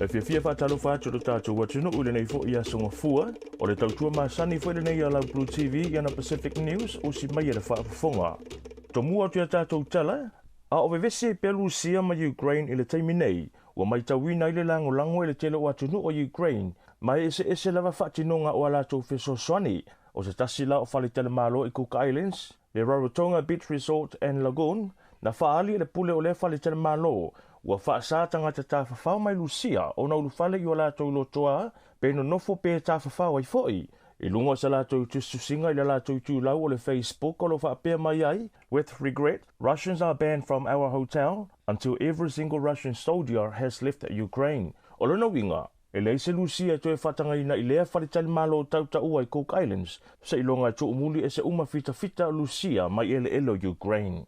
E fia whaatalofa atu lo tātou watunu ule nei fo ia songa fua, o le tautua masani fo ile nei a lau BluTV ia na Pacific News o si mai le whaafafonga. To mua atu ia tātou tala, a o vevese pe Rusia ma Ukraine ile taimi nei, wa mai tauina ile lango ile tele watunu o Ukraine, mai ese lava whaatinonga o ala tau whesoswani, o se tasila o whale tele malo i Cook Islands, le Rarotonga Beach Resort and Lagoon, na whaali le pule o le whale tele malo, ua whaasātanga te tāwhawhau mai Lucia o na ulufale i o lātou lotoa pe no nofo pe tāwhawhau ai foi. I lunga sa lātou tususinga i la lātou tūlau o le Facebook o lo whaapea mai ai. With regret, Russians are banned from our hotel until every single Russian soldier has left Ukraine. O lona winga, e leise Lucia toe whatanga ina i lea wharitali malo tauta ua i Cook Islands sa ilonga tu umuli e se fita Lucia mai ele Ukraine.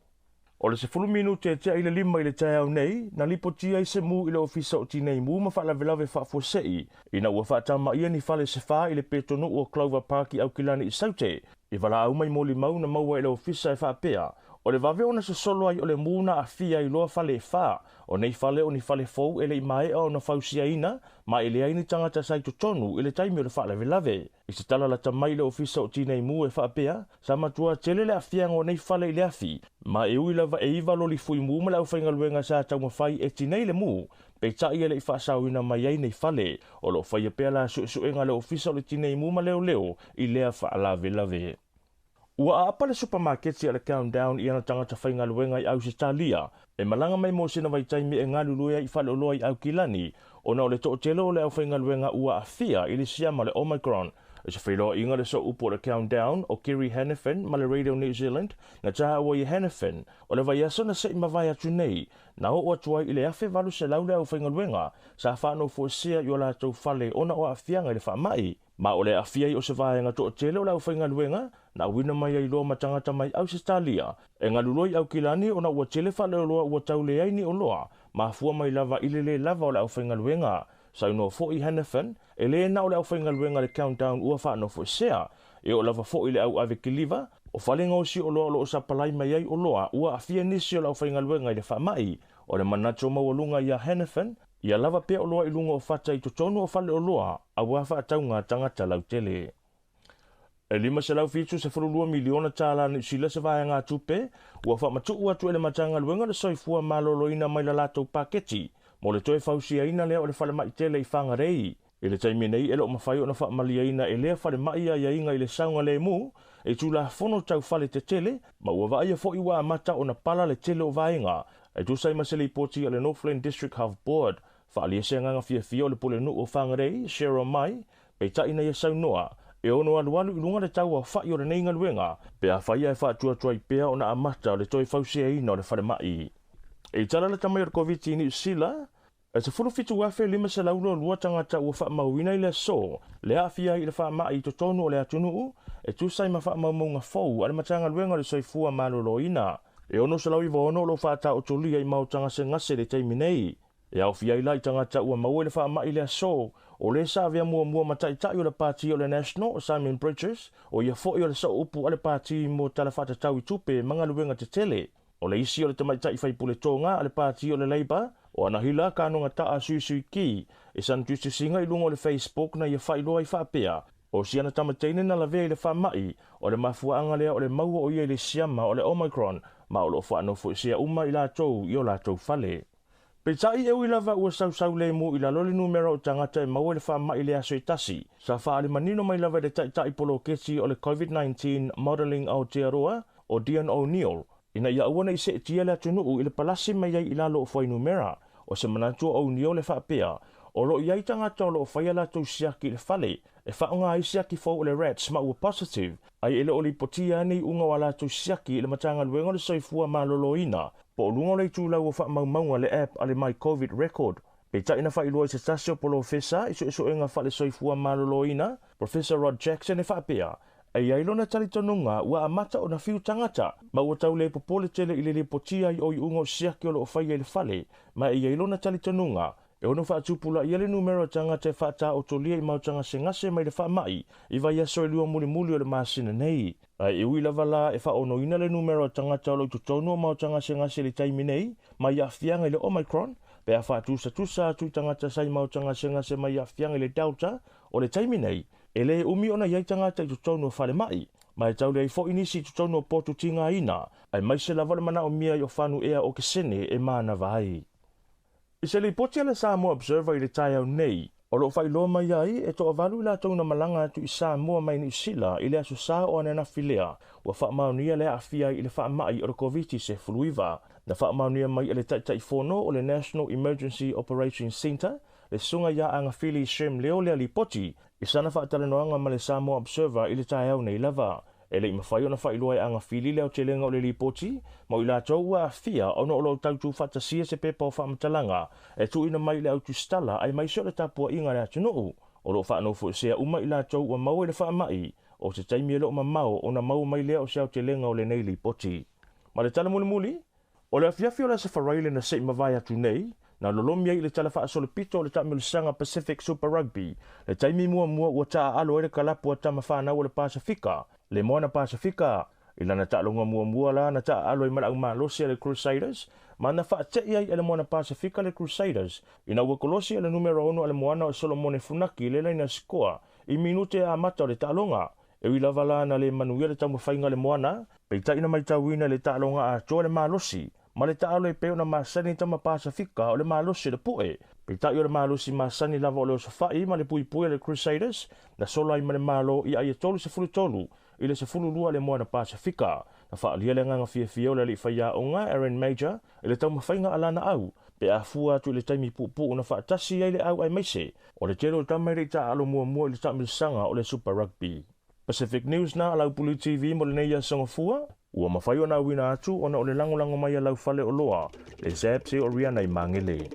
O le se fulu minute te ile lima ile te au nei, na lipotia i se mu ile ofisa o tinei mu ma whalavelave whaafosei, ina ua whaatama ia ni whale se wha ile petonu o Clover Park i Aukilani i Saute, i wala au mai moli mau na maua ile ofisa e whaapea, o le vave ona se solo ai o le muna a fia i loa whale e wha, o nei whale o ni whale fau ele i mae o na whausia ina, ma ele aini tangata sai to tonu ile taimi o le whalavelave. I se tala la tamai le ofisa o tinei mu e whaapea, sa matua tele le a fianga o nei whale i le afi, ma e ui lava e iwa loli fui mu ma lau whaingaluenga sa tau mawhai e tinei le mu, pe tai ele i whaasauina mai ei nei whale, o lo whai e pea la suenga le ofisa o le tinei mu ma leo i lea whaalavelave. Ua apa le supermarket si ala countdown i ana tangata whaingaluenga i Australia, e malanga mai mo sina vai taimi e ngaluluia i whale oloa i Aukilani, o na o le to'otelo o le au whaingaluenga ua a fia i le siama le Omicron. E se whailoa inga le so upo le countdown o Kerry Hannafin ma le Radio New Zealand na taha ua i Hannafin o le vai aso na se imawai atu nei na o atuai i le afe valu se lau le au whaingaluenga sa whanau fuasia i o la tau whale ona o a fianga i le whaamai. Ma o le afia i o se vaenga to o tele o lau whaingaluenga na wina mai ai loa matangata mai Australia e ngaluloi au kilani o na ua tele whale o loa ua tau le aini o loa ma fua mai lava ilele lava o lau whaingaluenga. Sa no fo i Hannafin, e le na o le au whaingaluenga le countdown ua whaano fo sea, e o lava fo i le au ave kiliva, o whalenga o si o loa o sa palai mai ai o loa, ua awhia nisi o le au whaingaluenga i le whaamai, o le manato maualunga i a Hannafin, ia lava pea o loa i lunga o whata i totonu o whale o loa, a ua whaataunga tangata lau tele. E lima se lau fitu se 2 miliona tala ni sila se vaya ngā tupe, ua whaamatu ua tu ele matanga luenga le soifua maloloina mai la latou paketi, mo le toe fausia ina lea o le whale mai tele i whangarei. I le taimi nei ele o mawhai o na whaamalia ina e lea whale mai ia inga i le saunga le mu, e tu la whono tau whale te tele, ma ua vaia fo iwa amata o na pala le tele o vaenga. E tu sai masele i poti o le Northland District Health Board, whaalia se nganga fia o le pole nu o whangarei, Cheryl Mai, pe taina ia saunoa, e ono alualu i lunga le tau au whai o le neinga luenga, pe a whaia e whaatuatua i pea o na amata o le toe fausia ina o le whale mai. E tala le tamai o COVID-19 ni sila, e se fulu fitu wafe lima se laulo lua tangata ua whaamauina i le so, le afia i le whaamai i totonu o le atunuu, e tu sai ma whaamaumaunga fau, ale matanga luenga le soifua maloloina. E ono se lau i waono lo whaata o tolia i mautanga se ngase le teimi nei. E au fia i lai tangata ua maua le whaamai i le so, o le sa vea mua mataitai o le pāti o le National, o Simon Bridges, o ia fo i o le so upu ale pāti mo tala whatatau i tupe manga luenga te tele. O le isi o le tamaitai whaipule tonga ale pāti o le Labour, o ana hila kānonga taa sui ki, e san tuisinga i lungo le Facebook na ia whailoa i whaapea, o si ana tamateine na lavea i le whaamai, o le mafuaanga lea o le maua o ia i le siama o le Omicron, ma o lo whaano fuisia uma i lātou i o lātou whale. Pe tai e ui lava ua sau le mo i la loli numero o tangata e maua le whaamai le aso i tasi, sa whaale manino mai lava le tai polo kesi o le COVID-19 Modelling Aotearoa o Dion O'Neill, ina ia uana i se tia le atunuu i le palasi mai ai i lalo o whai numera, o se manatua o nio le whaapea, o lo iai tangata o lo whai latou siaki le whale, e whaonga ai siaki fau le rats ma ua positive, ai ele o li potia nei unga wa latou siaki i le matanga luenga le soifua maloloina, po o lunga le tūlau o whaamaumaunga le app ale mai COVID record. Pe taina whailua i se tasio polo fesa, iso enga whale soifua maloloina, Professor Rod Jackson e whaapea, ai ailona talitonunga ua amata o na fiu tangata, ma ua tau le popole tele i le potia i o i unga o siaki o lo whai e le whale, ma ai ailona talitonunga, E ono whaatupula i ele numero tanga te whaata o tolia I mautanga se ngase mai le whaamai I vai aso e lua muli o le maasina nei. Ai e ui lava la e whaono ina le numero tanga taulo tutonu o mautanga se ngase le taimi nei mai a fianga I le Omicron pe a whaatusa atu tangata sai mautanga se ngase mai a fianga I le Delta o le taimi nei. E le umi ona iai tangata I tutonu o whale mai. Mai tau le fo inisi tutonu o potu tinga ina ai mai se lava le mana o mia I o whanu ea o kesene e mana vai. I se li poti ala Samoa Observer I le tai au nei, o lo whai loa mai ai e to avalu la tau na malanga atu I Samoa mai ni usila I le asu sa o anena filea, ua wha maunia le afia I le wha mai o le COVID se fuluiva, na wha maunia mai le tai fono o le National Emergency Operations Center, le sunga ia anga fili Shem leo le li poti, I sana wha talanoanga ma le Samoa Observer I le tai au nei lava. E le mawhai ona whailoa anga fili leo te lenga o le lipoti, ma I la tau ua fia ono o lo tautu whatasia se pepa o whamatalanga, e tu ina mai le autu stala ai mai sio le tapua inga le atunuu, o lo whanofo sea uma I la tau ua mau e le whaamai, o se taimi e lo ma mau o na mau mai leo sea o te lenga o le nei lipoti. Ma le tala muli, o le afiafio la se wharaile na se mawai atu nei, na lolomia I le tala whaasole pito o le tamilisanga Pacific Super Rugby, le taimi mua ua taa alo e le kalapu a tama whanau o le Pasifika, le moana Pasifika, I lana ta'alonga mua la na ta'alo I malau malosi le Crusaders, ma na whaatei ai le moana Pasifika le Crusaders, ina ua kolosi le numero 1 le moana o Solomone Funaki le laina skoa, I minute a mata o le ta'alonga, e lava la na le manuia le tamu whainga le moana, peita ina mai tauina le ta'alonga a toa le malosi, ma le ta'alo e peo na masani tama Pasifika o le malosi le pue, peita I o le malosi masani lava o le osafai ma le pui le Crusaders, na sola I ma le malo I ai tolu se fulutolu, I le se fululua le moana Pasifika, na whaalia le nganga fia o le li whaia o ngā Aaron Major, I le tau mawhainga alana au, pe a fua atu le taimi pupu na whaatasi ai le au ai meise, o le tero tamairi ta alo mua I le tamilisanga o le Super Rugby. Pacific News na alau BluTV mo le neia sangafua, ua mawhai o na wina atu ona o le lango mai alau fale o loa, le Zapse o Riana I Mangele.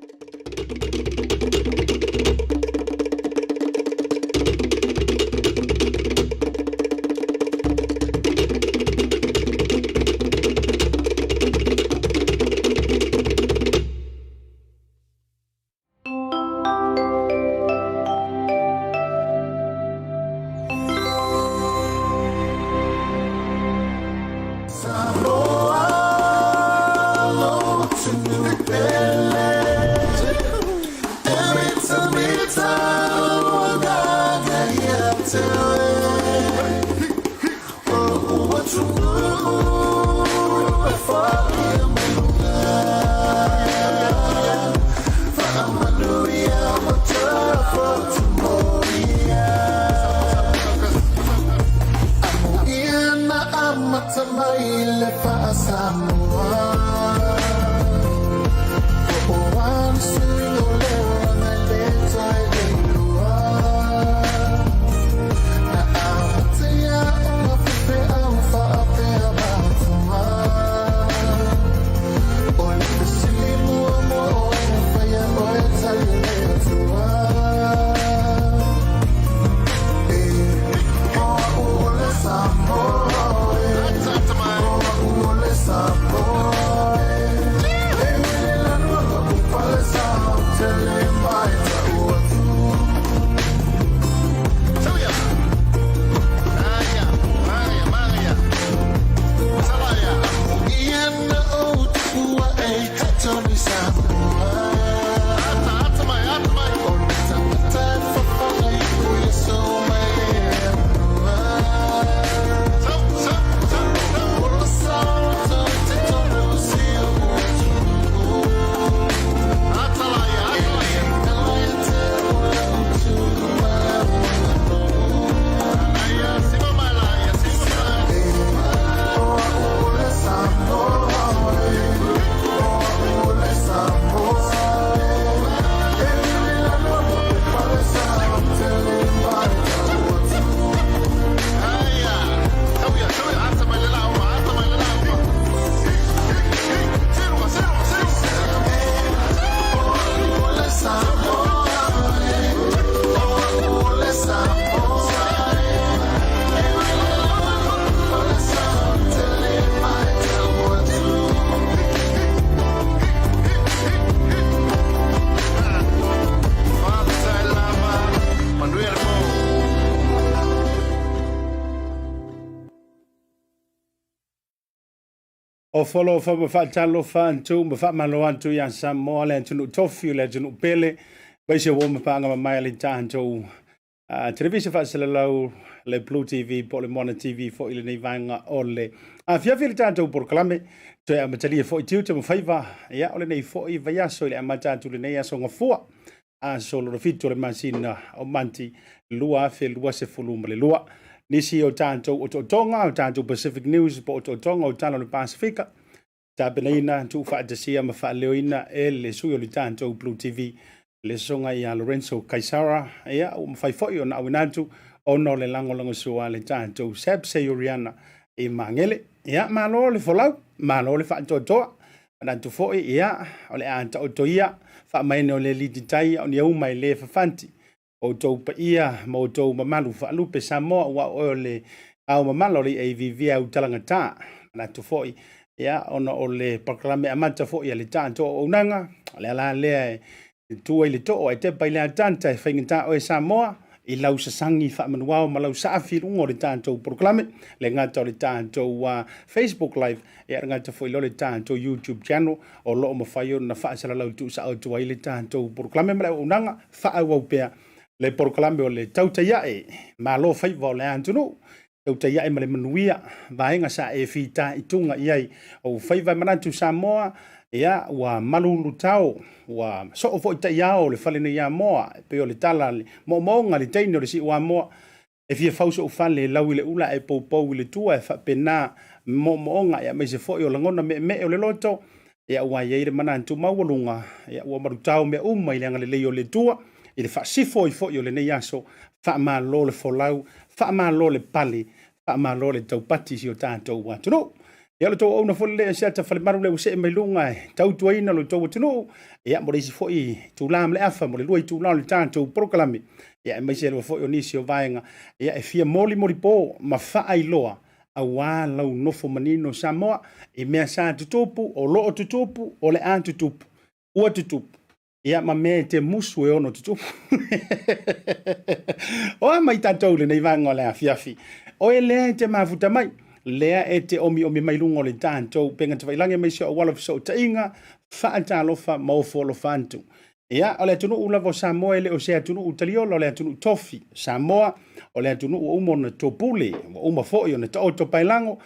O follow fa ma fa talo fa antu ma fa malo antu ya Samoa le antu tofi le antu pele ba se wo ma pa nga mai le tanto televisi fa se le BluTV po le Mona TV fo ile nei vanga ole fia fil tanto por clame to ya matali fo tiu te faiva ya ole nei fo i va so le amata tu le nei so nga fo solo lo fito le masina o manti lua fe lua se fuluma le lua nisi o tanto o tonga o tanto Pacific News po o tonga o talo le Pasifika tabenaina tu fa desia ma fa leoina le suyo le tanto BluTV le songa ya Lorenzo Kaisara ya o fai foi ona winantu ono le lango sua le tanto sepse yuriana e mangele ya malo le folau malo le fa to na tu foi ya ole anta o toia fa mai no le litai o ni mai le fa fanti o to pa ia mo to mamalu fa lupe Samoa wa o le au mamalo le AVV au talangata na tu foi ya ono o le proclame amata foi le tanto o nanga le ala le tu ile to o te pa ile tanta fa ngata o Samoa i lau sasangi fa manuao ma lau saafi lungo le tanto proclame le ngata le tanto Facebook live e ngata foi le tanto YouTube channel o lo mo fayo na fa sala lau tu sa o tu ile tanto proclame ma unanga fa au pea le proclame o le Tautai ma lo fai vo le antunu Tautai ma le manuia vaenga sa e fita itunga iai o fai vai manatu Samoa ya wa malulu tau wa so fo ita o le fale ya moa pe o le tala mo nga le taino le si wa moa e fia fauso o fale lau le ula e popo le tua e fa pena mo nga ya me se fo o langona me o le loto ya wa ye le manantu mawalunga ya wa marutau me mai le le o le tua i le fa sifo i fo o le ne yaso fa ma lo le folau fa ma lo le pali fa ma lo le taupati si o tanto wa no ya lo to ona folle Asiata fale maru le se mai lunga tau tuaina lo to tunu ya mo risi foi tu lam le afa mo le lui tu lam le tanto proclame ya mai se lo foi onisio vaenga ya e fia moli po ma fa ai loa awa lo no fo manino Samoa e me sa tutupu o lo tutupu o le an tutupu o tutupu ya ma me te musu e ono tutupu o mai tanto le nei vanga le afiafi o ele te mafuta mai lea e te omi mai lungo le tanto penga te vailange mai sio wala so tainga fa talo fa mo folo fantu ya ole tunu ula vo Samoa le o se tunu utalio le tunu tofi Samoa ole tunu o mo na topule o mo fo yo na to pailango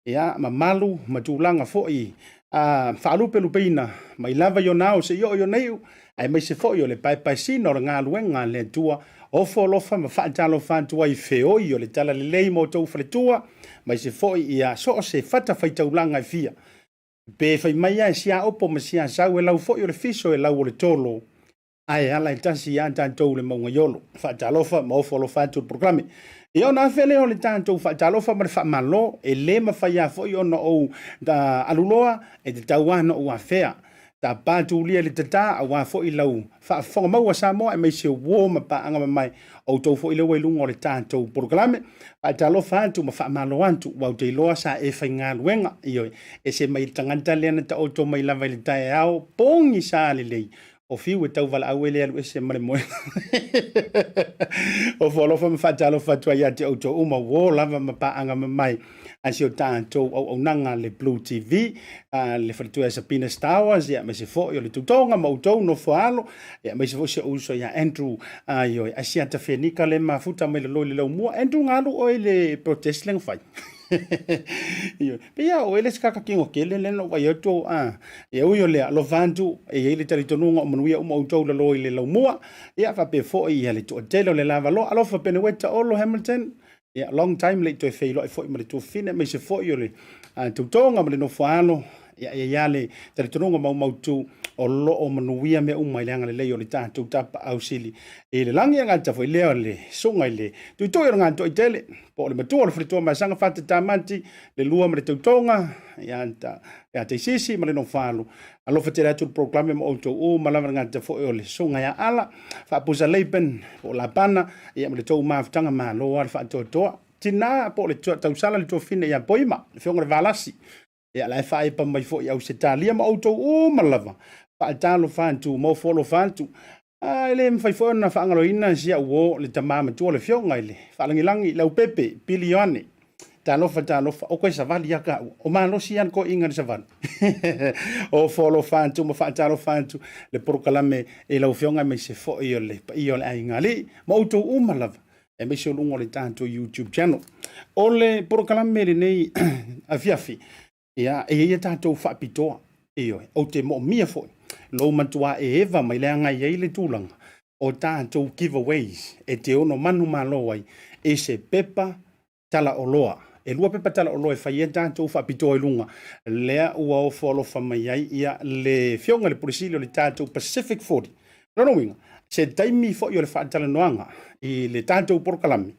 ya mamalu matulanga fo i fa lupe lupeina mai lava yo nao se yo nei ai mai se fo yo le pai sino nga luenga le tua o folo fa ma fa talo fantu ai feo yo le tala le lei mo to fa tua mai se foi ia so se fata fai taulanga fia pe fai mai ia sia opo ma sia sau e lau foi o le fiso e lau le tolo ai ala tasi ia tanto le monga yolo fa talofa mo folo fa tu programe e ona fele o le tanto fa talofa ma fa malo e le ma fai ia foi ona o da aluloa e te tauana o afea ta patu lia le tata a wa fo i lau fa fonga maua Samoa e mai se wo ma pa anga mai o to fo i le lungo le tanto programe a talo fantu ma fa malo antu wa te loa sa e fa nga luenga io e se mai tanganta le na o to mai lava le tai ao pongi sa le o fiu e tau vala awele alu e se mare moe o folo fa ma fa talo fatu ia te o to uma wo lava ma pa anga mai asio tanto o nanga le BluTV le fatu esa pina stars ya me se fo yo le tutonga mo to no foalo ya me se fo se uso ya Andrew yo Asiata fenika le mafuta me le lo mo Andrew ngalu o le protest leng fai yo pe ya o ele skaka kingo kele le no wa to ya o yo le lo vantu e ele territonunga mo nuia mo to le lo mo ya fa pe fo ya le to telo le lava lo alo fa pene weta olo Hamilton ya long time le to fe lo fo me to fine me se fo yo le to tonga me no foalo ya le territonunga mo tu o lo o manuia me mai langa le yo le tanto tapa ausili e le langi nga ta foi le songa le tu to nga to tele po le matua le frito ma sanga fata tamanti le lua me le tonga ya te sisi me no falo alo fatela tu proclame mo to o malama nga ta foi le songa ya ala fa pusa leipen o la pana ya me le to ma tanga ma lo wa fa to tina po le to sala le to fine ya poima fonga valasi ya la fa pa mai fo ya se talia ma auto o malava fa talo fantu mo folo fantu ele mfai fo na fa ngalo ina sia wo le tamama tu le fionga ile fa langi Leaupepe Talai Lene talofa o koe savali aka o malosi an ko inga savali o folo fantu mo fatalo fantu le prokalame e lau fionga me se fo i ole ainga le ma uto umalava e me se lungo le tanto YouTube channel o le prokalame le nei afiafi ia e tanto fa pitoa o te mo mia fo lo matua e eva mai le anga i le tulanga o tanto giveaways e te ono manu malo ai e se pepa tala oloa e lua pepa tala oloa e fai tanto fa pitoa lunga lea ua o folo fa mai ai ia le fionga le polisilio le tanto Pacific 40 no winga se taimi fo yo le fa tala noanga i le tanto porkalami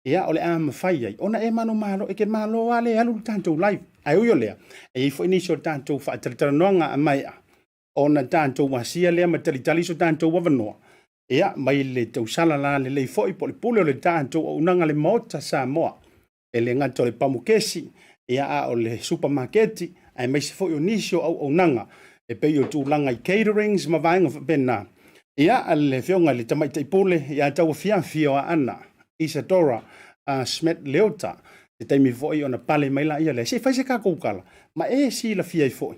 ia ole am fai ai ona e mano malo e ke malo ale alu tanto live ai yo lea e fo initial tanto fa tala noanga mai ona tanto wasia le matalitali so tanto wavanoa ia mai le tausala la le foi po le pule le tanto o nanga le Maota Samoa e le ngato le pamukesi ia a o le supermarketi ai mai se foi o nisio o nanga e pe yo tu langa i caterings ma vainga pena ia le fionga le tamai te pule ia Tauafiafioaana Isadora Schmidt-Leota e taimi foi ona pale mai la ia le se fai se ka kokala ma e si la fia foi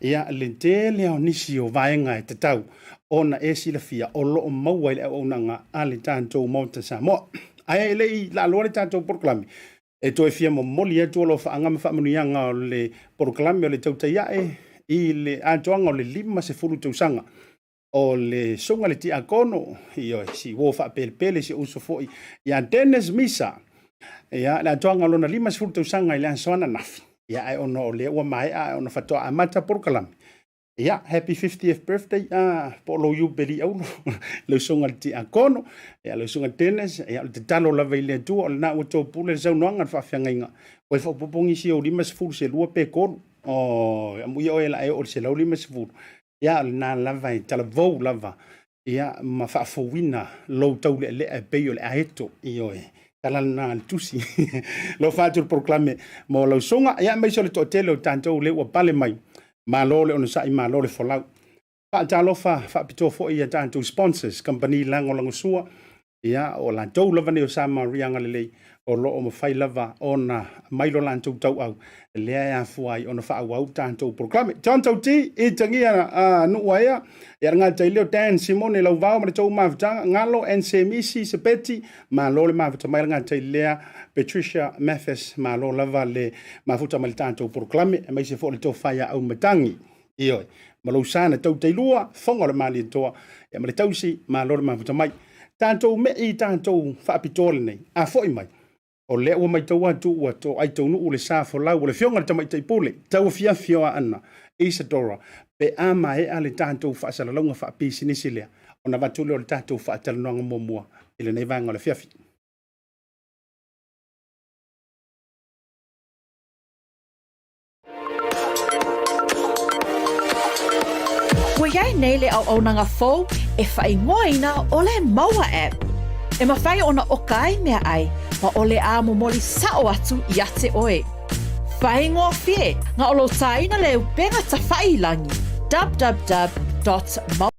ia le te le o nisio vainga e te tau ona e sila fia o lo maua ile o nanga ale tanto Maota Samoa ai le la lo le tanto proklami e to e fia mo moli e to lo fa anga fa manu yanga le proklami o le Tautai i le antoanga o le lima se fulu tausanga o le songa le ti akono io si wo fa pele si uso foi ia Dennis Misa ia la antoanga lo na lima se fulu tausanga ile ansona nafi ia ai ono le wa mai a ono fa to amata proklami yeah, happy 50th birthday. Polo you beli au le songa ti akono, ya le songa tennis, ya le talo la vele tu o na o to pule sa no nga fa fianga. O fa popongi si o limas fu se lu pe kon. O mu yo ela e o se lu limas fu. Ya na la vai tala vo lava. Ya ma fa fo wina lo tau le e pe yo le aeto io e. Tala na tusi. Lo fa tu proclame mo lo songa ya me so le totelo tanto le o pale mai. Malole ona sai malole folau pa talofa fa pito fo ia tanto sponsors company lango sua ia o la tau lava ne o sama rianga lele o lo o mafai lava ona mailo lanto tau au le ia fuai ona fa au tanto proclame tanto ti e tangia no waia ia nga taileo tan simone lo vao ma tau mafta ngalo NCMC sepeti malole mafta mai nga tailea Patricia Mathis malo lava le mafuta mal tanto proclame mai se fo le to faia au matangi io malo sana Tautai lua fonga le mali toa e ma le tausi malo le mafuta mai tanto me i tanto fa pitole nei a foi mai o le o mai toa tu o to ai tonu o le sa fo la o le fionga le tamai te pule Tauafiafioaana Isadora pe ama e ale tanto fa sala longa fa pisi ni sile ona va tulo le tanto fa tala no momua ile nei vanga le fiafi Ua iai nei le au nanga fou e whai ngoina o le Maua App. E mawhai ona okai mea ai, ma o le a momoli sao atu i ate oe. Whai ngoa fie, nga olo taina leu penga ta whai langi. www.mau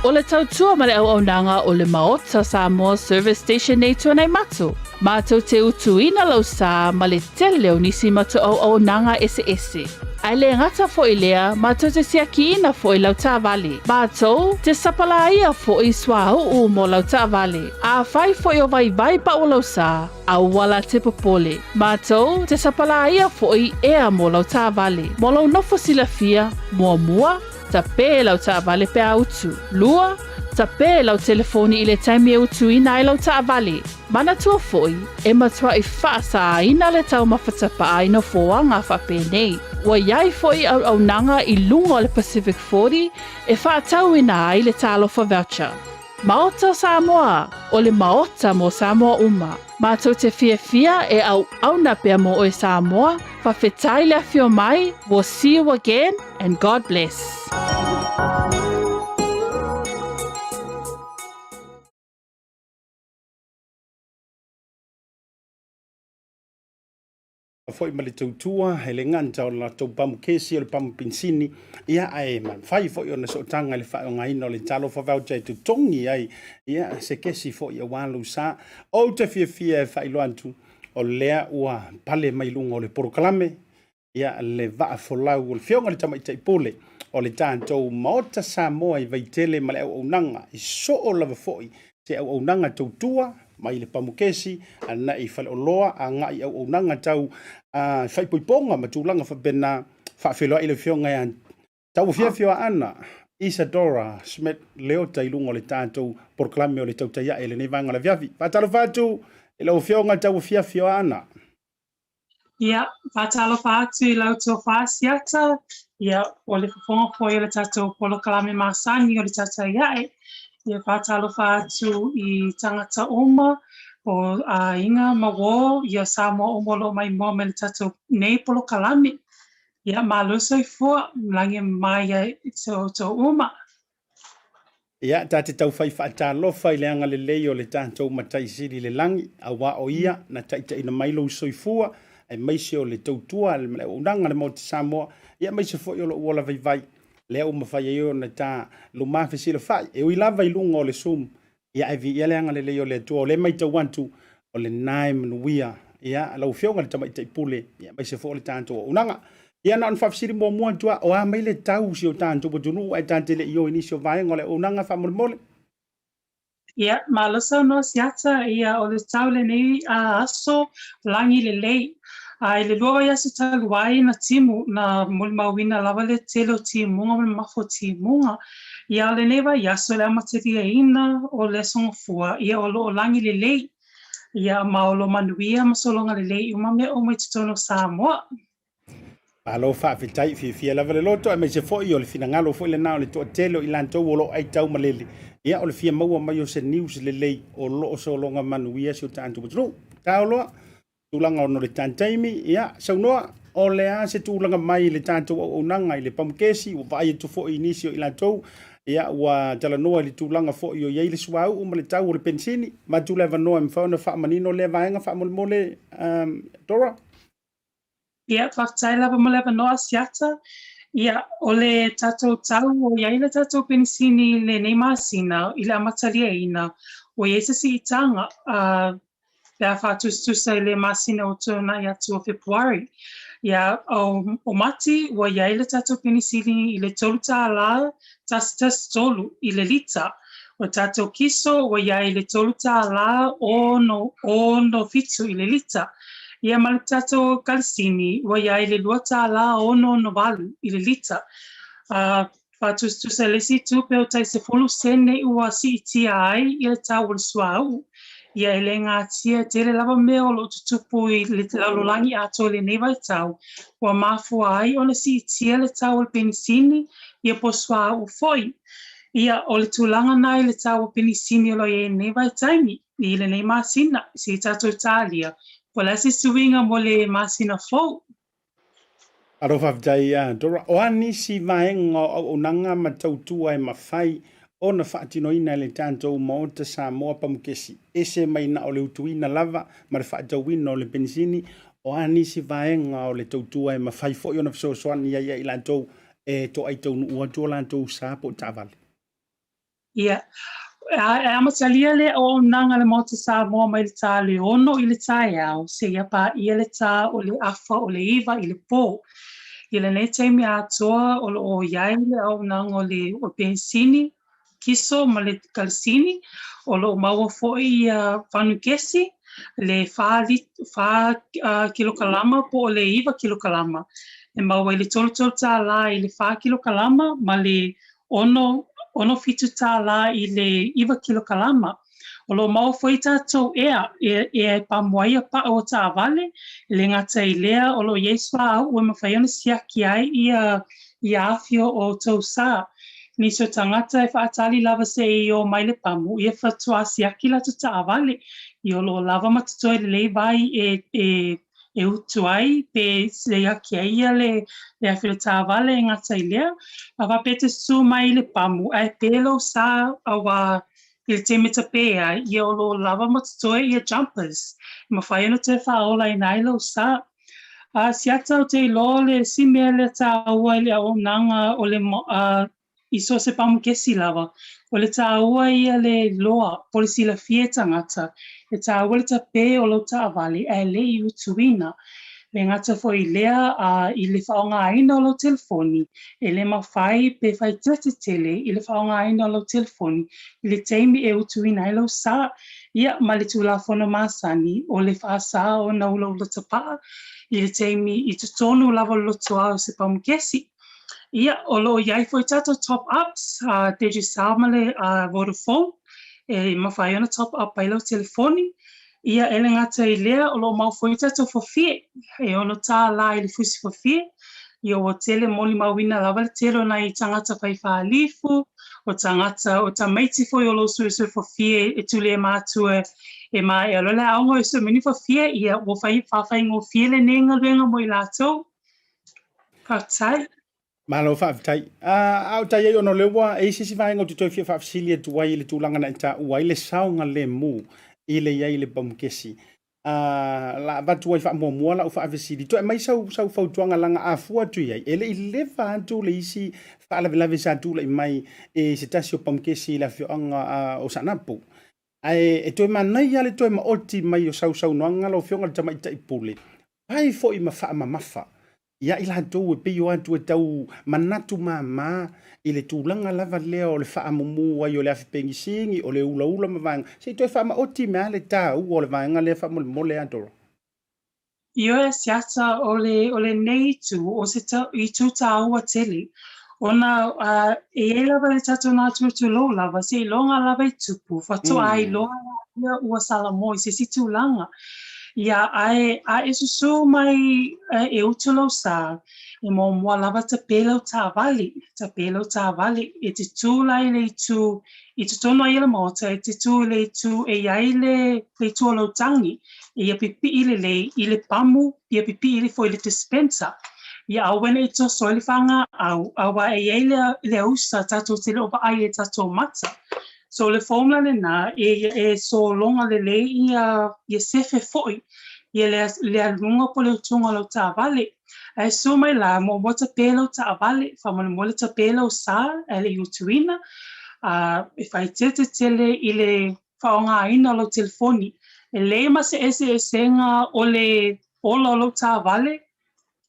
O le tautua ma le au nanga o le Maota Samoa Service Station nei tuanai matu. Mātou te utuina lau sā ma le tele o nisi matu au nanga ese. Ai le ngata fo i lea, mātou te siakiina fo i lau tāwale. Mātou te sapalaia fo i swau mo lau tāwale. A whai fo i o vai pa o lau sā, a wala te popole. Mātou te sapalaia fo i ea mo lau tāwale. Mo lau nofo silafia, mua, ta pē lau tāwale pe autu. Lua, ta pē lau telefoni i le taimi e utu ina i lau tāwale. Mana tua foi, e matua i whaasa ina le tau mawhatapa aina foanga whape nei. Wa iai foi au nanga i lunga o le Pacific 40 e whaatau ina ai le talofa voucher. Maota Samoa o le Maota mo Samoa uma. Mātou te fia e au na pea mo o e Samoa. Whawhetai le afio mai. We'll see you again and God bless. Foi ma le tautua, he le nganta o la tau pamu kesi o le pamu pinsini, ia ai man fai foi o na sotanga le whai o ngaina o le talo whawauta e tu tongi ai, ia se kesi foi o walu sa, o te fia e whai loantu o lea ua pale mai lunga o le porokalame, ia le waa folau o le fionga le tamaita i pole, o le tātou Maota Samoa i vaitele ma le au nanga, i so o lava foi, te au nanga tautua, mai le pamukesi ana i fale o loa a ngai au nanga tau fai poiponga ma tūlanga whabena whawheloa i le fionga ia Tauafiafioaana Isadora Schmidt-Leota i lunga o le tātou porklame o le Tautai e le nevanga la viavi. Whatalo whātu i lau fionga Tauafiafioaana. Ia, whatalo whātu i lau tō whāsiata. Ia, o le whafonga fwoi o le tātou polokalame māsani o le Tautai e. Ia whātalo whātu i tangata oma o inga mawo ia Samoa omolo mai mo me le tatou nei polokalame. Ia māluso i fua, mlangi mai tō oma. Ia, tate tau whai whaatalofa i leanga le lei o le tātou matai siri le langi, a wā o ia, na taita ina mailo usoi fua, ai maise o le tautua, le unanga le Maota Samoa, ia maise fo i o lo uola vai. Lea uma fai eo na tā lumafe sila fai. E ui lava i lunga o le sum. Ia evi ia leanga le leo le atua. O le mai tauantu o le nae manuia. Ia lau fionga le tamaita i pule. Ia mai se fo le tāntua. Unanga. Ia na anwhafisiri mua mua tua. O a mai le tau si o tāntua. Patunu ai tānte le io inisio vaenga o le unanga wha mole. Ia, mālosa no Asiata ia o le tau le nei a aso langi le lei. Ai le lua ia se taluai na timu na mulmawina lava le telo timunga me mafo timunga. Ia le newa ia so le amateria ina o le songofua ia o lo langi le lei. Ia maolo manuia masolonga le lei uma me o mai tutono Samoa. Alo whawhitai fia lava le loto e me se fo i o le finangalo fo i le nao le toa telo i lantou o lo ai tau malele. Ia o le fia maua mai o se news le lei o lo o solonga manuia si o tāntu patru. Tāoloa. Tūlanga o no le tāntaimi, ia, saunoa, o le a se tūlanga mai le tātou o nanga i le pamukesi, o vai e tu fo i inisio i lantou, ia, ua talanoa i le tūlanga fo i o iei le suau, o ma le tau o le pensini, ma tu leva noa mi whaona wha manino le vaenga wha mole Dora? Ia, whaktai lava mo leva noa Asiata, ia, o le tātou tau o iei le tātou pensini le neimasina, i le amatalia ina, o iei se si i tanga, Pea whātustusa le masina o tōna i atu o Februari. Ia, o mati, wa iai le tātou penisili i le tolu tā la, tas tolu i le lita. O tātou kiso, wa iai le tolu tā la o no fitu i le lita. Ia ma le tātou kalisini, wa iai le lua tā la o no walu i le lita. Whātustusa le si tu peo tai se fulu sene ua si itia ai i le tā wale suau. Ia ele ngā tia tere lava mea o lo tutupu i le te laulangi ato le nei vai tau. Ua mafua ai o le si tia le tau o penisini ia poswa u foi. Ia o le tūlanga nai le tau o penisini o lo e nei vai taimi i le nei masina si tato Italia. Po la si suinga mo le masina fou. Aro whawhitai, Dora, o anisi vaenga o nanga matautua e mawhai o na whaatinoina le tātou Maota Samoa pamukesi. Ese mai na o le utuina lava, ma le whaatauina o le pensini, o anisi vaenga o le tautua e mawhai fo i ona fisosoani ia i lantou e to ai tau ua tō lantou sāpo tāwale. Ia, Amatalia le o nanga le Maota Samoa mai le tā le ono I le tā iau, se ia pa ia le tā o le afa o le iwa I le pō. I le nei teimi atoa o le o iai le au nanga o le o pensini, kiso ma le kalsini, o le o maua fo'i whanu kesi, le wha kilokalama po o le iwa kilokalama. E maua I le tolu tā la I le wha kilokalama, ma le ono fitu tā la I le iwa kilokalama. O lo mau foi tātou e pamoaia pa o tā vale, le ngata I lea o lo Yesua au ua mawhaiona siaki ai I awhio o tau sā. Niso tangata e whaatali lava se I o maile pamu, I e whatua siaki la tā vale, I o lo lava matatoe le lei vai e utu ai, pe se iaki ai le awhio tā vale e ngata I lea, a wapete su mai le pamu, ai pelo sā awa I le te mita pēa, I o lo lava matatoe I jumpers. Ma whaiona te whaola I nailo sā. Asiata o te ilo le simea le tā ua I le au nanga o le iso se pamu kesi lava. O le tā ua ia le loa, polisi la fie tangata. Le tā ua le ta pē o lo tā vali, e le I utuina. Le ngata fo I lea I le whaonga aina o lo telefoni, e le mawhai pe whai tete tele I le whaonga aina o lo telefoni, I le teimi e utuina I lo sā, ia ma le tūla whono māsani o le whaasa o na ula ula tapaa, I le teimi I te tonu lava lotoa o se pamukesi. Ia o lo iai fo I tato top ups, te ju sāmale Vodafone, e mawhai ona top up ai lo telefoni, Ia ele ngata I lea o lo mau foi tato fofie, e ono tā la I le fusi fofie, Ia o tele moli mawina lava le telo na I tangata whai whaalifu, o tangata o ta maiti foi o lo sui fofie e tule e mātua e mai alo le aongo e so mini fofie, Ia o whai ngō fie le nenga luenga mo I lātou. Tautai. Malo whaafitai. Au tai e ono lewa, e sisi vai ngō tutoe fia whaafisilia tuai le tūlanga na ita uai le saunga le mu. I le iai le pamukesi. La batu ai whaamua la u whaafesiri. Toi mai sau whautuanga langa a fua tu iai. Ele I le whaantu le isi whaalavelave sa tu le mai e se tasi o pamukesi la whioanga o sanapu. E toi manai ale toi maoti mai o sau noanga lo whionga le tamaita I pule. Pai fo I mafa. Ia I la tau e peo atu e tau manatu mama I le tūlanga lava lea o le whaamumu ai o le afi pengisingi o le ula mawanga. Se toi whaama oti mea le tau o le vanga le whaamole mole Andora. Io e siata o le nei tu o se I tu tāua tele. Ona e lava le tato nā tu lo lava, se longa lava I tupu, whatua ai loa ia ua salamoi, se si tūlanga. Ia a susu mai e utulo sa e mo mua lava ta pelo ta vali e te tūlai le tu I te tono I le Maota e te tū le tu e iai le tuolo tangi e ia pipi I le pamu ia pipi I foi le dispensa ia awena I to soile fanga awa e iai le ausa tato te leo ai e tato mata. So le formula le na e so longa le ia sefe foi ia le alunga po le tunga lo ta vale e so mai la mo bota pelo ta vale fa mo le ta pelo sa ele utuina e fai tete tele I le faonga ina lo telefoni e le ma se senga o le ola lo ta vale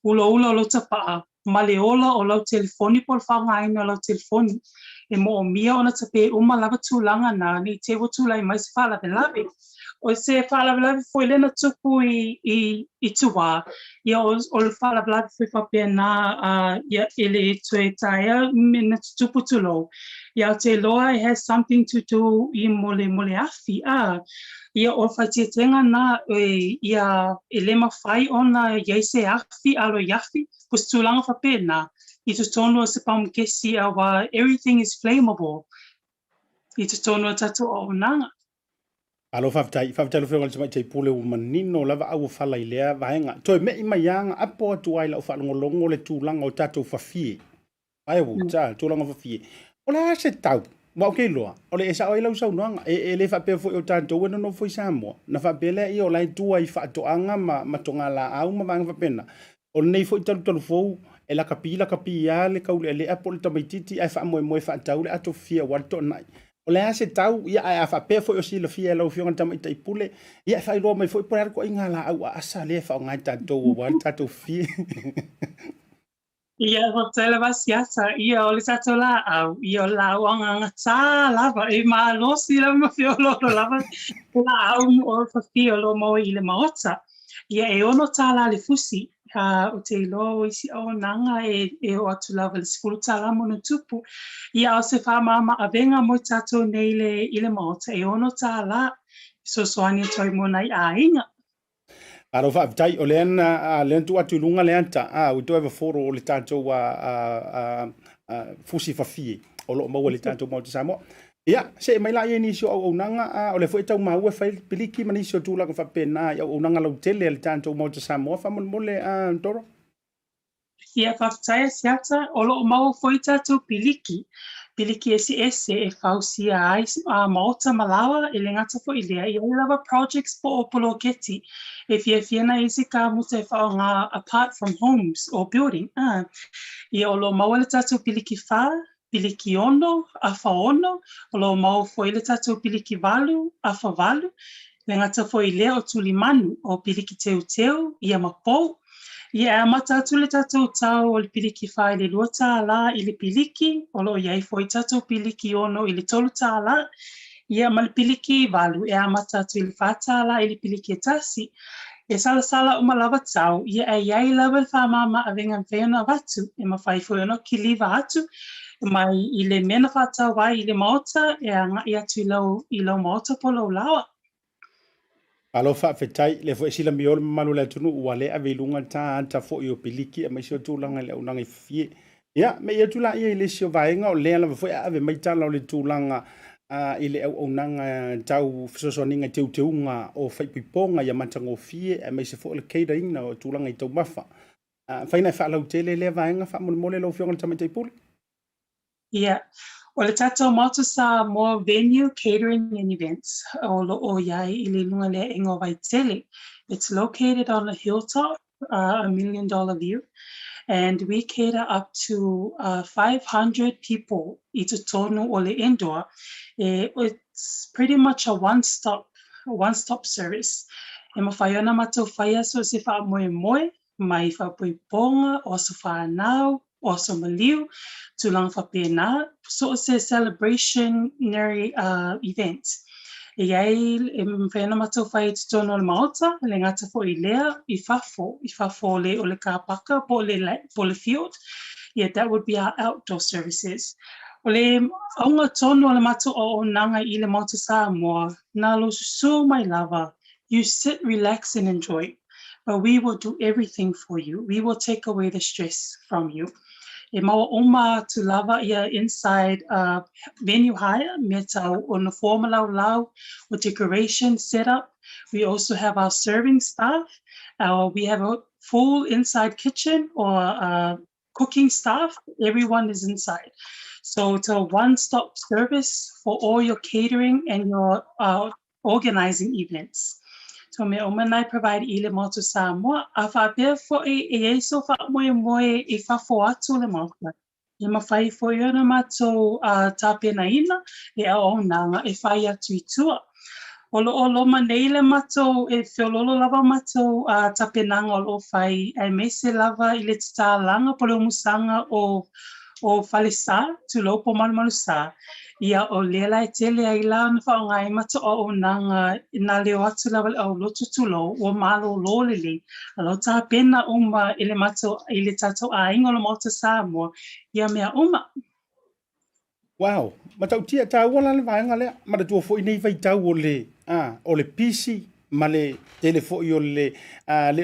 ula lo ta pa ma le ola o lo telefoni por faonga ina lo telefoni e mo mia ona te pe uma lava tūlanga na ni te wo tūlai mai se whala velave. O se whala velave foi lena tupu I tuā. Ia o le whala velave foi whapea nā ia ele tue taia mena tupu tulo. Ia te loa it has something to do I mole afi. Ia o whaitiatenga nā ia ele mawhai ona iaise afi alo iafi. Pus tūlanga whapea nā. I te tono se pamukesi awa everything is flammable. I te tono tato o nanga. Alo whaafitai lo whionga le tamaita I pule u manino lava au whala I lea vaenga. Toi mei maianga apo atu ai la u whalongolongo le tūlanga o tato whawhie. Ai wu, tūlanga whawhie. O le ase tau, wa okay loa. O le esa o ila usau noanga. E le whapea fo I o tato wena no fo I Samoa. Na whapea lea I o lai tua I whaatoanga ma tonga la au ma vanga whapena. O le nei fo I talu fou. E la kapi ia le kaule le apo le tamaititi ai wha moe wha taule ato fia wato nai. o le ase tau ia a fa pe fo o si le fia lo fio ngata mai tai pule ia fa lo mai fo por ko inga la au asa le fa ngai ta do wa ta to fi Ia hotel Asiata, ia o le tatou la au, ia o la wanga tā lava, e mā losi la ma fio loro lava, la au o fa fio lo mo i le Maota. Ia e ono tā la le fusi, o te ilo isi o nanga e o atu lava le sikulu tā la mono tupu. Ia o se wha mama a venga mo tatou nei i le Maota, e ono tā la, so soani toi mona i a inga. Aro fa tai o len tu atu lunga le anta we do have a photo o le tatou fusi fa fi o lo mo le tatou mo Samoa ia se mai la ni so o nanga o le foi tau mau fa piliki mani so tu la fa pena ia o nanga lo tele le tatou mo Samoa fa mo le toro Ia whaftai Asiata, o lo mau foi tatou piliki ese e whausia ai Maota malawa e le ngata fo i lea i lava projects po o polo keti e fiana isi ka muta e whao ngā apart from homes or building. Ia o lo mau le tatou piliki wha, piliki ono, a whaono, o lo mau foi le tatou piliki walu, a whawalu, le ngata fo i lea o tuli manu o piliki teu, ia mapou. Ia mata atu le tatou tau o le piliki whai le lua la i le piliki, o lo iai foi tatou piliki ono i le tolu la. Ia ma le piliki walu, e mata atu i le whata la i le piliki e tasi. E sala o malawa tau, ia e iai lawa le whamama a venga mwhena watu, e ma whai foi ono ki liwa atu, mai i le mena whata wai i le Maota, e a ngai atu i lau Maota po lau lawa. Alo fa fetai le fo sila miol malu le tunu wale a velunga ta fo yo piliki a mai so tulanga le unanga fie ya me ye tula ye le sio vaenga o le la fo ave mai tala le tulanga ile o unanga tau so ninga teunga o fai piponga ya matango fie a mai se fo le catering na tulanga i tau mafa faina fa la tele le vaenga fa mo le lo fio ngata mai puli yeah. O le tatou Maota more venue, catering and events. O iai I le lunga le ingo Vaitele. It's located on a hilltop, $1 million view. And we cater up to 500 people. I te tonu o le indoor. It's pretty much a one-stop service. E mawhaiona matou whaia so se wha moe, mai wha poiponga, o se whanau, o se maliu, tulang wha pēnā. So it's a celebrationary event. E iai, e mwhena matou whai te tono le Maota, le ngata fo I lea, I whafo le o le kāpaka, po le field. Yeah, that would be our outdoor services. O le aunga tono le matou o nanga I le Maota Samoa, nā lo so mai lava. You sit, relax and enjoy. But we will do everything for you. We will take away the stress from you. E maua oma to lava ia inside venue hire, me tau on the formal lau with decoration setup. We also have our serving staff. We have a full inside kitchen or cooking staff. Everyone is inside. So it's a one-stop service for all your catering and your organizing events. So me o manai provide I le Maota Samoa, a whapea fo e so wha moe e whafo atu le Maota. E mawhai fo I ona mātou tāpena ina, e au nanga e whai atu I tua. Olo manei le mātou e whiololo lava mātou tāpenanga o lo whai e mese lava I le tālanga po le musanga o whalesa tu lopo malu sa. Ia o lela e tele ai la na whaonga I mata o nanga na leo atu lava au lotu tulo o malo lolele. Alo tā pena uma I le tatou a ingo le Maota Samoa. Ia mea uma. Wow, matau tia tā wala le vaenga lea, mara tua fo I nei vai tau o le pisi, ma le tele fo I o le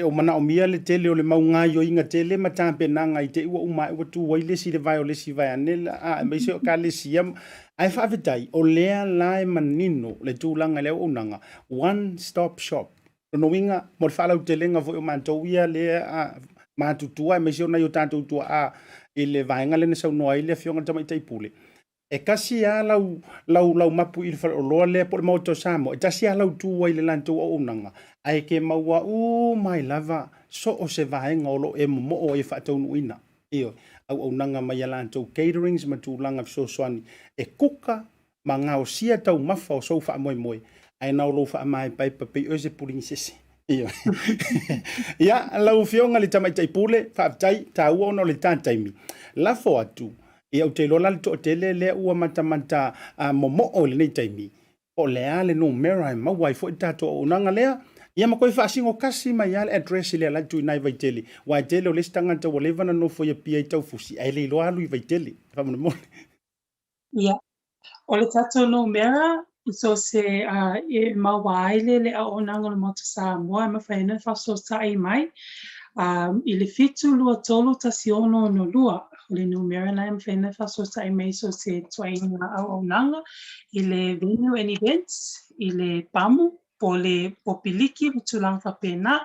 o mana o mia le tele o le maunga I o inga tele ma tā penanga I te ua uma ua tu wai lesi le vai o lesi vai anela, mai se o ka lesi am, ai whaawetai, o lea lae manino le tūlanga leo unanga, one stop shop. Rono winga, mo le whalau te lenga fo I o mātou ia lea mātutua, mai se o nai o tātou tua I le vaenga le na sau noa I le fionga tamai taipule. E kasi a lau mapu I le whaloa lea po le Maota Samoa. E tasi a lau tua I le lantou o unanga. Ai ke maua mai lava so o se vaenga o lo e mo o e whaataunu ina. Eo, au unanga mai a lantou caterings ma tūlanga so soani. E kuka ma ngao sia tau mafa o so fa moe ai na lo fa mai pai papi o se puling sese ia ia lau fionga le tamai tai pule fa tai ta u no le tantai mi la fo atu ia te lo la to tele le u mata momo o le nei tai mi o le ale no mera ma wai fo tato o nanga lea ia ma koi fa singo kasi mai ale address le la tu nai vai tele wai tele o le stanga to le vana no fo ia pia tau fusi ai le lo alu vai tele fa mo ia o le tatou no mera so se e maua aile le a onanga le motu Samoa ma whaina whaso tai mai i le fitu lua tolu tasiono no lua o le numera na ma whaina whaso tai mai so se tuaina a onanga i le venue and events i le pamu po le popiliki tulang whapena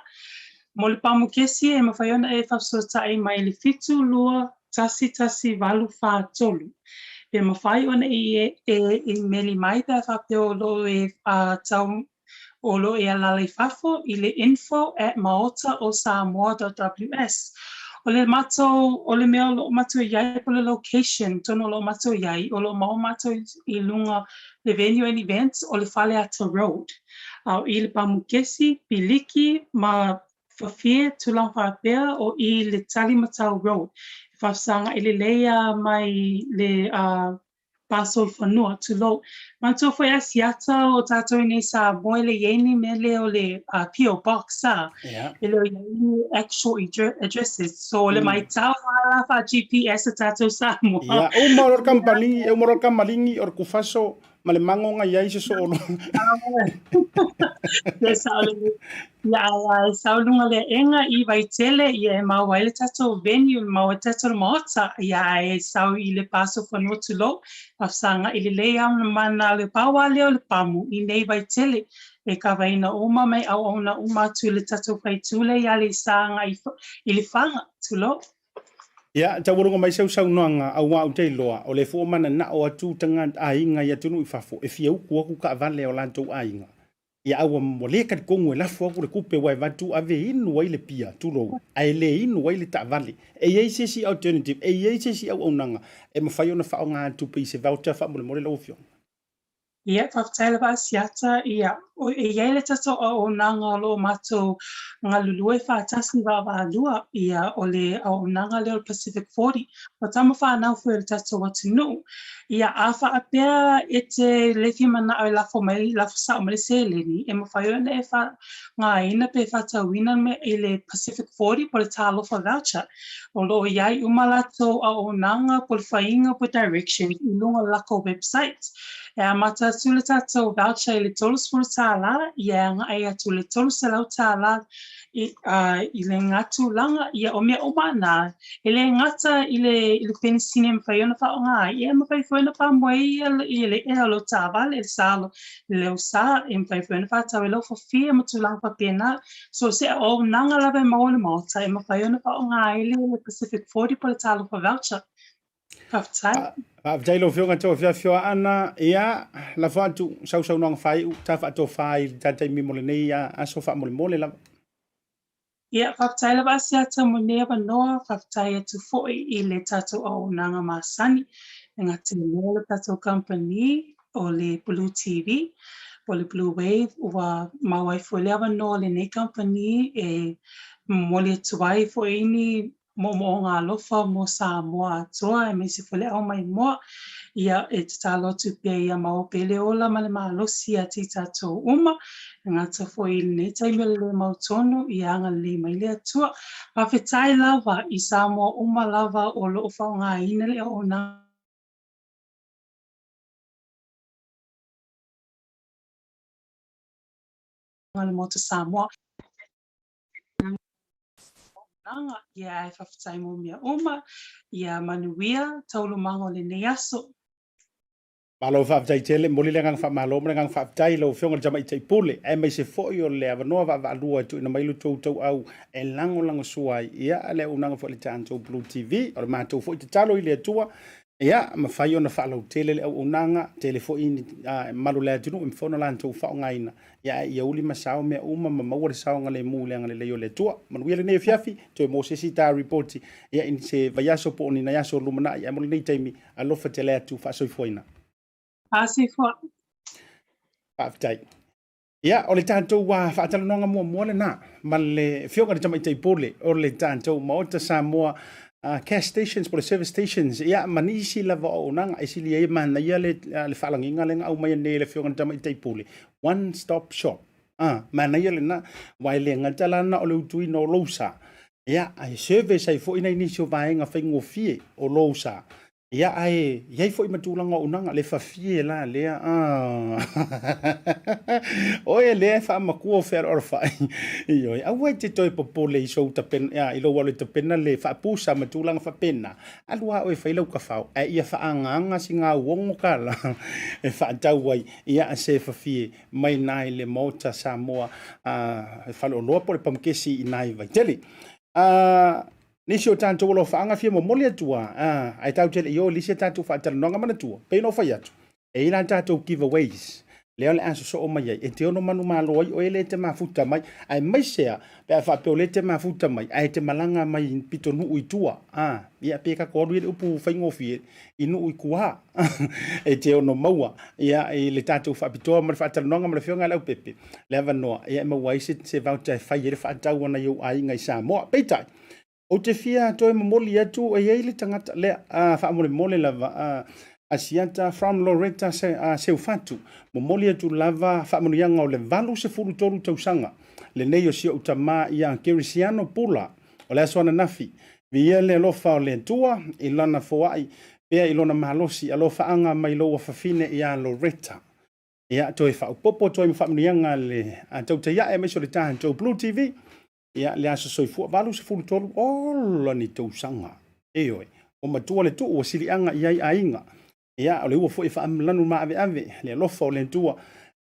mo le pamu kesi e ma whaina e whaso tai mai le fitu lua tasi valu wha tolu pe mawhai ona i meli mai pe whapeo lo e tau o lo e alale fafo i le info@maota o samoa.ws. O le mato o le mea lo mato iai po le location tono lo mato iai o lo mau mato i lunga le venue and events o le Fale Ata Road. I le pamukesi piliki ma fafie tulang whapea o i le Talimatau Road. Whafsanga i le leia mai le paso whanua tulo. Manto foi Asiata o tatou nei sa moe le yeni me le o le P.O. Box sa. E le yeni actual addresses. So le mai tau ala fa GPS o tatou sa moa. Ia, o maror kamalingi or kufaso male mango nga yai se so ono. Ia saulunga le enga i vai tele ia maua ele tatou venue maua tatou Maota ia e sau i le paso whanua tulo afsanga i le lea mana le pawa leo le pamu i nei vai tele e ka vaina uma mai au ona uma tu le tatou paitule ia le sanga i le whanga tulo. Ia, tawurunga mai sau noanga au wau te loa o le fo mana na o atu tanga ainga ia tunu i fafo e fia uku aku ka vale o lantou ainga. Ia awa mole ka kongo la fo ku le kupe wai vatu ave inu wai le pia tulo ai le inu wai le ta vale e ye si alternative e ye si au onanga e mafai ona fa nga tu pe se voucher fa mole lo fio. Ia, whaftaila wa Asiata, ia, o e iele tato o nanga lo mato ngā lulue whātasi wa lua, ia, o le o nanga leo Pacific 40, o tama whānau fwe le tato watu nu, ia, a whaapea e te lefi mana au lafo mai, lafo sa o mele se leni, e mawhaiona e wha ngā ina pe whatauina me e le Pacific 40 po le tālofa voucher, o lo iai umalato o nanga po le whainga po direction, i lunga lako website, e a mata tule tatou voucher i le tolu spuru tāla, ia nga ai atu le tolu selau tāla i le ngatu langa, ia o mea o mana, i le ngata i le penisine mwhaiona wha o ngā, ia mwhai whaina wha mwai i le ea lo tāwale, le sālo, le o sā, e mwhai whaina wha tau e lau whawhia matu langa wha pēnā, so se o nanga lawe maua le Maota, e mwhaiona wha o ngā i le Pacific 40 po le tālo wha voucher. Tautai. Tautai lo fionga Tauafiafioaana ia la fatu sau nang fai ta fa to fai tatai mi mole nei a so fa mole la. Ia Tautai la Asiata mo nei ba no Tautai tu foi i le tatou o nanga masani nga te le tatou company o le BluTV o le Bluwave wa mawai foi le ba no le nei company e mole tuai foi ni mo ngā lofa mo Samoa atoa e mesi fole au mai moa ia e te talo tu pia ia mau pele ola ma le malosi a ti tatou uma ngata foi nei taime le mau tono ia anga le mai le atua pa fetai lava i Samoa uma lava o lo fa ngā ina le o na le moto Samoa ia e whawhatai mo mea oma, ia manuia, taulu mango le neaso. Malo whawhatai tele, moli le ngang whamalo, mre ngang whawhatai lau whionga jama i tai pule, e mai se fōi o le avanoa wa'alua tu ina mailu tau au, e lango suai, ia le unanga fo le tāntou BluTV, o le mātou fōi te talo i le atua, ia ma whai ona whaalau tele le au unanga, tele fōi ini malu le atunu, im whona lantou whaongaina, ia ia uli masao mea uma ma maua le sao ngale mu le ngale leo le tua manuia le nei fiafi to mo se sita reporti ia in se vayaso po ni na yaso lumana ia mo le taimi alofa tele atu fa so foina Pase fo. Whaafitai. Ia, o le tātou whaatalanoanga mua le nā. Ma le whioka le tamai teipole o le tātou Maota Samoa cash stations, po le service stations. Ia, manisi lava o nanga, isi li e mana ia le whaalanginga le ngau mai ne le whioka le tamai teipole. One stop shop. Mana ia le nā, wai le ngatalana o le utui no lousa. Ia, ai service ai fo ina inisi o vaenga whaingo fie o lousa. Ia ai, iai fo i matulanga o nanga le fafie la lea. Oe lea wha makua whea ora whai. Ioi, awai te toi popole i sou tapena, ia, ilo wale tapena le wha pusa matulanga wha pena. Alua oe whailau ka whao, ai ia wha anganga si ngā uongo kala. E wha tauai, ia a se fafie, mai nai le Maota Samoa, whalo loa po le pamkesi i nai vai tele. Nisi o tātou lo whaanga fia mo mole atua. Ai tau tele i o lisi tātou whaatalanoanga mana tua. Pei no whai atu. E ila tātou giveaways. Leo le aso so o mai ai. E te ono manu malo ai o ele te mafuta mai. Ai mai sea. Pea whapeo le te mafuta mai. Ai te malanga mai pito nuu i tua. Ia peka koru i upu whaingofie. I nuu i kua. E te ono maua. Ia e le tātou whapitoa mara whaatalanoanga mara whionga Leaupepe. Le avanoa. Ia e maua isi se vauta e whai ere whaatau ana iau ai ngai Samoa. Peitai. O te fia toi mamoli atu e iei le tangata lea whaamole mole lava Asiata from Loretta Seufatu. Mamoli atu lava whaamonianga o le valu se furu toru tausanga. Le nei o sia utama ia Kerisiano Pula o le aswana nafi. Via le lofa o le tua i lana foai. Pea i lona mahalosi alofa anga mai loa fafine ia Loretta. Ia toi whaupopo toi whaamonianga le tautai e meiso le tahan tau BluTV. Ia le aso soifua valu se fulu tolu ola ni tausanga. Eoi, o matua le tuu o silianga iai ainga. Ia o le ua fo wha lanu maa ave le lofa o le tua.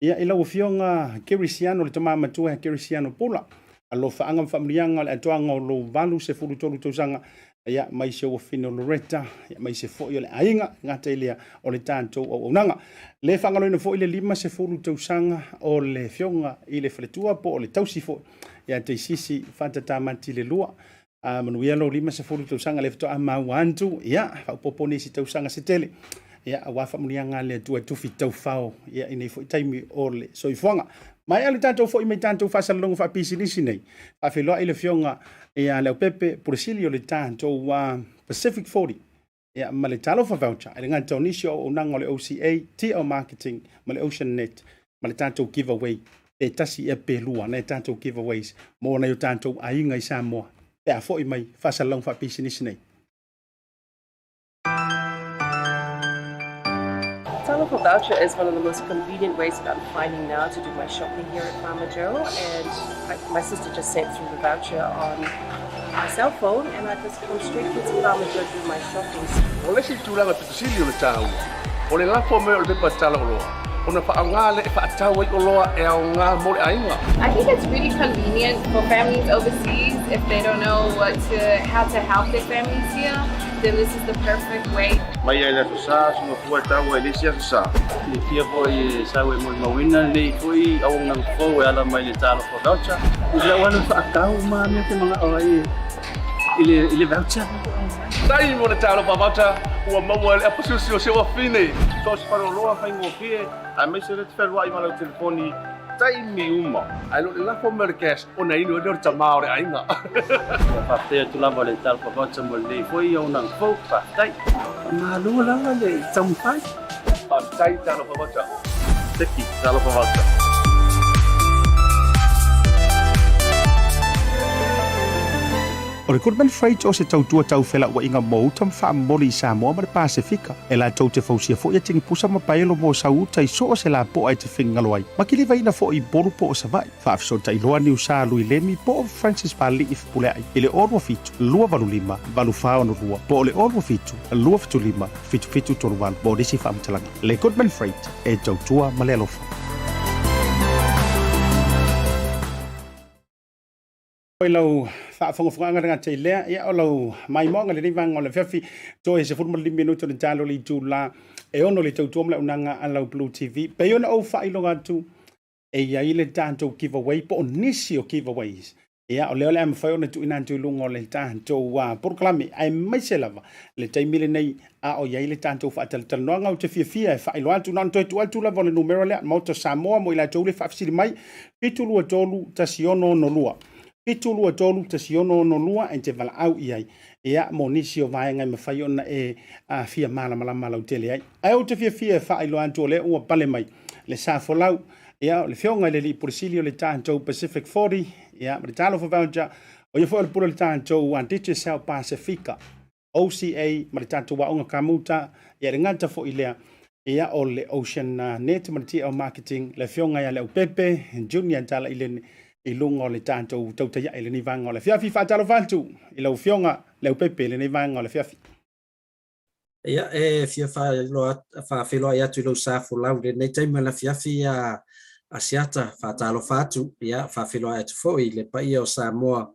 Ia ila ua fionga Kerisiano le tama matua Kerisiano Pula. Alofa anga whamrianga le atuanga o lo valu se fulu tolu tausanga. Ia mai se ua fino Loretta. Ia mai se fo i o le ainga. Ngata ilea o le tātou o unanga. Le whangaloina fo i le lima se fulu tausanga o le fionga i le whaletua po o le tausi fo. Ia te sisi whantata mati le lua. Manuia lo lima se fulu tausanga le fito a Maua Antu. Ia, whaupopone si tausanga se tele. Ia, wafa munianga le tua tufi tau whao. Ia, inei fo i taimi o le soifuanga. Mai ale tātou fo i mei tātou whasalongo wha pisinisi nei. Whawhiloa i le fionga ia Leaupepe Puresili o le tātou Pacific 40. Ia, ma le talofa voucher. Ele ngā tau nisi o unanga o le OCA, TO Marketing, ma le Ocean Net, ma le tātou giveaway. E tasi e pelua na e tātou giveaways mo na yo tātou ainga i Samoa. Pea fo i mai whasalang wha pisinisi nei. Tauafa voucher is one of the most convenient ways that I'm finding now to do my shopping here at Mama Joe, and my sister just sent through the voucher on my cell phone, and I just come straight into Mama Joe to do my shopping. O le si tūranga pitusili o le tāua. O le lafo me o le pepa tala o loa. Ona whaangale e whaatau i o loa e au ngā mole ainga. I think it's really convenient for families overseas if they don't know how to help their families here. Then this is the perfect way. Mai ai la sa sunga fua tau e lesia sa. Ni fia po i sa we mo mawina nei foi au nang fo e ala mai le talo for voucher. Ila wana whaatau ma me te mga oi ile voucher. Tai mo le talo pa voucher ua maua le apasusi o sewa fine. Tos paro loa whaingo fie. A mai se le te wherua i malau telefoni tai mi uma. Ai lo le lafo me le cash o na inu e dor tamao re ainga. Whaptea tu lava le talo pa voucher mo le foi au nang fo whaptai. Ma lua langa le tampai. Tai talo pa voucher. Teki talo pa voucher. O le Goodman Freight o se tautua tau whela ua inga mou tam wha mori i Samoa ma le Pasifika. E la tau te fausia fo ia tingi pusa ma paelo mo sa uta i so o se la po ai te whingalo ai. Ma ki le vaina fo i boru po o sa vai. Wha afiso tai loa ni usa lui lemi po o Francis Pali i fpule ai. I le orua fitu, lua valu lima, valu whao no rua. Po o le orua fitu, lua fitu lima, fitu fitu tonu valu. Bo desi wha amtalanga. Le Goodman Freight e tautua ma le alofa. Oi lau whaafonga ngā te lea, ia o lau mai moanga le rivanga o le whiawhi, toi se 45 minuto le talo li tū la, e ono le tautua mle unanga a lau BluTV, pe ona au whailonga atu, e ia ile tātou giveaway, po o nisi o giveaways, ia o le am fai ona tu ina tu lungo le tanto wa proklame ai mai se lava le taimile nei a o ia le tanto fa tal no nga o te fia fa ilo atu nan tu lava le numero le Maota Samoa mo ila tu le fa fsili mai pitulu tolu tasiono no lua pitulu tolu tasiono no lua en te vala au iai ia mo nisi o vai ngai mafai ona a fia mala utele ai o te fia fa ilo atu le o pale mai le sa folau ia le fionga le li porsilio le tanto Pacific 40 ia ma talo fa vauja o ia foi le tanto Antiche South Pacifica OCA ma tanto wa unga kamuta ia le ngata fo ilea ia o le Ocean Net ma ti o marketing le fionga ia Leaupepe Junior Talai Lene i lungo le tanto Tautai le ni vanga le fiafi fa talo vantu i lo fionga Leaupepe le ni vanga le fiafi ia fia fa filo ia tu lo sa fo lau le nei taima la fiafi a Asiata talo fatu ia fa filo ia tu fo i le pai o Samoa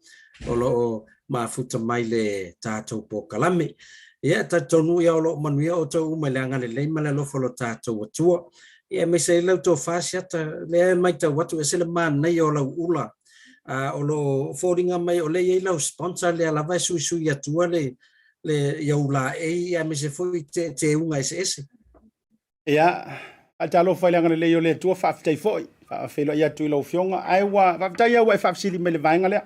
o lo mafuta mai le tatou pokalame ia tatonu ia o lo manuia o tau umalanga le leima le lofo lo tatou atua ia me se lau to fa Asiata le mai tau watu e se le manai o lau ula o lo fodinga mai o le ia lau sponsor le ala vai sui atua le iaula ia me se foi te unga ese ia atalo fai langa le yo le tua fa ftai foi fa felo ia tu lo fionga ai wa fa ftai ia wa fa fsili me le vainga le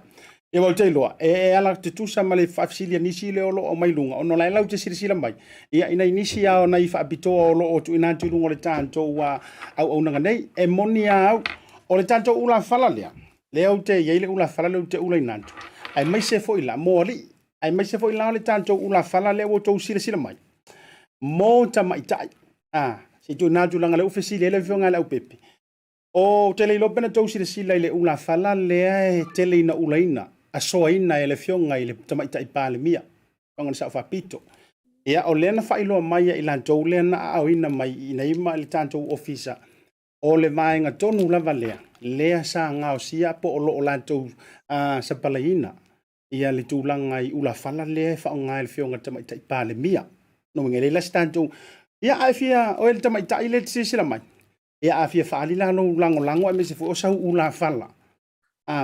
e wa te lo ala te tu sa male fa fsili ni si le o lo o mai lunga ono la lau te sila mai ia ina inisi a ona i fa bito o lo o tu ina tu lunga le tanto wa au nanga nei e monia o le tanto ula fala le o te ia le ula fala le te ula inantu ai mai se foi la moli ai mai se foi la le tanto ula fala le o tu sila mai mo ta mai tai si tu natu langa le ofisile le fionga Leaupepe o tele lo pena tau sila le ula fala le tele ina ulaina a soaina le fionga le tamaita i pale mia konga sa fa pito ia o lena fa ilo mai i lan tau lena a ina mai ina ima le tanto ofisa o le vainga tonu lava lea sa ngao sia po o lo lan tau sa palaina ia le tulanga i ula fala le fa nga le fionga tamaita i pale mia no ngele la tanto ia afia o el tamaita i le sila mai ia afia faali la no lango me se fo sa ula fala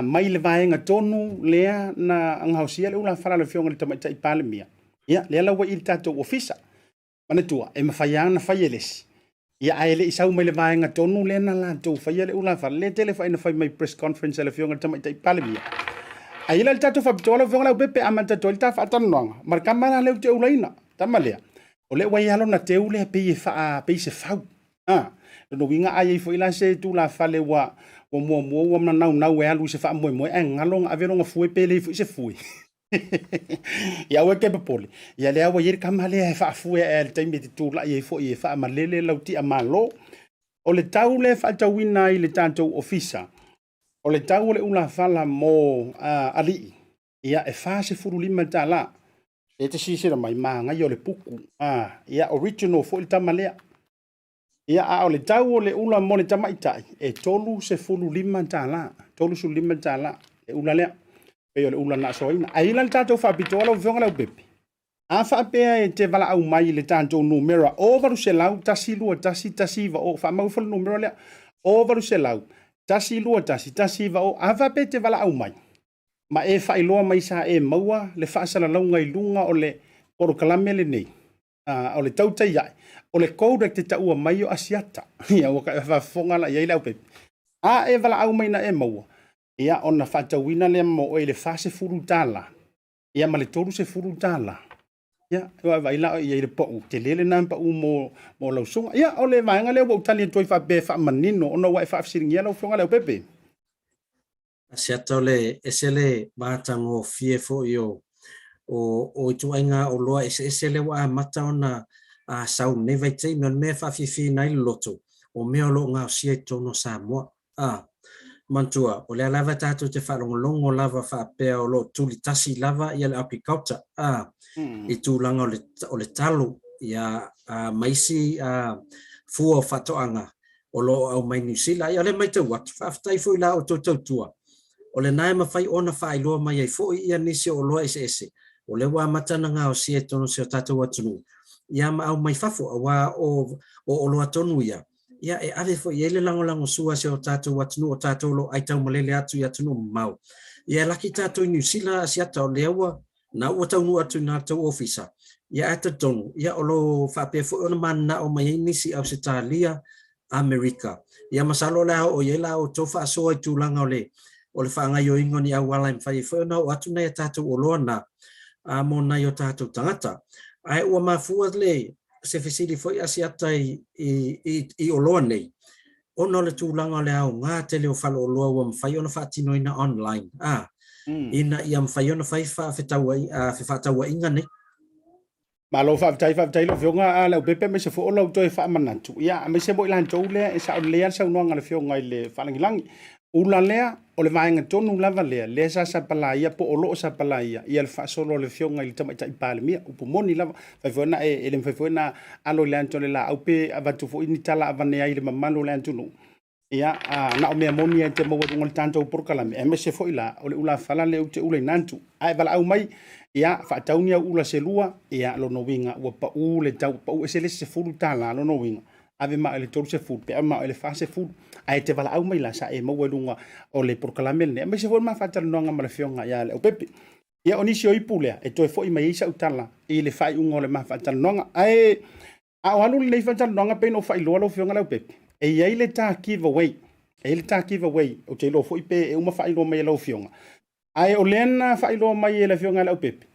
mai le vaenga tonu lea na anghausia le ula fala le fionga le tamaita i pale mia ia le la wa il tato ofisa mana tua e mafaiana faieles ia aele i sau mai le vaenga tonu le na la to faiele ula fala le tele fa ina fai mai press conference le fionga le tamaita i pale mia ai le tato fa tola fionga le pepe amanta tolta fa tanonga markamana le te ulaina tamalea o le wai halo na te ule pe se fau no winga ai fo ila se tu la fale wa mo na nau e alu se fa mo ngalo ave no fu pele fu se fu ya we ke pole ya le awa yer kamale fa fu e te mi tu la ye fo ye fa malele lauti amalo o le tau le fa tawina i le tanto ofisa o le tau le ula fala mo ali ya e fa se furu lima tala e te sisira mai manga yo le puku ya original fo il tamalea ia a ole tau o le ula mo le tamaitai e tolu se fulu lima tala e ula lea pe o le ula na soina ai la tatou fa pitola o vonga Leaupepe a fa pe te vala au mai le tatou numero over se lau tasi va o fa mau fo numero le over se lau tasi va o a fa pe te vala au mai ma e fa iloa mai sa e maua le fa sala longa i lunga o le por kalame le nei o le Tautai o le code te taua mai o Asiata ia o ka fa fonga la ia Leaupepe e vala au mai na e maua ia ona fa tawina le mo o le fase furu tala ia ma le toru se furu tala ia vai la ia le po te lele na pa mo lo sunga ia o le vainga le o tali toi fa be fa manino ona wa fa siringia lo fonga Leaupepe Asiata le esele matango fiefo yo o tuainga o loa esele wa mata ona sau ne vai tei me fa fifi nai loto o me lo nga sia tono Samoa mantua o le lava tato te fa longo lava fa pe o lo tuli tasi lava ia le apicauta i tu langa o le talo ia maisi fuo fatoanga o lo au mai New Zealand ia le mai te wat fa tai foi la o tua o le nai mafai ona fa ilo mai ai foi ia nisi o lo ese o le wa matana nga o sia tono se tato watunu ia ma au mai fafo wa o lo atonu ia e ave fo ele lango sua se o tato watunu o tato lo ai tau malele atu ia tunu mau Ia laki tātou New Zealand Asiata o leaua na ua taunu atu nā tau ofisa. Ia ata tonu, ia olo whapea fo ona mana o mai nisi au se tālia Amerika. Ia masalo lea o iela o tofa asoa i tūlanga o le whaangai o ingo ni au wala mwhai fo ona o atu nei tātou o loa na mo nei o tātou tangata. Ai ua mafua le se fesili fo i Asiata i o loa nei. Ono le tūlanga le au ngā tele o whalo o loa ua mwhai ona whaatino ina online. Ina ia mwhai ona whai whaataua inga nei. Malo whaafitai lo fionga Leaupepe me se fo lo toi whaamanatu. Ia, me se mo ilan tau lea, e sa o lea sa unoanga le fionga i le whalangilangi. Ula lea, o le vaenga tonu lava lea sa palaia, po o loo sa palaia, ia le whaasolo le fionga i le tamaita i pāle mia, upo moni lava, whaifuena e le mwhaifuena alo le antone la aupe avatu fo ini tala avanea i le mamalo le antonu. Ia, na o mea moni e te mawadunga le tantou porkalame, e me se fo ila, o le ula whala le ute ula inantu. Ai, vala au mai, ia whaataunia ula se lua, ia lono winga, ua pau le tau, pau e se le se fulu tala lono winga. Ave ma ele tolu se fulu, pe ma ele fa se fulu. Ai te vala au mai la sa e mawadunga o le porkalamele ne. Me se fo ma whaatalunga ma le fionga ia Leaupepe. Ia onisi o ipulea, e toe fo i mai isa utala, i le whai unga o le ma whaatalunga. Ai, a o alu le whaatalunga pe no whai loa lo fionga Leaupepe. E iai le tā giveaway, o te lo fo i pe e uma whai loa mai lo fionga. Ai o lena whai loa mai e le fionga Leaupepe.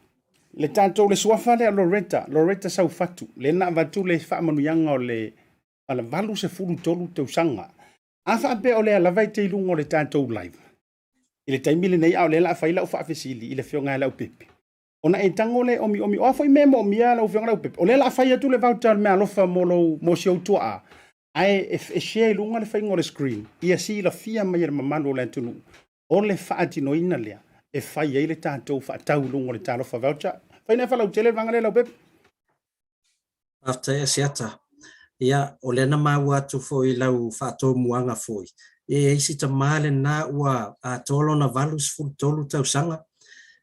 Le tātou le suafa le a Loretta sau fatu, le na vatu le whaamanuyanga o le ala valu se fulu tolu te usanga. A whaape o le alawai te ilunga o le tātou live. I le taimile nei au le la whaila o whaafesili i le fionga Leaupepe. Ona e tango le omi o foi memo o mia lo fionga Leaupepe. O le la whaia tu le voucher me alofa mo si autua a. Ai e share ilunga le whainga o le screen. Ia si la fia mai e mamalo le antunu. O le whaatino ina lea. E whai e le tātou whaatau lunga le tālofa voucher. Whaina whalau tele vanga le Leaupepe. After Asiata. Ia, o lena maua atu foi lau whaatou muanga foi. E isi ta male na ua a tolo na valus fu tolu tau sanga.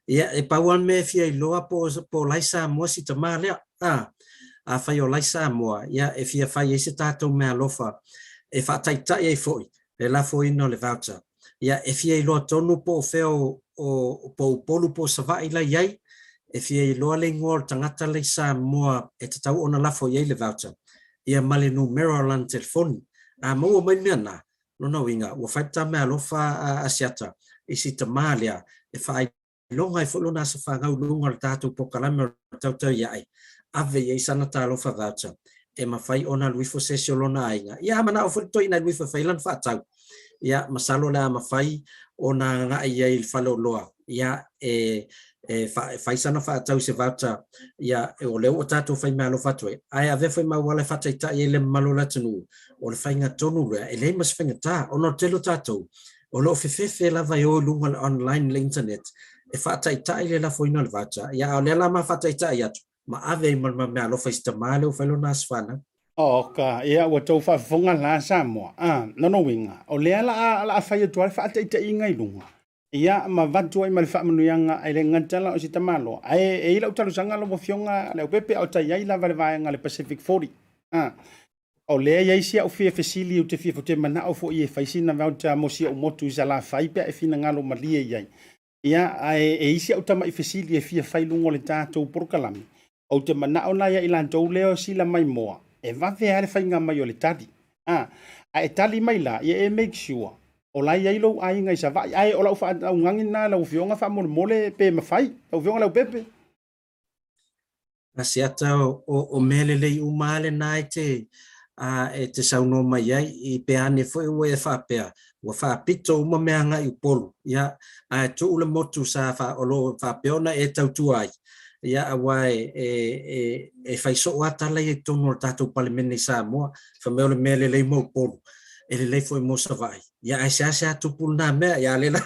Ia, e pauan me fia i loa po laisa mua si ta male. A whai o laisa mua. Ia, e fia whai isi tātou mea lofa. E whaataitai ei foi. E la foi no le voucher. Ia, e fia i loa tonu po feo o polu po savai la iai. E fia i loa le ngor tangata laisa mua e te tau ona lafo iai le voucher. Ia male numero lan telefoni. A maua mai mea na. Nona winga. Ua whaita mea lofa Asiata. Isi ta malea. E whaai longa i wholona sa whangau lunga le tātou pokalame o tautau iai. Ave iai sana tā lofa voucher. E mawhai ona luifo sesio lona ainga. Ia mana o whulito ina luifo whailan whaatau. Ia masalo lea mawhai ona nga iai il whalo loa. Ia fai sana whaatau se voucher. Ia o leo o tātou whai mea lofa tue. Ai ave whai mawale whaataita i le malola tanu. O le whainga tonu rea. E le mas whainga tā. Ono telo tātou. O leo whewhewhe lava i o lunga online le internet. E whaataita i le la whoina le voucher. Ia o le la ma whaataita i atu. Ma ave i malma mea lofa i sta male o whailo nā swana. Ka, ia ua tau whaafonga la Samoa. Nono winga. O lea la whai atua le whaataita i ngai lunga. Ia ma vatu ai ma le whaamanuyanga ai le ngatala o si tamalo. E ila utalu sanga lo mo fionga Leaupepe au tai ai lava le vaenga le Pacific 40. O lea iai sia o fia fesili o te fia fote mana o fo i e whaisina vauta mo sia o motu i sa la whaipea e fina ngalo malia iai. Ia e isia o tama i fesili e fia whailungo le tātou porkalami. O te mana o naia i lantou leo sila mai moa. E vawe hare whainga mai o le tali. A e tali mai la, ia e make sure. O lai ai lau ai ngai sa vai. Ai o lau wha ungangi na lau fionga wha mole pe mawhai. Lau fionga Leaupepe. Asiata o mele lei umale na e te sauno mai ai i peane foi ua e whapea. Ua whapito uma mea ngai upolu. Ia a tu ule motu sa olo whapeona e tautua ai. Ia awa e whaiso o atalai e tono o tātou palemene Samoa. Whameo le mele lei mau polu. E le lei foi mo savai. Ia ai se atupu na mea. Ia le la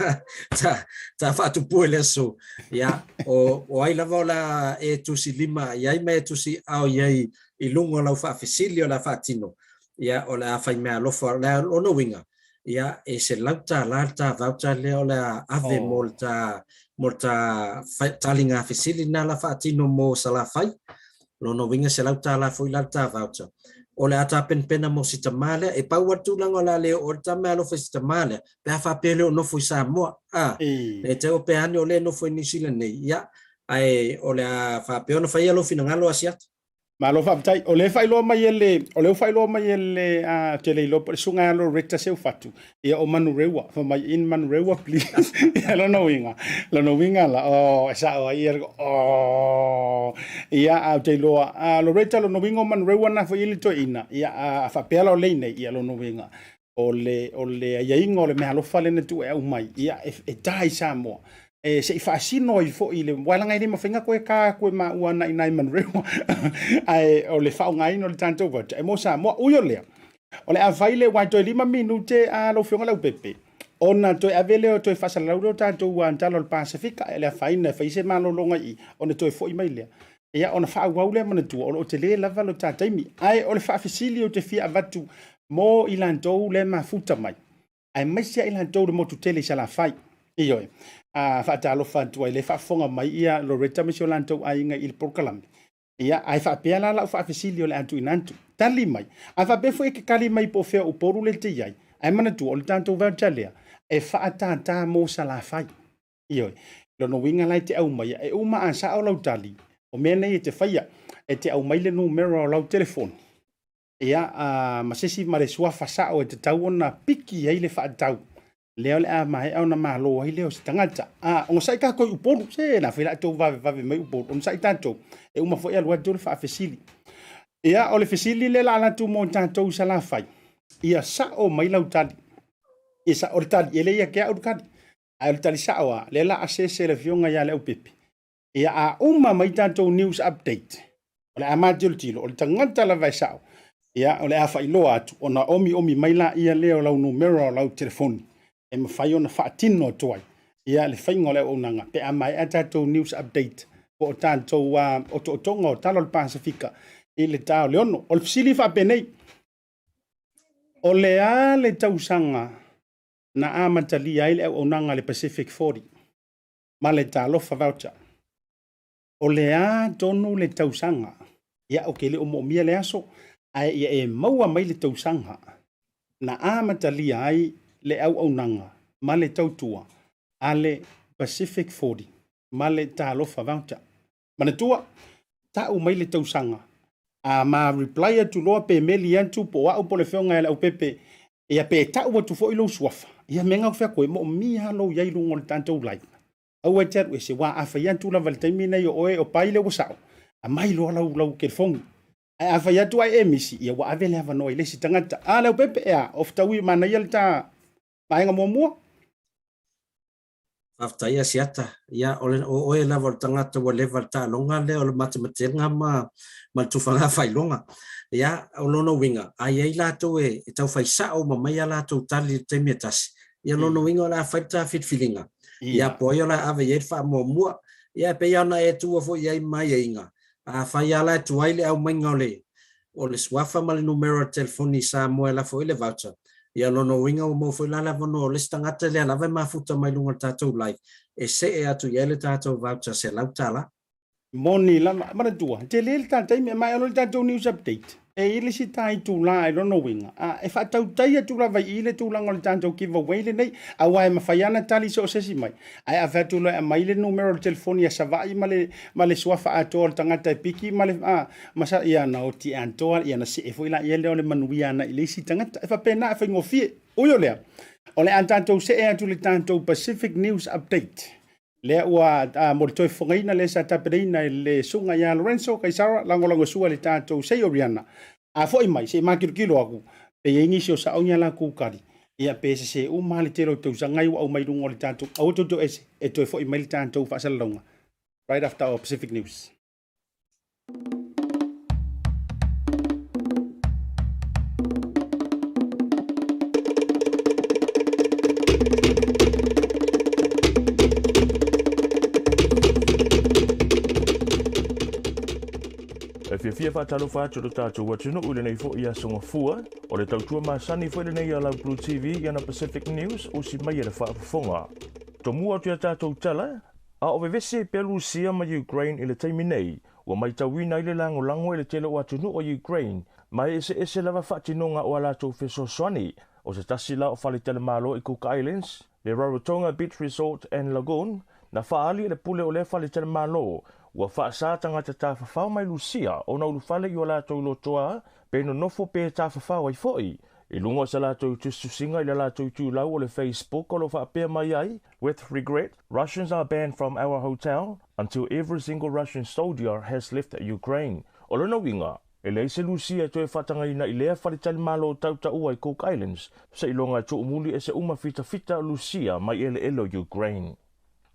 ta whaatupu e leso. Ia o ai lava o la e tusi lima. Ia i me tusi au iai i lungo lau whaafesili o la whaatino. Ia o la whai mea lofa la ono winga. Ia e se lauta lalta vauta leo la ave molta talinga fesili na la whaatino mo sa la whai. Lono winga se lauta la foi lalta vauta. o le ata penpena mo si tamale e pau atu langa la le o tamale fo si tamale pe fa pele o no fo Samoa e te o pe ani o le no fo ni sile nei ya ai o le fa pe no fa ia lo fina ngalo Asiata ma lo fa tai o le fa ilo mai ele a te le lo sunga lo reta seu fatu ia o manu rewa fa mai in manu rewa please ia lo no winga la o sa o ia o ia a te lo lo reta lo no winga manu rewa na fa ili to ina ia a fa pe lo le nei ia lo no winga o le ia ingo le me halo fa le tu e mai ia e dai Samoa se fa sino i fo ile wala ngai ni mafinga ko ka ko ma wana ina man rewa ai o le fa ngai no le tanto va e mo Samoa uyo le o le availe wa to 5 minute a lo fionga Leaupepe ona to avele o to fa sala lo tanto wa talo le Pacifica le fa ina fa ise malo longa i ona to fo i mai le ia ona fa wa le man tu o te le lava lo tataimi ai o le fa fisili o te fi avatu mo ilanto le mafuta mai ai mai sia ilanto mo tu tele sala fai iyo fa talo fa tu le fa fonga mai ia Loretta Misolanto ai nga il porkalam ia ai fa pela la fa facilio le antu inantu tali mai ai fa be fo e kali mai po fe o poru le te ai ai mana tu o tanto va chalia e fa tata mo sala fai iyo lo no winga lai te au mai e uma ansa o lau tali o mena e te faia e te au mai le numero o lau telefone ia masesi mare sua fa sa o te tau na piki ai le fa tau leo le mai au na malo ai leo stangata o sai ka ko uporu se na fila to va mai uporu on sai tanto e uma foi alwa do fa fesili ia o le fesili le la tu mo tanto sala fai ia sa o mai lau tali isa o tali ele ia ke au kan ai tali sa wa le la asese le fionga ya Leaupepe ia a uma mai tanto news update o le amadil tilo o tangata la vai sa ia o le afa ilo atu ona omi mai la ia leo lau numero lau telefoni e mawhai ona whaatino toai. Ia le whaingo le o nanga. Pe a mai a tātou news update. O tātou o to tonga o talo le Pacifica. I le tāo le ono. O le fisili whapenei. O le a le tausanga na a matali ai le o nanga le Pacific 40. Ma le tālofa voucher. O le a tonu le tausanga. Ia o ke le o mo'omia le aso. Ai ia e maua mai le tausanga. Na a matali ai le au nanga, ma le tautua, a le Pacific 40, ma le tālofa voucher. Mana tua, tau mai le tausanga. A ma reply atu loa pe meli antu po au po le whionga e Leaupepe, ia pe tau watu fo ilo suafa. Ia menga whea koe mo mi halo iai lungo le tantou lai. Au e teru e se wa awhai antu la valitaimi nei o oe o paile o sao. A mai loa lau ke fongi. Ai awhai atu ai emisi, ia wa avele hava noi lesi tangata. A Leaupepe ea, of taui mana ia le ta Maenga mua. Aftai Asiata, ia o e lava o tangata wa lewa ta longa le o le matematenga ma tufanga whailonga. Ia o lono winga, ai ei lato e tau whaisao ma mai a lato tali te metasi. Ia lono winga o la whaita fitfilinga. Ia poi o la ave iei wha mua. Ia pe ana e tua fo iei mai e inga. A whai ala tuaile au mainga o le swafa ma le numero telefoni Samoa la fo ile voucher. Ia lono winga o mo foi lala vono le stangata le lava mafuta mai lunga tatou live e se e atu ia le tatou voucher se lautala moni la mana tua te le tatai me mai lo tatou news update e ile si tai tu la lono winga e fa tautai atu la vai ile tu la ngol tatou giveaway le nei a wai ma faiana tali so se si mai ai a fatu le mai le numero telefoni ya savai male swafa ato tangata piki male masa ia na oti anto ia na se e foi la ia le manuia na ile si tangata e fa pena fa ngofie uyo le ole antanto se e atu le tantou Pacific News Update le ua mortoi fongaina le sa tapereina le sunga ya Lorenzo Kaisara lango sua le tantou se oriana a foi mai se makirukilo aku pe ingisio sa onya la kukari ia pe se mali tero to sangai wa mai lungo le tantou auto to ese e to foi mai le tantou fa salonga right after our Pacific News. Fia whaatalo whaatu do tātou watino ule nei fo ia songa fua, o le tautua masani fo nei a lau BluTV ia na Pacific News o si mai e le whaafafonga. To mua atu a tātou tala, a o vevese pelu sia ma Ukraine i le taimi nei, ua mai tauina i le lango i le tele o atunu o Ukraine, mai ese lava whaatinonga o ala tau whesosoani, o se tasi la o whale tele malo i Cook Islands, le Rarotonga Beach Resort and Lagoon, na whaali le pule o le whale tele malo, ua whaasa tangata tawhawhau mai Lucia, o na ulu whale i o la tau lotoa, pe no nofo pe tawhawhau ai foi. I lungo sa la tau tususinga i la tau tūlau o le Facebook o lo whaapea mai ai, with regret, Russians are banned from our hotel until every single Russian soldier has left Ukraine. O lona winga, e lei se Lucia toe whatangaina i lea wharitali malo tau tau ai Cook Islands, sa ilonga tu umuli e se uma fita Lucia mai ele elo Ukraine.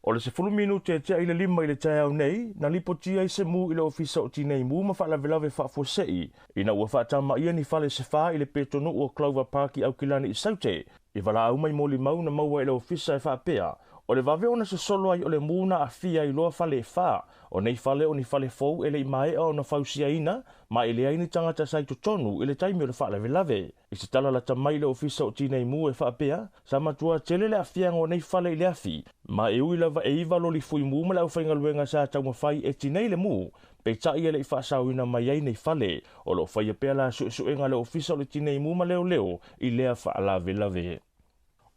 O le se fulu minute te i le lima i le tae au nei, na lipotia i se mu i le ofisa o tinei mu ma whaalavelave whaafosei, ina ua whaatama ia ni whale se wha i le petonu o Clover Park i au kilani i saute, i wala au mai moli mau na maua i le ofisa e whaapea, o le vave ona se solo ai o le muna a fia i loa whale e wha, o nei whale o ni whale fau ele i mae o na whausia ina, ma i le aini tangata sai to tonu i le taimi o le whaalavelave. I se tala la tamai le ofisa o tinei mu e whaapea, sa matua tele le a fia o nei whale i le afi, ma e ui lava e iwa loli fui mu ma lau whaingaluenga sa tau mawhai e tinei le mu, pe tai ele i whaasauina mai ai nei whale, o lo whai a pea la suenga le ofisa o le tinei mu ma leo i lea whaalavelave.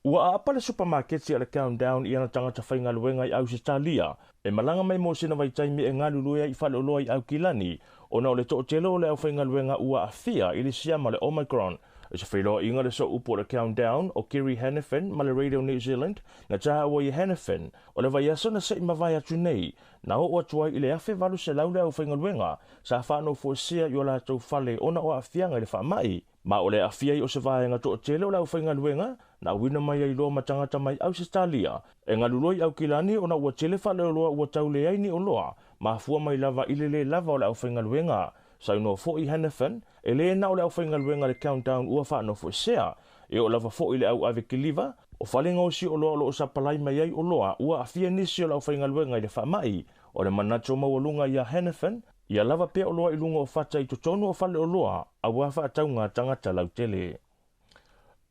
Ua apa le supermarkets i ala countdown i ana tangata whaingaluenga i au se talia, e malanga mai mo sina vai taimi e ngā luluea i whale oloa i au kilani, o na o le to'otelo o le au whaingaluenga ua a fia i le siama le Omicron. E se whailoa inga le so upo le countdown o Kerry Hannafin ma le Radio New Zealand na taha ua i Hannafin, o le vai aso na se i mawai atu nei, na o atuai i le afe valu se lau le au whaingaluenga, sa whanau fuasia i o la tau whale ona o a fianga i le whaamai. Ma o le afia i o se vaenga to'otelo o le au whaingaluenga, na wina mai ai loa matangata mai au se talia, e ngaluloi au kilani o na ua tele whale o loa ua taule ai ni o loa, ma fua mai lava i le lava o le au whaingaluenga. Sa no fo i Hannafin, e le na o le au whaingaluenga le countdown ua whaano fo sea, e o lava fo i le au ave kiliva, o whalenga o si o loa sa palai mai ai o loa, ua afia nisi o le au whaingaluenga i le whaamai, o le manacho maualunga i a Hannafin, ia lava pea o loa i lunga o whata i totonu o whale o loa, a ua whaataunga tangata lau tele.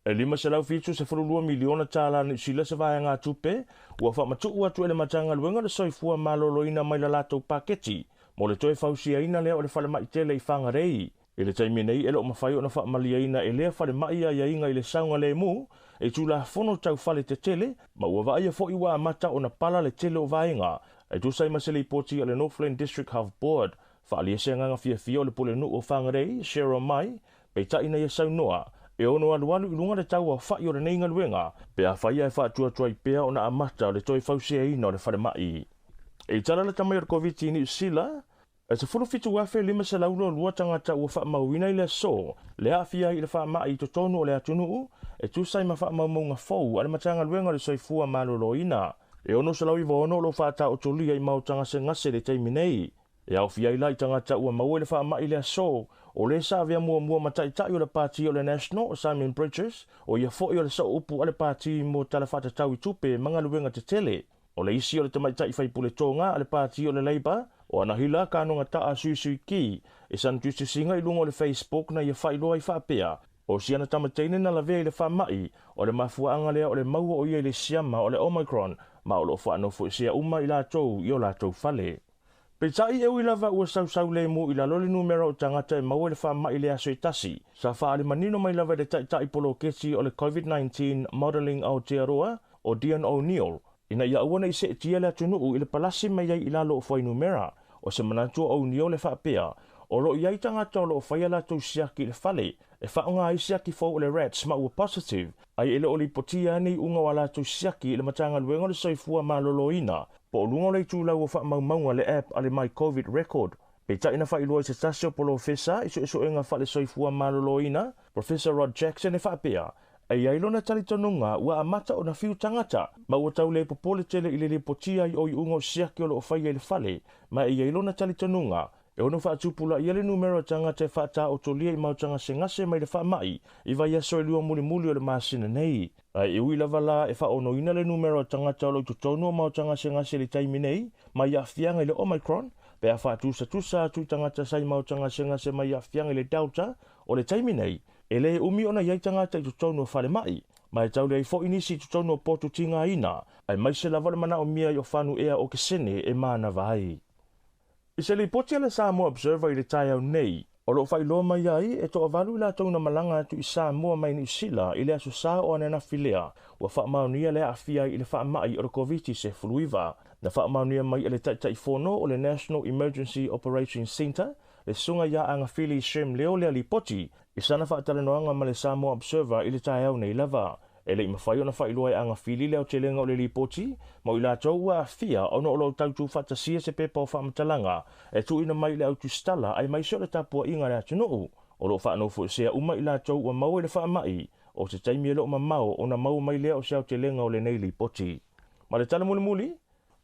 E lima se lau fitu se 2 miliona tāla ni sila se vai ngā tupe, ua whamatu ua tu ele matanga luenga le soifua maloloina mai la latou paketi, mo le toe fausia ina lea o le whale mai tele i whangarei. E le taimi nei ele o mawhai o na whaamalia ina e lea whale mai ia inga i le saunga le mu, e tu la fono tau whale te tele, ma ua vaia fo i wa amata o na pala le tele o vaenga, e tu sai masele i poti o le Northland District Health Board, whaalia se nganga fia o le pule nu o whangarei, Cheryl Mai, pe ta ina ia saunoa, e ono alualu i lunga le tau a whai o le neinga luenga, pe a whaia e whaatua tuai pea o na amata o le toi fausia ina o le whale mai. E tala le tamai o le COVID ni sila, e se fulu fitu wafe lima se laulo lua tangata ua wha mauina i le so, le afia i le wha mai i totonu o le atunu, e tu sai ma wha maunga fau, ale matanga luenga le soifua malolo ina. E ono se lau i vono lo whaata o tolia i mautanga se ngase le teimi nei. E au fia i lai tangata ua maua le wha mai le so, o le sa vea mua matai o le pāti o le National o Simon Bridges, o ia fo i o le sa upu ale pāti mo tala whata tau i tupe mga luenga te tele. O le isi o le tamaitai whaipule tonga ale pāti o le Labour, o anahila kanonga taa sui ki, e santuisi singa i lunga o le Facebook na ia whailoa i whaapea, o siana tamateine na lavea i le whamai, o le mafuanga lea o le maua o ia i le siama o le Omicron, ma o lo whaanofo sia uma i lātou i o lātou whale. Peitai e ui lava ua sau le mu i la loli numero o tangata e maua le whamai le aso i tasi, sa whaale manino mai lava le tai polo kesi o le COVID-19 Modelling Aotearoa o Dion O'Neill, ina ia uana i se tia le atunuu i le palasi mai ai i lalo o whai numera, o se manatua O'Neill le whaapea, o lo iai tangata o lo whai alatou siaki le whale, e whaonga ai siaki fau o le rats ma ua positive, ai ele o li potia nei unga o alatou siaki le matanga luenga le soifua malolo ina, po o lunga le tūlau o wha maunga le app ale My COVID Record. Pe taina whailua i se tasio polo fesa, iso enga whale soifua malolo ina, Professor Rod Jackson e whaapea, ai ailona talitonunga ua amata o na fiu tangata, ma ua tau le popole tele i le potia i o i unga o siaki o lo o whai e le whale, ma ai ailona talitonunga, e ono whaatupula i ele numero tangata e whaata o tolia i mautanga se ngase mai le whaamai, i vai aso e lua muli o le maasina nei. Ai ui lava la e whaono ina le numero tangata o lo tutonu o mautanga se ngase le taimi nei, mai a fianga i le Omicron, pe a whaatusa atu tangata sai mautanga se ngase mai a fianga i le Delta, o le taimi nei, e le umi ona iai tangata i tutonu o whale mai, mai tau le i fo inisi tutonu o potu tinga ina, ai mai se lava le mana o mia i o whanu ea o kesene e mana vai. Isa li poti ala Samoa Observer i le tai au nei, o lo fai loa mai ai e toa valu la tau na malanga atu i Samoa mai ni usila i le asu sa o anena filea, ua wha maunia le afia i le wha mai o le COVID-19 na wha maunia mai i le tai fono o le National Emergency Operations Center, le sunga ia anga fili Shem leo le li poti, i sana wha talanoanga ma le Samoa Observer i le tai au nei lava. E le mawhai o na whailoa anga fili leo te lenga o le lipoti, ma i la tau a fia o no o lo tautu whatasia se pepa o whamatalanga, e tu ina mai le autu stala ai mai sio le tapua inga le atu noo, o lo whaano fu sea uma i la tau ua mau e le wha mai, o te taimi e lo ma mau o na mau mai leo se au te lenga o le nei lipoti. Ma le tala muli,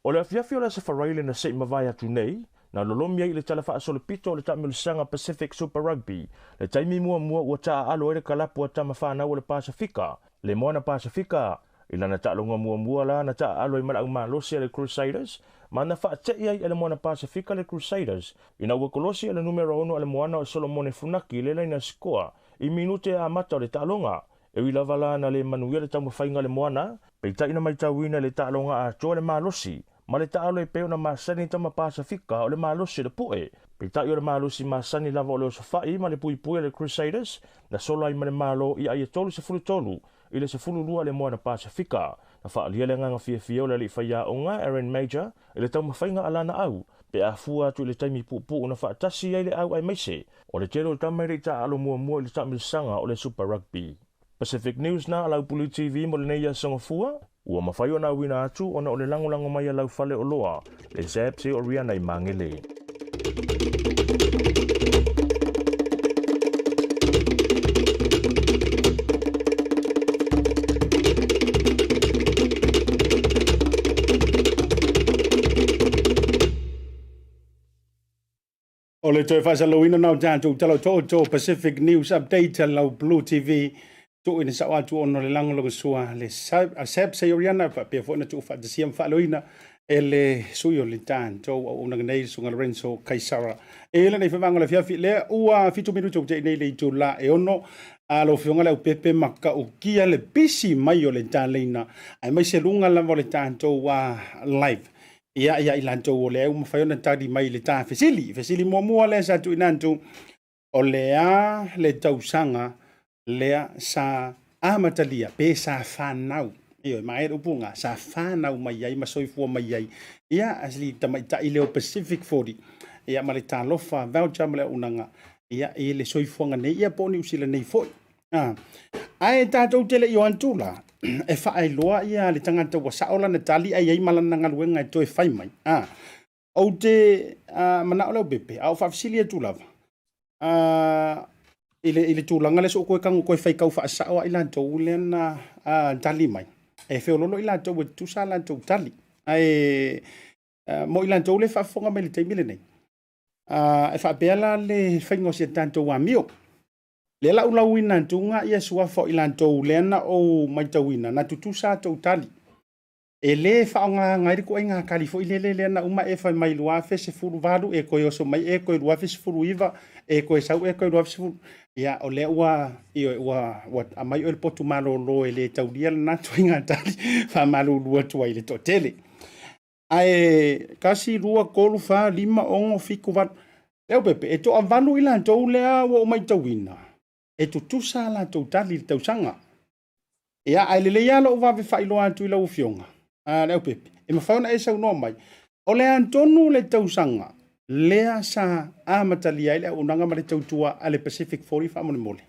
o le afiafio la se wharaile na sei mawai atu nei, na lolomia i le tala wha asole pito o le tamilusanga Pacific Super Rugby, le taimi mua ua taa alo e le kalapu a tama whanau o le Pasifika, le moana Pasifika, i lana ta'alonga mua la na ta'a alo i malau malosi le Crusaders, ma na whaatei ai le moana Pasifika le Crusaders, i na wakolosi le numero 1 le moana o Solomone Funaki le laina sikoa, i minute a mata o le ta'alonga, e wi lava la na le manuia le tamu whainga le moana, peita ina mai tauina le ta'alonga a toa le malosi, ma le ta'alo e peo na masani tama Pasifika o le malosi le poe, peita i o le malosi masani lava o le osofai ma le pui le Crusaders, na solo ai ma le malo i ai tolu se fulu tolu, i le se fulu lua le moana Pasifika, na whaalia le nganga fia o le li whaia o ngā Aaron Major, i le tau mawhainga alana au, pe a fua atu i le taimi pupu na whaatasi ai le au ai meise, o le tero tamairi ta alo mua i le tamilisanga o le Super Rugby. Pacific News na alau BluTV mo le neia sangafua, ua mawhai o na wina atu o na o le langolango mai alau fale o loa, le Zapse o ria nei mangele. O le toi whasalowina nau tātou talo tō Pacific News Update lau BluTV tu ina sa watu ono le langologo sua le sab se oriana fa pe fo na tu fa de siam faloina ele suyo le tanto o una nei sunga Lorenzo Kaisara ele nei fa mangala fiafi le ua fitu minuto te nei le tu la e ono alo fionga Leaupepe maka o kia le pisi mai o le talina ai mai se lunga la le tanto wa live ia ilanto o le uma fa ona tadi mai le ta fesili mo le sa tu inantu o le tausanga lea sa amatalia pe sa fanau io mai rupunga sa fanau mai ai masoifua mai ai ia asli tamaita i leo Pacific 40 ia malita lofa voucher male unanga ia ile soifuanga nei ia poni usila nei foi ai tatou tele i antula e fa ai loa ia le tangata wa saola na tali ai malana ngaluenga to e fai mai o te mana o Leaupepe au fa fisilia tulava ile tulanga le so ko kangu ko fai kau fa sao ila to ulena tali mai e fe lolo ila to tu sala to tali ai mo ila to le fa fonga me le te mile nei e fa bela le faingo se tanto wa mio le la ula wina tunga ia sua fo ila to lena o mai tawina na tu sa to tali e le fa nga ngai ko inga kalifo ile le na uma e fa mai Bluwave se furu valu e ko yo so mai e ko Bluwave se furu iva e ko sa e ko Bluwave se furu ya o le wa what amai el potu malo lo ele taudia na twinga tali fa malo lua tu ile totele ai kasi lua kolu fa lima ongo fiku va Leaupepe e to avalu ila to le o mai tawina e tu sala to tali tausanga ya ai le ya lo va fa ilo atu ila ufionga Leaupepe e mafauna e sa no mai o le antonu le tausanga lea sa amatalia ile unanga male tautua ale Pacific 40 fa mole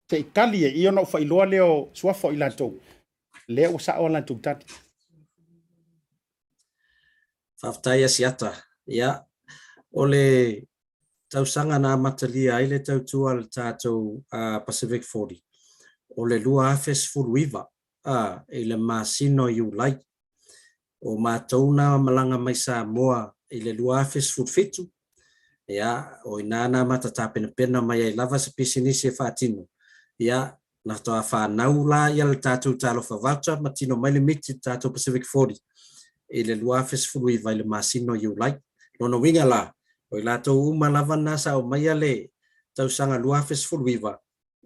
te kalie i ona fa iloa leo swafo ila to leo sa ola tu tat Tautai Asiata ya ole tausanga na amatalia ile tautua le tatou Pacific 40 ole Bluwave fuluiva ile masino yulai o matona malanga mai Samoa ile Bluwave fitu ya o inana matata pena mai lava se pisinisi fatino ya na to fa naula ya le tatu talo fa voucher matino mai limiti tatu Pacific 40 ile Bluwave fuluiva ile masino yulai no winga la o ila to uma lava na sa o mai ale tausanga Bluwave fuluiva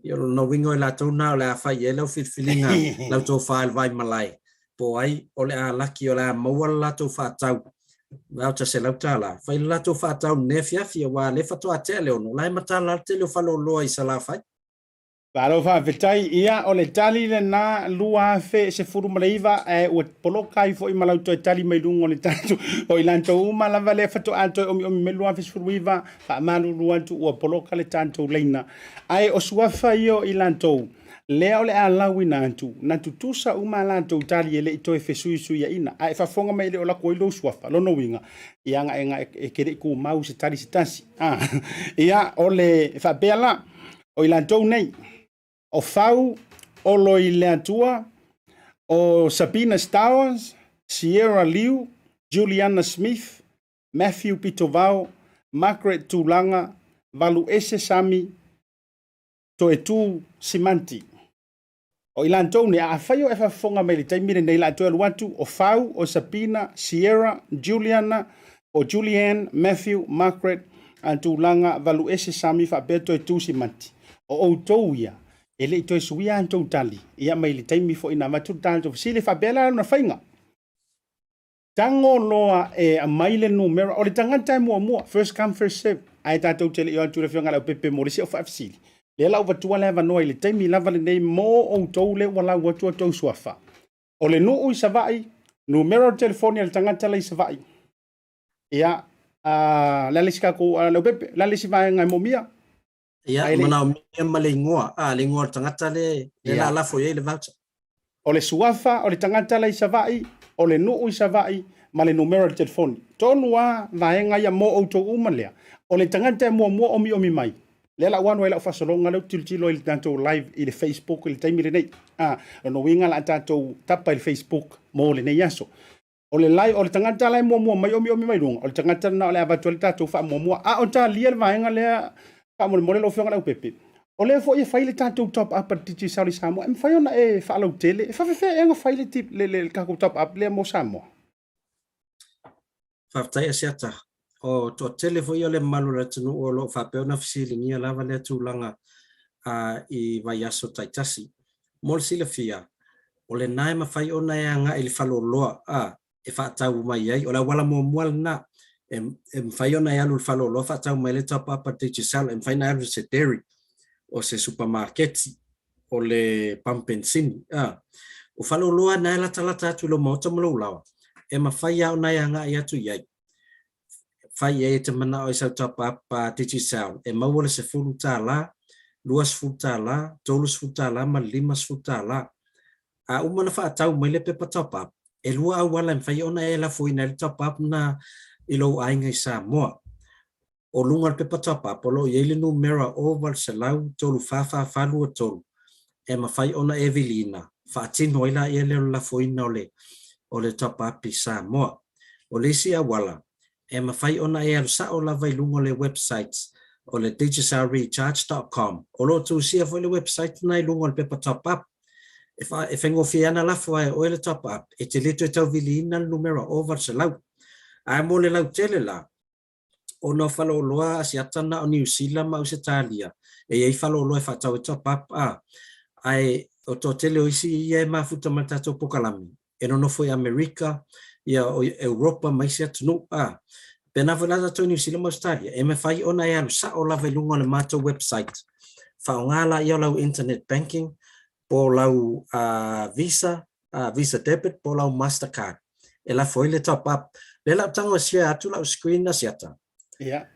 yo no wingo ila to na la fa yellow filinga la to file vai malai po ai ole a laki ole a maua la to fa tau voucher se lautala fai la to fa tau ne fiafia wa le fa to atele ono lai matala te le fa lo I sala fai Palo fa vetai ia o le tali le na lua fe se furu maleiva o polo kai fo I malauto tali mai lungo le tanto o ilanto uma la vale fa to anto o me lua fe furu iva fa manu lua tu o polo kale tanto leina ai o suafa io ilanto leo le ala winantu na tutusa uma lanto tali ele to fe suisu ya ina ai fa fonga mai le o la ko ilo suafa lo no winga ia nga e kere ku mau se tali sitasi ia o le fa bela o ilanto nei o fau o loi leatua o Sabina Stowers, Sierra Liu, Juliana Smith, Matthew Pitovao, Margaret Tulanga, Valu Ese Sami, Toetu Simanti. O ilantou ne a whaio e whafonga mai le taimire nei la toa luatu o fau o Sabina, Sierra, Juliana, o Julianne, Matthew, Margaret, Tulanga, Valu Ese Sami, whape Toetu Simanti. O outou ia. Ele to suia anto tali ia mai le taimi fo ina matu tanto sile fa bela na fainga tango loa e a mai le numero o le tangata mo first come first serve ai tatou tele yo tu le fionga Leaupepe mo le se fa fsili le la va tu le va no le taimi lava le nei mo o to le wala wa tu to suafa o le no u savai numero telefoni le tangata le savai ia la le ska ko Leaupepe la le siva ngai mo mia ia mana me le ngoa le ngoa tangata le la fo ye le voucher o le suafa o le tangata le savai o le nuu savai ma le numero de telefoni tonu a vaenga ia mo o to umalea o le tangata mo o mi mai le la wan wela fa solonga le tiltilo il tanto live i le Facebook il taimi le nei no winga la tanto tapa il Facebook mo le nei yaso o le live o le tangata le mo mai o mi mai lunga o le tangata na le avatual tato fa mo o ta lia vaenga le Kamu mo le lo fionga Leaupepe. O le fo ye faile tanto top up titi sali Samoa. Em fa ona e fa lo tele. Fa fe nga faile tip le ka top up le mo Samoa. Fa tai Asiata. O to tele fo le malu la tunu o lo fa pe ona fisili ni lava le tulanga I vaiaso taitasi. Mol sila fia. O le nai ma fai ona nga il fa lo loa e fa tau mai ai o la wala mo moal na fai ona ia lul falo lo fa tau mai le top up te sal fai na se dairy o se supermarket o le pampensini o falo lo na la tala tu lo Maota mo lawa e ma fai ona ia nga ia tu ia fai e te mana o se top up te sal e ma wala se fulu tala luas futala tolus futala ma limas futala o mana fa tau mai le pepa top up e lua wala fai ona e la foi na top up na ilo ainga I Samoa. O lunga pepa tapa polo yele numero over selau tolu fafa falu tolu. E mafai ona Evelina. Fa tino ila yele la foina o le tapa pi Samoa. O le si awala. E mafai ona e alsa o la vai lunga le websites o le digitalrecharge.com. O lo tu sia fo le website na lunga le pepa tapa. E fengo fiana la fo o le tapa. E te leto e tau vilina numero over selau. Ai mo le lau tele la o no falo loa Asiata na o New Zealand ma Australia e ai falo loa fa tau top up ai o to tele o isi ia ma futa mata to pokalami e no foi America ia o Europa mai se tunu pena vola to New Zealand ma Australia e me fai ona ia sa o la velunga le mato website fa ngala ia lau internet banking po lau visa debit po lau Mastercard e la foi le top up le la tango sia atu la screen na Asiata ia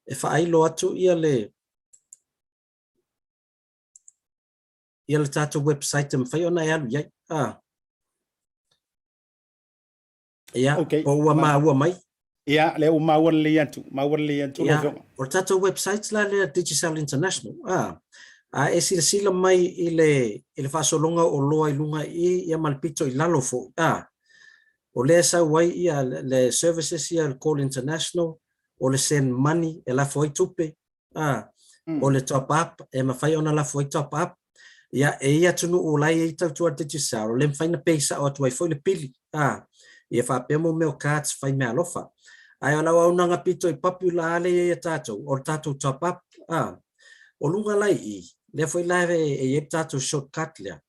e fa ai lo atu ia le tato website me fai ona ia ia ia okay. o wa mai ia le o mawar le atu o tato websites la le Digital International e sila mai I le fa solonga o loa I lunga ia malpito I lalo fo o le sa wai ia le services ia le Call International o le send money e la foi tupe o le top up e mafai ona la foi top up ia e ia tunu o lai e tau tua digital o le mfai na peisa o tuai foi le pili ia fa pemo meu cards fai me alofa ai ona wa unanga pito I popular ale ia tatou o tatou top up o lunga lai I le foi live e tatou shortcut lea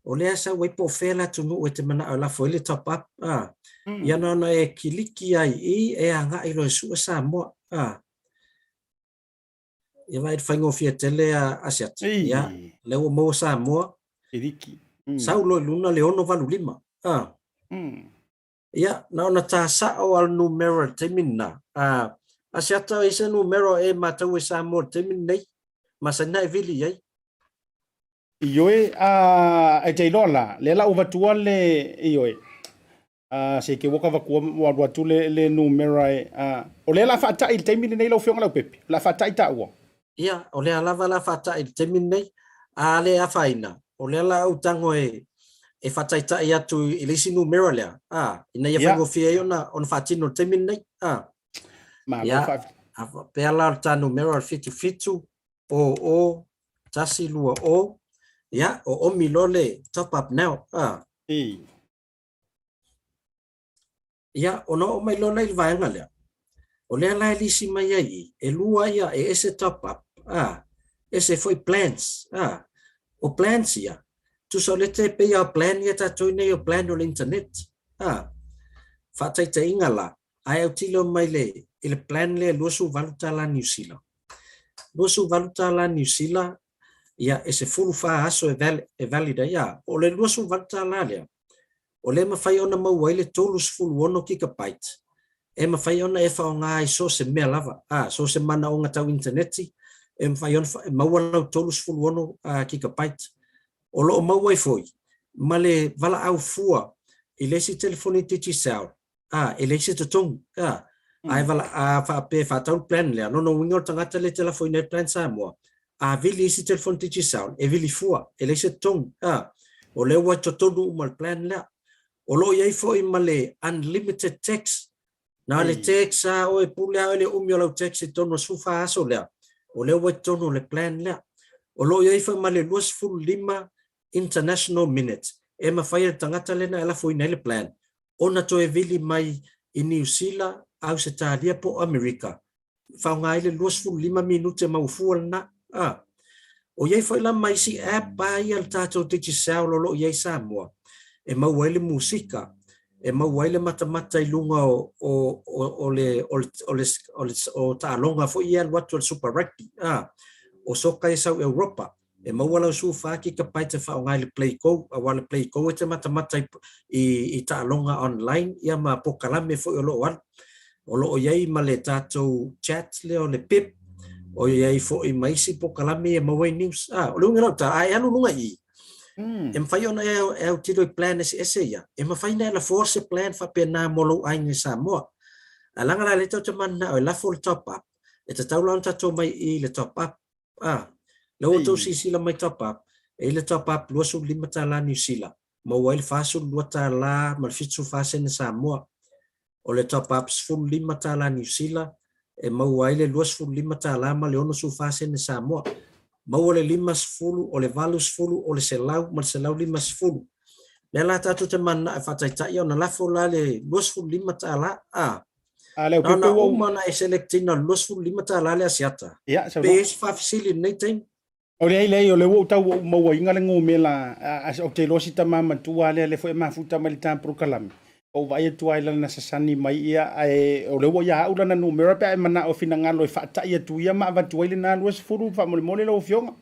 o lea sa wai po fela tunu o te mana o la foile top up ia no e kiliki ai e anga i lo su Samoa ia vai faingo fia tele Asiata ia le o mo Samoa kiliki sau lo luna le ono valu 5 ia na ta sa o al numero temina Asiata ese numero e matau e Samoa teminei masana e vili ai Ioe e te ilola, le la uvatua le ioe. Se ke waka wa watu le numero o le la fata il temine nei lo fionga Leaupepe. La fata ita ua. Ia, o le lava la fata il temine nei a le afaina. O le la utango e fata ita ia tu ilisi numero le. Ina ia fango fia ona on fatino temine nei. Ia, pe la ta numero fitu o tasi lua o ya o milole top up now ya ono o mai lona il vai ngale o le la lisi mai ai e lua ya e ese top up ese foi plans o plans ya tu solete pe ya plan ya ta tu nei o plan on internet fa te ingala ai o tilo mai le il plan le lo su valuta la New Zealand lo su valuta la New Zealand ia ese fulu fa aso e valida ia o le luasu vata lalia o le mafai ona Maua ile tolus fulu ono gigabyte e mafai ona e fa nga i so se me lava so se mana onga tau interneti e mafai ona Maua lau tolus fulu ono gigabyte o lo Maua i foi male vala au fua i lesi telefoni titi sao e lesi totong ai vala fa pe fa tau plan le no wingo tangata le telefoni plan Samoa vili isi telefon titi sound e vili fua e le se tong o le wa totonu mal plan la o lo ye fo i male unlimited text na le text o e pula le umio lo text tono sufa aso la o le wa tono le plan la o lo ye fo male luas full 5 international minutes e ma fai tangata le na la fo i le plan ona to e vili mai i New Zealand au se talia po America fa ngai le luas full 5 minutes ma ufual na o ye foi la mai si app ba ia tato titi sao lo ye Samoa e Maua ile musika e Maua ile mata ilunga o ta longa fo ia watu super rugby o soka e Europa e Maua la su fa ki ka paita fa ngai le play go wala play go e mata i ta longa online ia ma pokalame fo o lo ye male tato chat le o le pip o ye fo i maisi po kalami e Maua news o lunga ta ai anu lunga i em fai ona e tiro i plan ese ia e ma fai na la force plan fa pena molo ai ni Samoa alanga la leto te manna o la full top up e te tau lan tato mai i le top up lo to si la mai top up e le top up lo su limata la New Zealand Maua il fasu lo ta la mal fitsu fa sen Samoa o le top ups full limata la New Zealand e Maua ile luas fulu 5 talama le ono su fase ne Samoa Maua le 5 fulu o le valus fulu o le selau mal selau 5 fulu le la tatu te mana e fataita ia na la fola le luas fulu 5 tala Leaupepe o mana e selectina luas fulu 5 tala le Asiata pe fa fisili nei time o le o le wo tau Maua inga le ngomela o te losi tama matua le fo e mafuta malita prokalami o vai tu ai lana sasani mai ia o le wo ia ula na numero pe mana o fina ngalo e fata ia tu ia ma va tu ile na luas furu fa mole lo fionga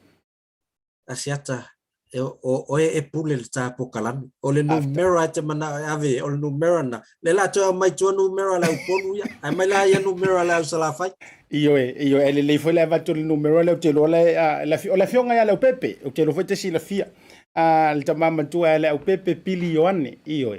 Asiata o e pule le tapo kalami o le numero ate mana ave o le numero na le la to mai tu numero la uponu ia ai mai la ia numero la sala fai io le foi le va tu le numero le te lo la fionga ia Leaupepe o te lo foi te si la fia le tamama tu le Leaupepe pilioane io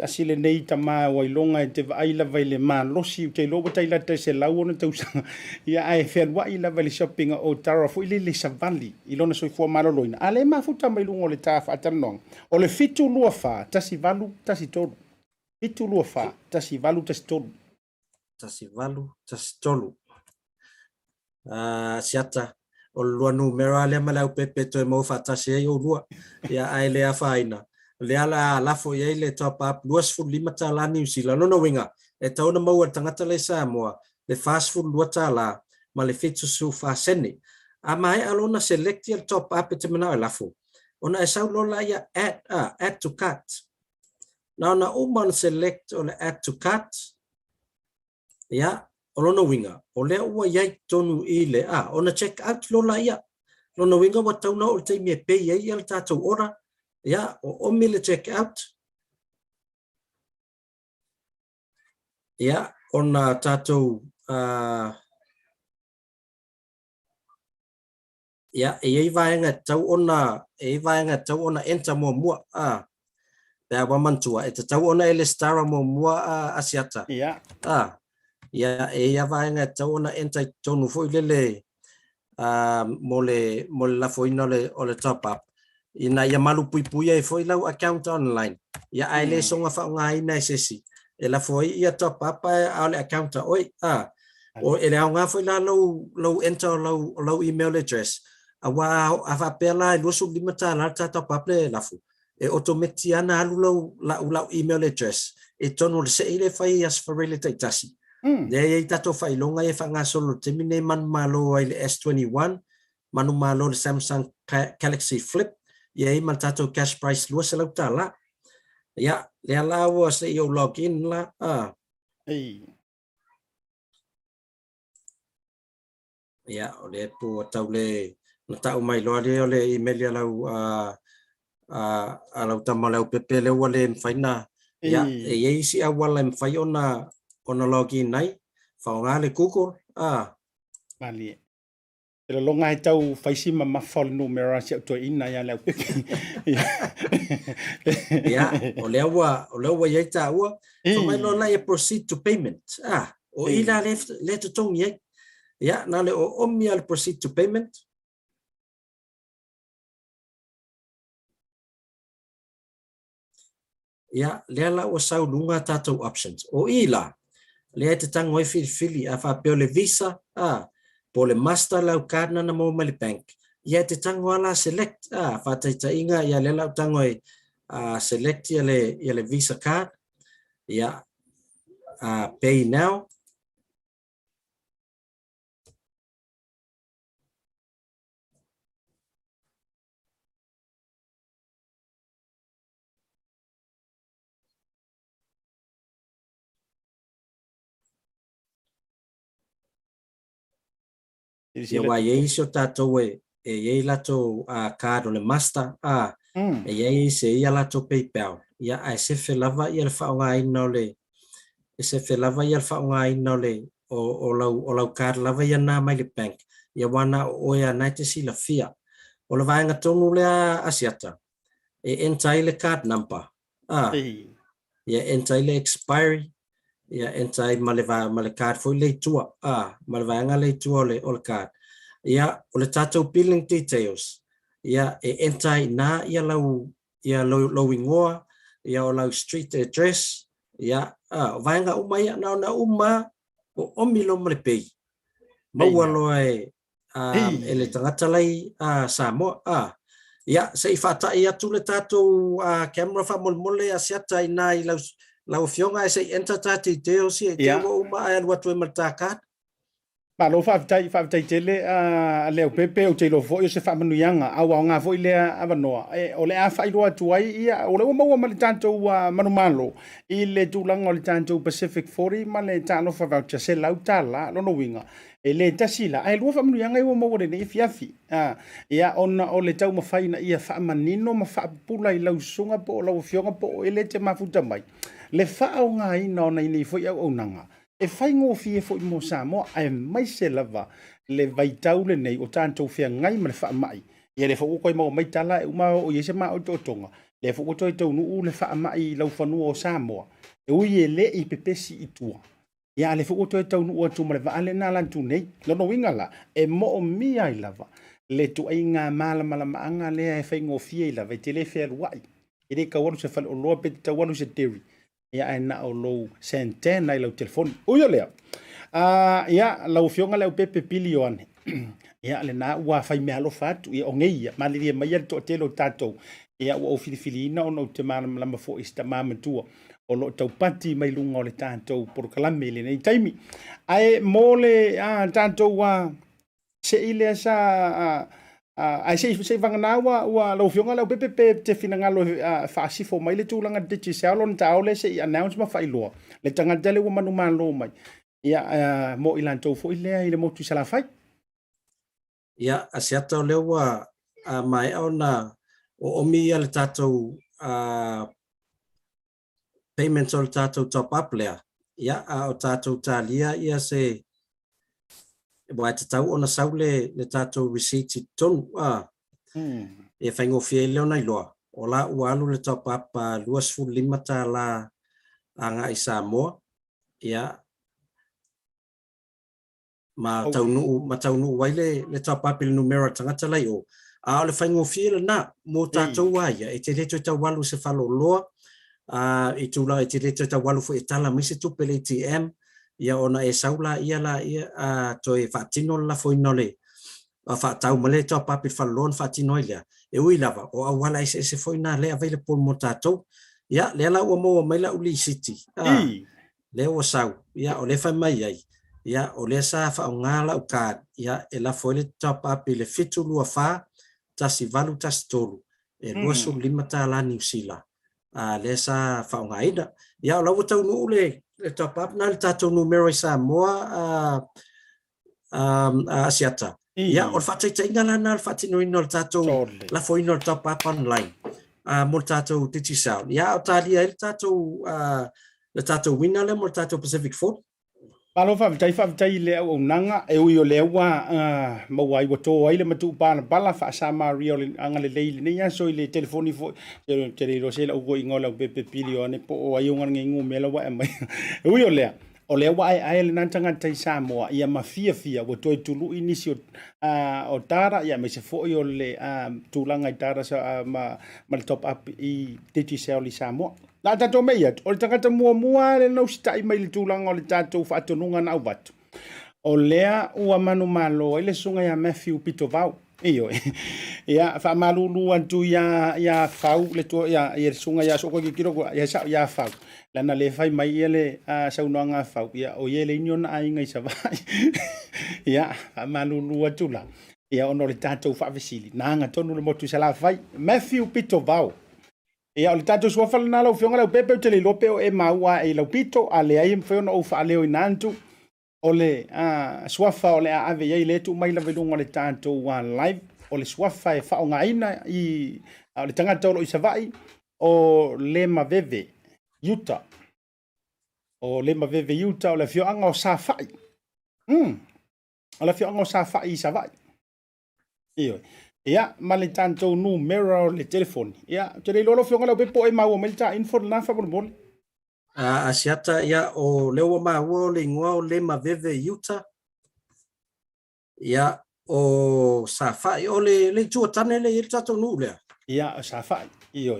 asile nei tama wailonga e te vai la vai le malosi te lo tai la te se lau ona tau sanga ia ai fel wa ila vai shopping o tara fo ile le savali ilona so fo malo loina ale ma futa mai lungo le ta fa tanong o le fitu lua fa tasi valu tasi tolu fitu lua fa tasi valu tasi tolu Asiata o lua numero ale ma Leaupepe to mo fa tasi o lua ia ai le afaina le ala la fo ye le top up luas fu 5 tala New Zealand no winga e tau na Maua tangata le Samoa le fast food 2 tala ma le fitu su fa sene a mai alona select el top up te mana la fo ona e sau lola ia add to cart. Na ona uman select ona add to cart. Ya, olona winga. Ole ua yai tonu ile ona check out lola ia. Lona winga wa tauna o te me pe ia ia tatou ora. Ya, o mile check out. Ya, ona tatou ya e vaenga tau ona enter mua Pea wamantua e te tau ona ele stara mua Asiata. Ya. Ya e vaenga tau ona enter tonu foi lele mole lafoina ole top up. Ina ia malu pui e foi lau account online. Ya aile songa fa nga ina sesi. E la foi ia top up ale account oi o ele nga foi la low enter low email address. Awa ava pela lo su limata la top up le lafu. E automatiana alu lau email address. E tonu se ile fai as for related tasi. Ia tato fai longa e whanga solo te mine manu malo ai le S21, manu malo le Samsung Galaxy Flip, ia i man tato cash price lua se lau tala. Ia, le alawa se i o login la. Ia, o le po tau le, na tau mai loa le o le email ia lau lau tama Leaupepe le ua le mwhaina. Ia, e isi awala mwhai ona login nai. Whaonga le Google. Mali. Pero longa e tau faisima mafol numera si auto ina ya Leaupepe. Ya, o lewa yai ta ua. Whamai no lai e proceed to payment. O ila le te tongi yai. Ya, na le o omia le proceed to payment. Ya, le la o sau lunga tatou options. O ila. Le te tango e fili a fa peo le visa po le master lau card na mo mali bank ia te tango ala select fa ta inga ia le lau tango e select ia le visa card ia pay now ia wa ye so tato e ye lato card o le master e ye se ia lato PayPal ia ai se fe lava ia le fa nga ina le se fe lava ia le fa nga ina le o lau card lava ia na mai le bank ia wana o ia na te si la fia o le vaenga tonu le Asiata e enter le card number ia enter le expiry ia enter male card foi le tua male vaenga le tua o le card ia o le tatou billing details ia e enter na ia lau ingoa ia o lau street address ia vaenga uma ia na uma o omilo male pay maua loa e le tangata lai Samoa ia se ifata ia tu le tatou camera fa mole Asiata ina i lau fionga e se enter tati details ia te uma ai watu e maltakat Ma lo fa tai tele Leaupepe o te lo fo se fa manu yanga awa nga fo ile avanoa o le a fa ilo atu ai ia o le mo ma le tanto manu malo ile tulang o le tanto Pacific 40 ma le tano fa voucher se lau tala lo no winga e le tasila ai lo fa manu yanga i mo le ni fiafi ia ona o le tau ma faina ia fa manino ma fa pula i lau sunga po lau fionga po ele te mafuta mai le fa o nga ina ona ini fo ia o nanga e fai ngofie fo i mo Samoa ai mai se lava le vaitau le nei o tantou fia ngai ma le wha mai. Ia le whako koi mau mai tala e uma o iese maa o tonga. Le whako toi tau nuu le wha mai lau whanua o Samoa. E ui e le i pepesi i tua. Ia le whako toi tau nuu atu ma le vaale nā lantu nei. Lono wingala e mo o mia i lava. Le tu ai ngā mala maanga lea e fai ngofie i lava. E te le whea ruai. E le kawaru se whale o loa peti tawaru se teri. Ia e na o lo sentena i lau telefoni. Uyo lea. Ia lau fionga Leaupepe pilione. Ia le na ua fai mea lo fatu. Ia o ngeia. Ma le mai al to telo tatou. Ia ua o filifilina o no te mana lama fo ista mamatua. O lo tau pati mai lunga o le tatou por kalame le nei taimi. Ai mo le tatou se ile sa ai sei vangana wa lo fionga lo pepe te finanga lo fasifo mai le tulanga de chisalo ntaole se announcement fa ilo le tanga dele wa manu malo mai ia mo ilan to fo ile mo tu sala fai ia asiata le wa mai ona o mi al tato payments o tato top up le ia o tato talia ia se Boa te tau ona saule le tato receipt ton e whaingo fie leo nei loa. O la ualu le top up luas fu limata la anga i Samoa. Ia ma taunu waile le top up il numero tangata lai o. A le whaingo fie le na mo tato waia e te leto i tau walu se whalo loa. I tula e te leto i tau walu fu e tala misi tupe le ATM. Ia ona e saula ia la ia to e fatino la foino le fa tau male to papi fallon fatino ia e ui lava o awala se foina le available mo tato ia le la o mo mai la uli city le o sau ia o le fa mai ai ia o le sa fa ngala o ka ia e la foile to papi le fitu lua fa tasi valu tas tolu e lua su limata la New Zealand le sa fa ngaida ia o la o tau no le top up na tato numero i Samoa Asiata. Ia, o fatai te ingala na fatino ino tato la foino top up online. Mo tato titi sound. Ia, o talia il tato wina le mo tato Pacific Ford. Palo favitai le au nanga e ui o le ua mawai wato ai le matu pana bala fa sama rio le anga le leile ne ya so le telefoni fo te re ro se la ugo ingola pepe pilio ne po o ai unga ngingu mela wa mai ui o le wa ai le nantanga tai Samoa ia mafia wato tulu inisio o tara ia me se fo o le tulanga i tara sa ma top up i titi seli Samoa. La tato mea, o le tangata mua le nau sitai mai le tūlanga o le tatou whaatonunga na au watu. O lea ua manu malo, ele sunga ya Matthew Pito Vau. Iyo, ia whaamalulu antu ya whau, le tua ya sunga ya soko ki kiroko, ya whau. Lana le whai mai ele saunoanga whau, ia o ele iniona ainga i sa vai. Ia, whaamalulu antu la. Ia ono le tatou whaavesili. Nanga tonu le motu sa la whai, Matthew Pito Vau. Ia o le tatou sua falana lau fionga Leaupepe te Leaupepe o e Maua e Laupito a le ai mwhena o whaaleo i nantu o le suafa o le ave iei le tu mai la velunga le tatou live o le suafa e whaonga ina i le tangata olo i Savai o le maveve Utah o le maveve Utah o le fioanga o Safai o le fioanga o Safai i Savai iyo ia male tanto numero le telefoni ia te le lolo fionga Leaupepe po e Maua melta info na fa bon Asiata ia o lewa Maua le ngoa o le maveve Utah ia o Safai o le tuatane le il tato nu le ia Safai iyo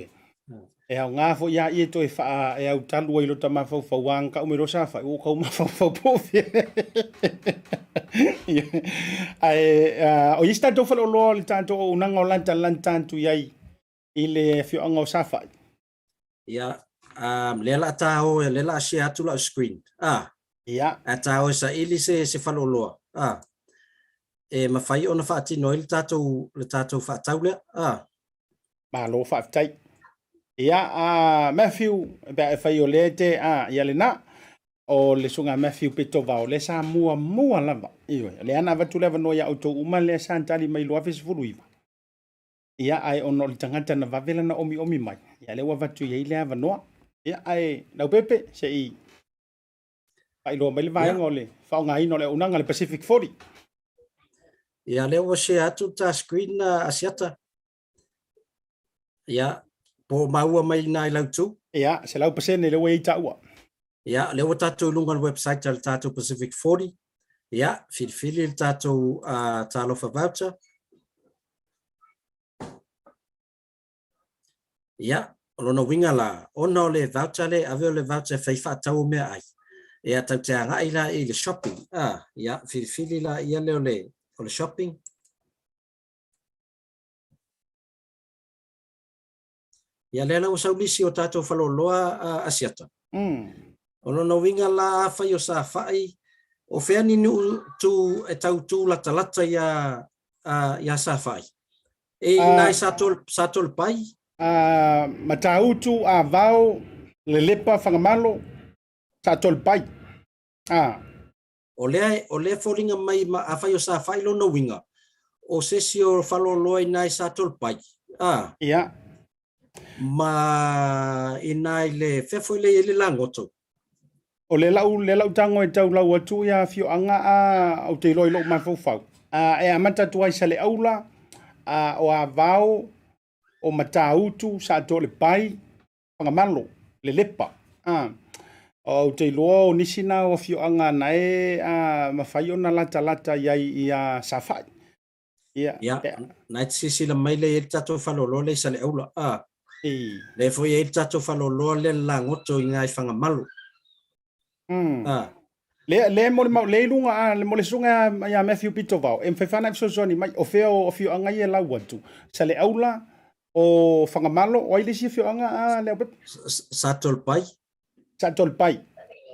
e au ngafo ia i to e fa e au talu i lo tama fa wang ka umero Safai o ka uma fa po o ista do falo lo le tanto o nanga o lantantu iai i le fioanga o Safai ia le la tao le la share atu la screen ia tao sa ili se falo lo e mafai ona fati no il tato fa taule ma lo fa tai ia Matthew be fai o le te ia le na o le sunga Matthew Pito Vau le sa mua lava iyo le ana vatu leva no ya auto uma le santali mai lo afis fuluiva ia ai ono le tangata na vavela na omi mai ia le wavatu ia le ava no ia ai Leaupepe se i ai lo mai le vai ngole fa nga ino le unanga le Pacific 40 ia le o se atu ta screen Asiata ia po Maua mai na i lautu ia se lau pasene le wei taua ia le o tatou lunga le website al tatou Pacific 40 ia fili le tatou talofa voucher ia lona winga la ona le voucher le ave le voucher fai fatau me ai ia tau te anga ila i le shopping ia fili la ia le o le shopping ia le o saulisi o tatou faloloa Asiata ono no winga la fai o Safai o feani nu tu e tau tu lata ia Safai Inai satol pai. Matautu a vao le lepa whangamalo satol pai. O lea foringa mai ma a whai o sa whai lo na winga. O sesi o whaloloa inai satol pai. Ia. Ma inai le whefo le langoto. O le lau tango e tau lau atu ia fioanga au te loi lo mafufau. E amata tuai sa le aula o a vao o matautu sa to le pai pangamalo le lepa. O te loa o nisina o fioanga na mawhai o na lata iai ia safai. Ia, nai sisi la mai le e tato whalolo le sa le aula. Le foi e tato whalolo le langoto i ngai whangamalo. Le mo le lunga le mo le sunga ya Matthew Pito vao em fefana so zoni mai o fio anga ye la watu sa le aula o fangamalo o ile si fio anga Leaupepe satol pai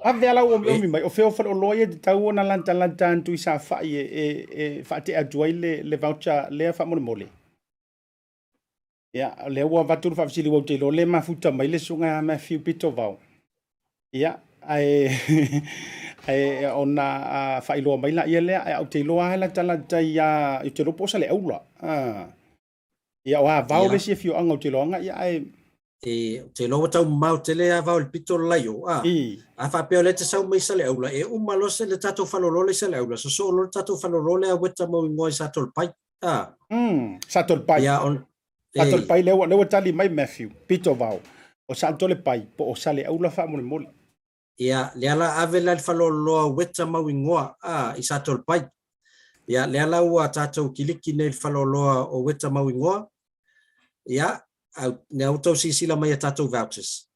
a vela o mi mai o fio fa o loye de tau na lanta tu sa fa e fa te atuai le voucher le fa mo mole ya le wa vatu fa sili wo te lo le mafuta mai le sunga Matthew Pito vao ya ai ona failo mai la ile au te loa la tala ia te lo posa le aula ia wa vau le si fio anga te loanga ia ai te lo tau mau te le va il pito laio a fa pe le te sau mai sale aula e o malo se le tato falolo le sale aula so lo tato falolo le a weta mo ngoi satol pai satol pai ia on satol pai le tali mai Matthew Pito vau o satol pai po o sale aula fa mo mol ia le ala avela le falolo weta mo ngoa i satol pai ia le ala wa tato kiliki ne falolo o weta mo ngoa ia ne auto sila mai tato vouchers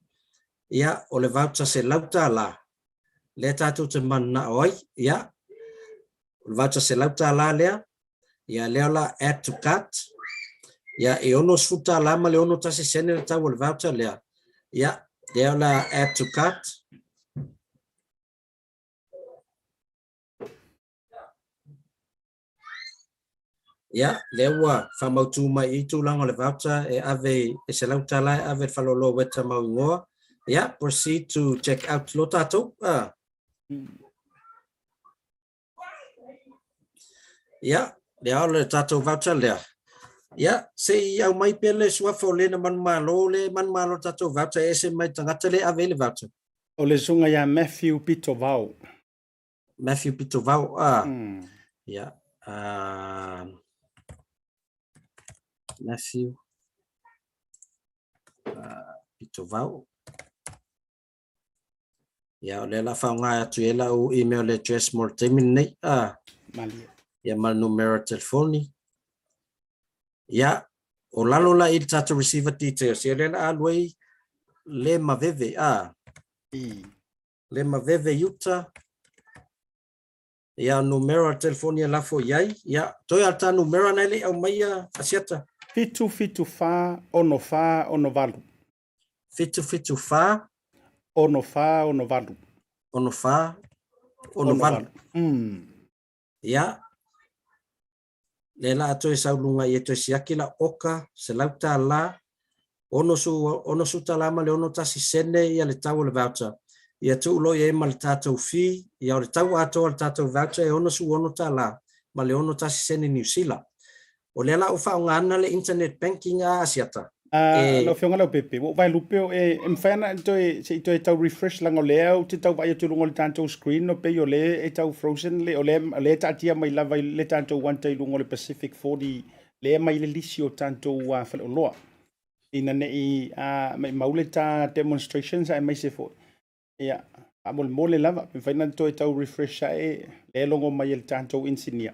ia o le voucher se lauta la le tato te manna oi ia o voucher se lauta la lea ia le ala add to cart ia e ono sfuta la ma le ono tasi sene le tau o le voucher lea ia le ala add to cart ia lewa famautu mai I tulango le voucher e ave e se lauta la ave falolo weta mau ngoa ia proceed to check out lo tato ia le ala tato voucher lea ia se au mai pele sua fole na man malo tato voucher e se mai tangata le ave le voucher o le sunga ya Matthew Pito vao ia Matthew Pito vao ia le la faunga atu ela o email address mo terminate mali ia mal numero telefoni ia o lalo la il tato receiver details ia le la alway le maveve yuta ia numero telefoni la fo iai ia toi alta numero na le au mai asiata fitu fa ono valu fitu fa ono valu ia le la toi saulunga ia toi siaki la oka se lauta la ono su talama le ono tasi sene ia le tau le voucher ia tu lo ia mal tato fi ia le tau ato le tato voucher e ono su ono tala ma le ono tasi sene New Zealand o le la o fa ngana le internet banking asiata lo fionga Leaupepe wo vai lupeo e mfana toi tau refresh lango leo te tau vai tu lungo le tanto screen no pe yo le e tau frozen le le tatia mai lava le tanto one tai lungo le Pacific 40 le mai le lisio tanto fa loa ina nei mai maule ta demonstrations ai mai se fo ia amol mole lava mfana toi tau refresh ai le longo mai le tanto insignia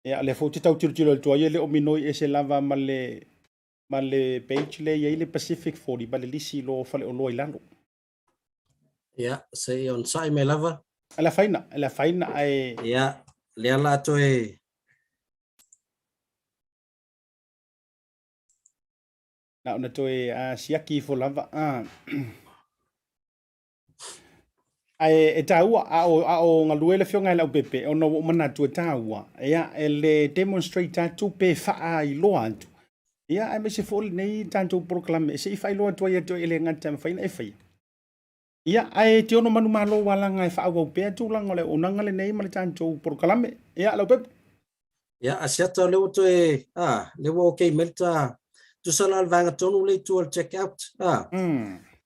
ia le fo te tau tiro to le o minoi e se lava ma le page le ia le Pacific 40 ba le lisi lo fale o loi lalo ia se on sai me lava ala faina ai ia le ala to na to siaki fo lava ai taua o ngaluele fionga Leaupepe ono mana tu taua ia le demonstrator tu pe fa ai lo antu Ia, ai me se foli nei tanto proklame, se I whailoa tua ia tua ele ngata me whaina e whai. Ia, ai te ono manu malo wala ngai whaau pea tūlanga le onanga le nei male tanto proklame. Ia, Leaupepe. Ia, Asiata leo to leo okay melta tu sala vanga tonu le tu check out.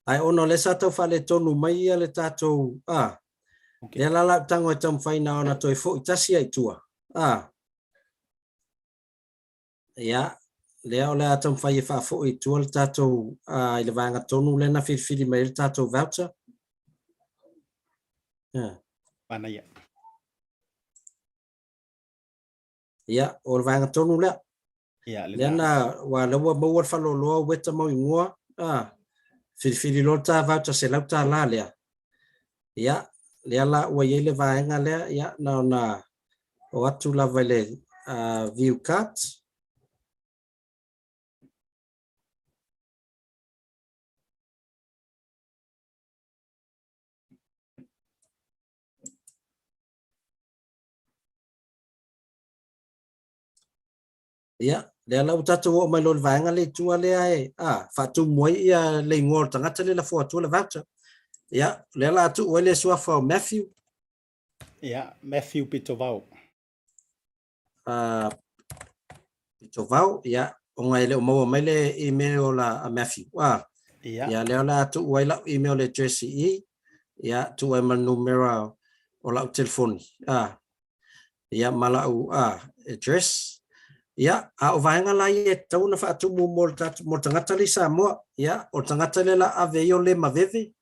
Ai ono le sa tau fale tonu mai le tato le la tango tam faina ona to fo itasi ai tua. Ia, leo le atam fai fa fo I tua le tato le vanga tonu le na fili mai le tato voucher. Pana ia. Ia, o le vanga tonu le. Ia, le na wa le wa mo fa lo lo weta mo ingoa. Fili lo ta voucher se lau ta la le. Ia, le la wa ye le vanga le ia na o atu la vele view cards. Ia, le la utata o mai lo vanga le tua le ai fa tu moi ia le ngor tanga tele la fo tu le voucher. Ia, le la tu o le sua for Matthew. Ia, Matthew Pitovau. Pitovau, ia, o ngai le o mo mai le email la Matthew. Ia, le la tu o la email le Jesse ia tu ai man numero o la telefoni. Ia mala u address. Ia, o vaenga la e tau na wha atu mo tangata le Samoa. Ia, o tangata le la ave o le maveve.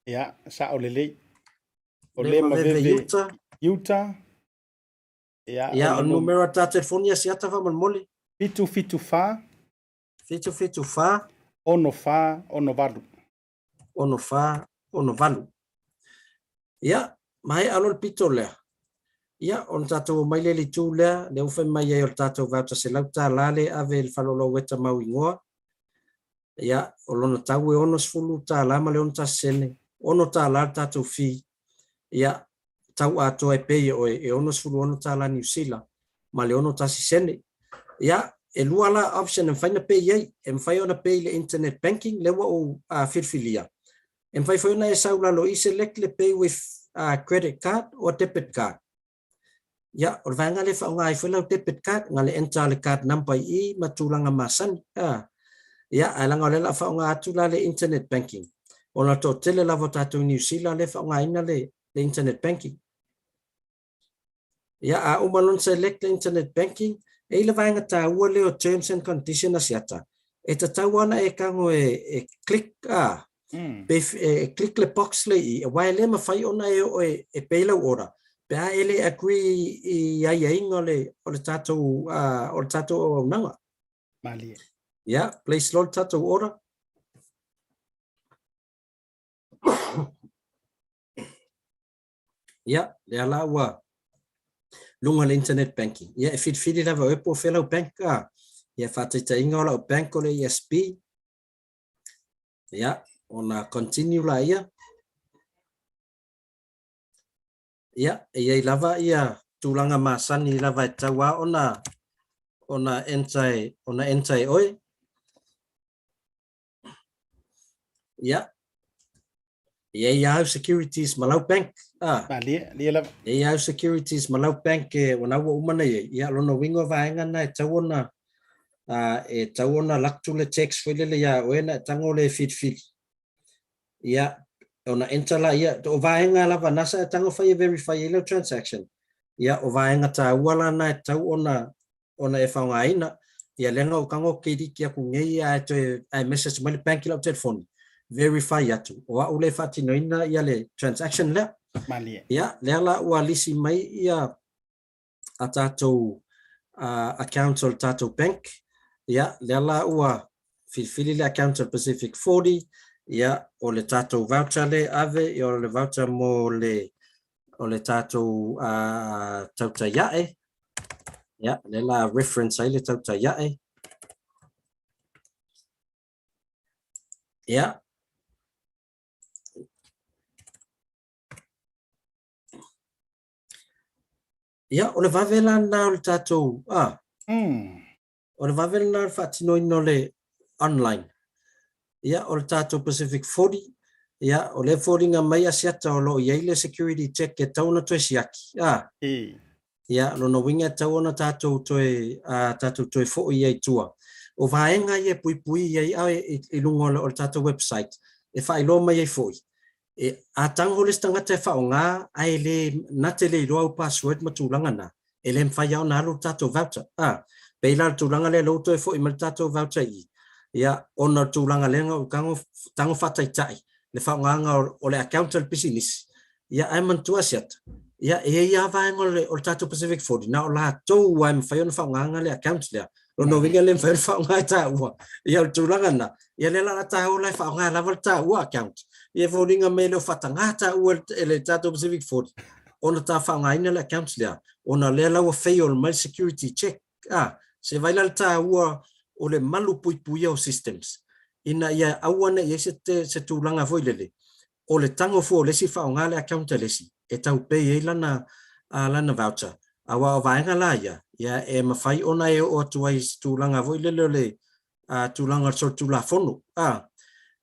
Ia, sa o le lei. O le maveve Utah. Ia, o numero ta telefoni Asiata fa mole. Fitu fa. Ono fa, ono valu. Ono valu. Ia, mai alol pito lea. Ia, on tato mai le tu lea, le ufe mai e o tato voucher se lauta lale ave il falolo weta mau ingoa. Ia, o lona tau e ono sfulu ta lama le on ta sene. Ono ta la tato fi. Ia, tau ato e pei e ono sfulu ono ta la New Zealand. Ma le ono ta si sene. Ia, e lua la option en faina pei ei. En fai ona pei le internet banking le wa o filfilia. En fai faina e saula lo I select le pay with credit card or debit card. Ya, o vanga le fa ngai fa debit card ngale enter le card number I matulanga masan. Ya, alanga le la fa ngai atula le internet banking. Ona to tele la votato New Zealand le fa ngai na le internet banking. Ya, umalon select le internet banking e le vanga ta ua le o terms and conditions Asiata. E ta tawana e kango e click click le box le I wai le ma fai ona e pela ora. Pea ele agree I ai ingo le tato o nanga. Mali. Ya, place lo tato ora. Ya, le ala wa lunga le internet banking. Ya, e fili la va po fellow bank ya fatita ingo la bank o le ESP. Ya, ona continue la ia. Ya, ia lava ia tulanga masani lava tawa ona entai oi. Ya. Ia securities malau bank. Lia lava. Ia securities malau bank ona wa umana ia lona wingo vaenga na tawona e tawona laktule checks file ya oena tango le fit. Ia ona entala ia o vaenga lava nasa tango fa verify ile transaction. Ia o vaenga ta wala na tau ona e whaunga ina. Ia lenga o kango kiri kia ku ngei ai message mali bank ila telefoni. Verify atu. O a ule fatino ina ia le transaction le. Mali. Ia lela ua lisi mai ia a tatou account o tatou bank. Ia lela ua filfili le account o Pacific 40. Ia o le tatou voucher le ave o le voucher mo le tatou tautai iae. Ia lela reference ai le tautai iae. Ia ia o le vavela na o le tatou O le vavele na whaatino ino le online. Ia, o le tātou Pacific 40. Ia, o le 40 ngā mai Asiata o lo iai le security check e tauna toi siaki. Ia, lo no winga tauna tātou toi fo iai tua. O vaenga ia pui iai au i lungo o le tātou website. E whailo mai iai foi. E a tango le stangata e whao ngā ai le nate le iroa u password matulanga na. E le mwhai au na alu tātou voucher. Peila tulanga le lauto e foi mal tātou voucher i. Ia, ona tulanga le ngā tango whataitai. Le whao ngā o le accountant business. Ia, ai mantua Asiata. Ia, ia vaenga o le tātou Pacific 40. Na o la tau ai mwhai ona whao ngā le account lea. Rono winga le mwhai whao ngā tā ua. Ia, o tulanga na. Ia, le la tā ua lai whao ngā lava tā ua account. Ia voringa me le whatangata ua le tātou Pacific 40. Ona tā whaongaina le accounts lea. Ona le laua fail my security check. Se vaila le tā ua o le malu pui o systems. Ina ia awana ia se tūlanga voilele. O le tango fo lesi whaonga le account lesi. E tau pei e lana voucher. Awa o vaenga la ia. Ia e mawhai ona e o atuai tūlanga voilele le tūlanga so tūla fono.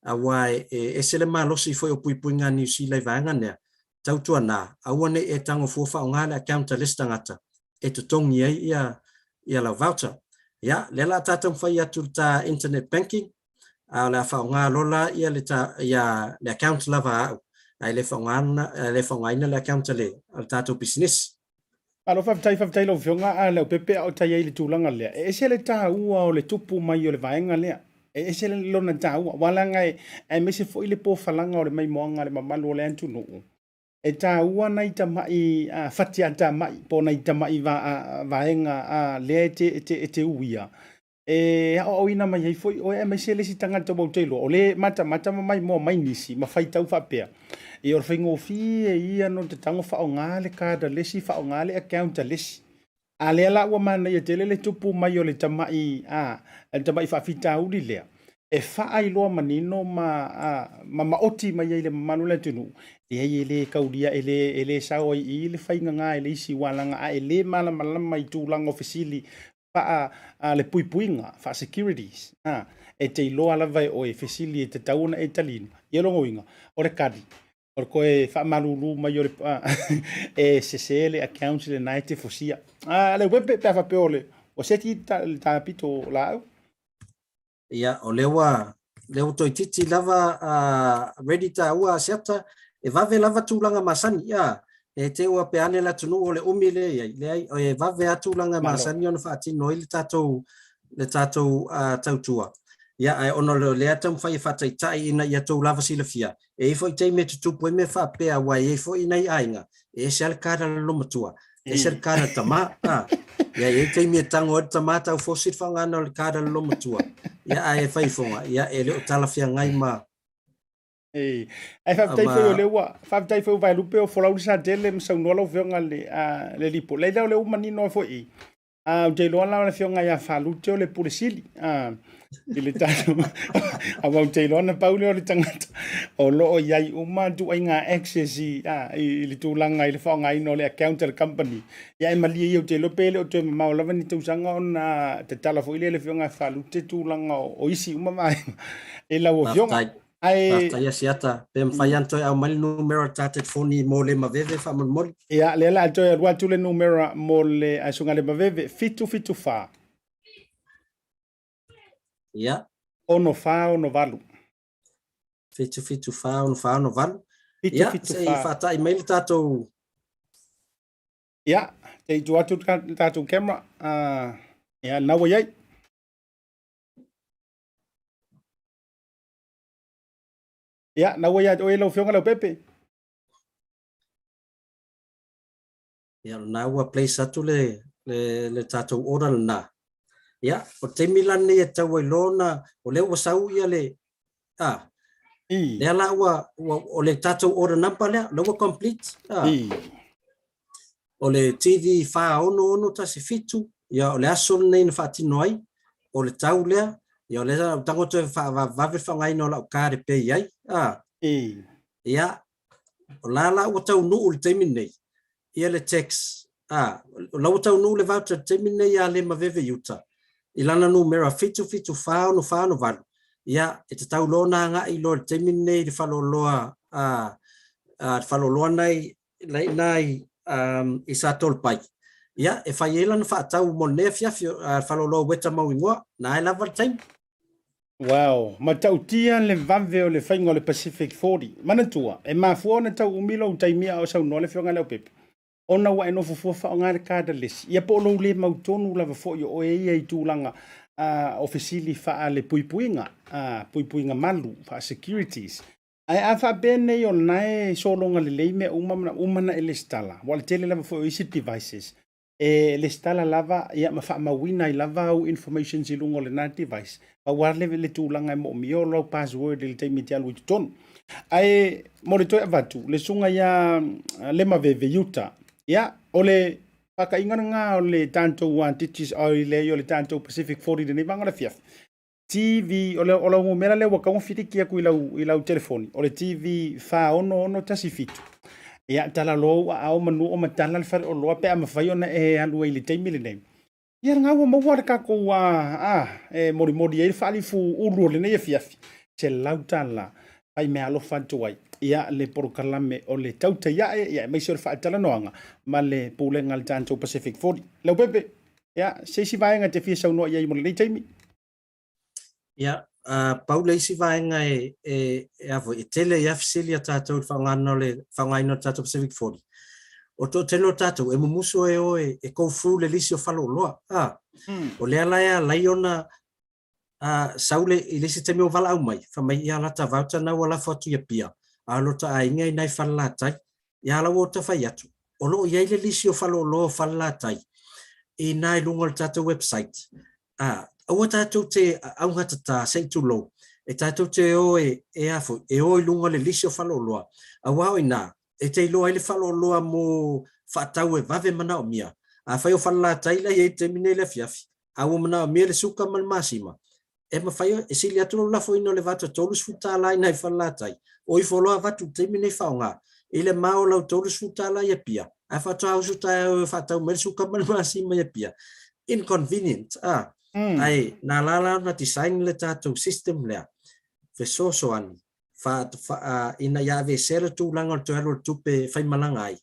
Awa e sele malosi foi o pui ngā New Zealand vaenga nea. Tautua nā. Awane e tango fuofa o ngā le account listangata. E tutongi ai ia la voucher. Ia, le la tātou whai atu ta internet banking. Le whao ngā lola ia le account lava au. Ai le whao ngaina le account le tātou business. Alo whawtai lo whionga Leaupepe o tai ai le tūlanga lea. E se le tā ua o le tupu mai o le vaenga lea. E se le lona tā ua. Walanga e mese fo i le pōwhalanga o le mai moanga le mamalu o le antu nuu. E tā ua nei tamai whatia tamai. Po nei tamai vaenga lea te uia. E o ina mai hei foi. O e mese le si tangata mau teilo. O le mata mai mo mai nisi. Ma whai tau whapea. E or whaingo fi e ia no te tango whao ngā le kāda lesi. Whao ngā le account lesi. A lea la ua mana ia te le tupu mai o le tamai. Le tamai whawhita uli lea. E whaai loa manino ma oti mai le manu le tunu. E le kaulia e le sao i le whainga ngā e le isi walanga a e le malama i tūlanga ofisili wha le puipuinga, wha securities. E te iloa lava o e fesili e te tauna e talino. I longo inga, o le kari. O koe wha maruru mai o le e sesele accounts le naite fosia. Le wepe pea whapeo le. O seti ta pito la au? Ia, o leo toi titi lava ready ta ua Asiata, e vave lava tūlanga masani, ia, e te ua peane la tunu o le umile, o e vave a tūlanga masani ona whaatino i le tātou tautua. Ia, e ono lea tau whai whataitai ina ia tau lava silafia. E ifo i teime tutupu e me whapea wai e ifo ina i ainga, e se al kāra lomatua, e se al kāra tama, ia e teime tango o tama tau fosit whangana o le kāra lomatua. Ia e whaifonga, ia e leo talafia ngai ma. Ai whaptai whai o leua, whaptai whai o vai lupe o wholauri sa tele msau nola o whionga le lipo. Leila o leu manino e fwoi. O te loa la o whionga ia whalute o le puresili. I le tātou. Awa o te loa na paule o le tangata. O loo iai uma tu ai ngā access i le tūlanga i le whaonga ino le account le company. Ia e malia i o te lopele o te maolawa ni tausanga o na te tala fo ile le whionga whalute tūlanga o isi uma mai. E lau o whionga. Tautai Asiata, pe mwhai antoi au mali numero tātet foni mō le maweve whamon mori. Ia, le la antoi arua tu le numero mō le asunga le maweve, fitu wha. Ia. Ono valu. Fitu wha, ono valu. Ia, se i whatai maili tātou. Ia, te i tu atu tātou camera. Ia, nawa iai. Ia, nawa iai o e lau whionga Leaupepe. Ia, nawa place atu le tātou ora na. Ia, o te milane e tau ai lona, o leo o sau ia le, lea la o le tātou ora nampa lea, laua complete. O le TV wha ono ta se fitu, ia o le aso nei na whaatino ai, o le tau lea, ia o le tangoto e vave whangai no lau kāre pe iai. Ia, o la o tau nuu le teimi nei, ia le text, o lau tau nuu le voucher teimi nei a le maweve yuta. ilana numera fitu whao valu. Ia, e te tau lona nga I lo te mine I whaloloa nei I sa tolpai. Ia, e whai elana whaatau mo nea fiafio whaloloa weta mau ingoa, na e lava time. Wow, ma tau tia le vave o le whainga o le Pacific 40. Manatua, e mafua na tau umilo o taimia o sau noa le whionga Leaupepe. Ona wa eno fufua wha o ngare kāda lesi. Ia po lo le mautonu lava fo I o e I tūlanga ofisili wha le puipuinga malu, wha securities. Ai a wha bene o nae solonga le leime umana e le stala. Wale tele lava fo isi devices. E le stala lava ia ma wha mawina I lava au information si lungo le na device. A warle le tūlanga mo mio lau password le teimi te alu I tonu. Ai mo le toi avatu, le sunga ia le maveve yuta. Ia, o le whakaingana ngā o le tātou titis o le tātou Pacific 40 de nevanga le fiaf. TV, o le o mera le waka ngofiti kia ku I lau telefoni. O le TV wha ono tasi fitu. Ia, tala loo au manu o matala le whare o loa pe ama whai ona e alu le teimi le nei. Ia ngā ua mawara kako mori e whaali fu uru le nei e fiafi. Se lau tala, ai mea alo whantuai. Ia le porokalame o le Tautai ia mai se o le whaatala noanga ma le pūlenga le tātou Pacific 40. Leaupepe, ia, seisi vaenga te fia sau noa ia I mo le nei teimi? Ia, paule isi vaenga e tele ia fisili a tātou whangaino tātou Pacific 40. O tō telo tātou, e mumuso e kou fru le lisi o whaloloa. O lea laia laiona saule I lisi te meo wala au mai, whamai ia lata vauta nau ala whatu ia pia. A lota a inga I nai whalatai, ia la o ta whai atu. O lo ia le lisi o whaloloa whalatai, I nai lunga le tātou website. Aua tātou te aungatata seitulo, e tātou te o e afo, e o I lunga le lisi o whaloloa. Aua o ina, e te iloa I le whaloloa mo whaatau e vave mana o mia. A whai o whalatai la e te mine le fiafi. Aua mana o mia le suka mal masima. E ma whai o, e sili atu lo lafo ino le vata tolus futala I nai whalatai. O I wholoa vatu te mine whaonga. I le mao lau tolus futala I pia. A whatu hausu tai o whatau mele suka mal masima I pia. Inconvenient. Ai, nā lala na design le tātou system lea. Fe soso ani. Ina ia ve sere tūlanga o tuelo tupe whai malanga ai.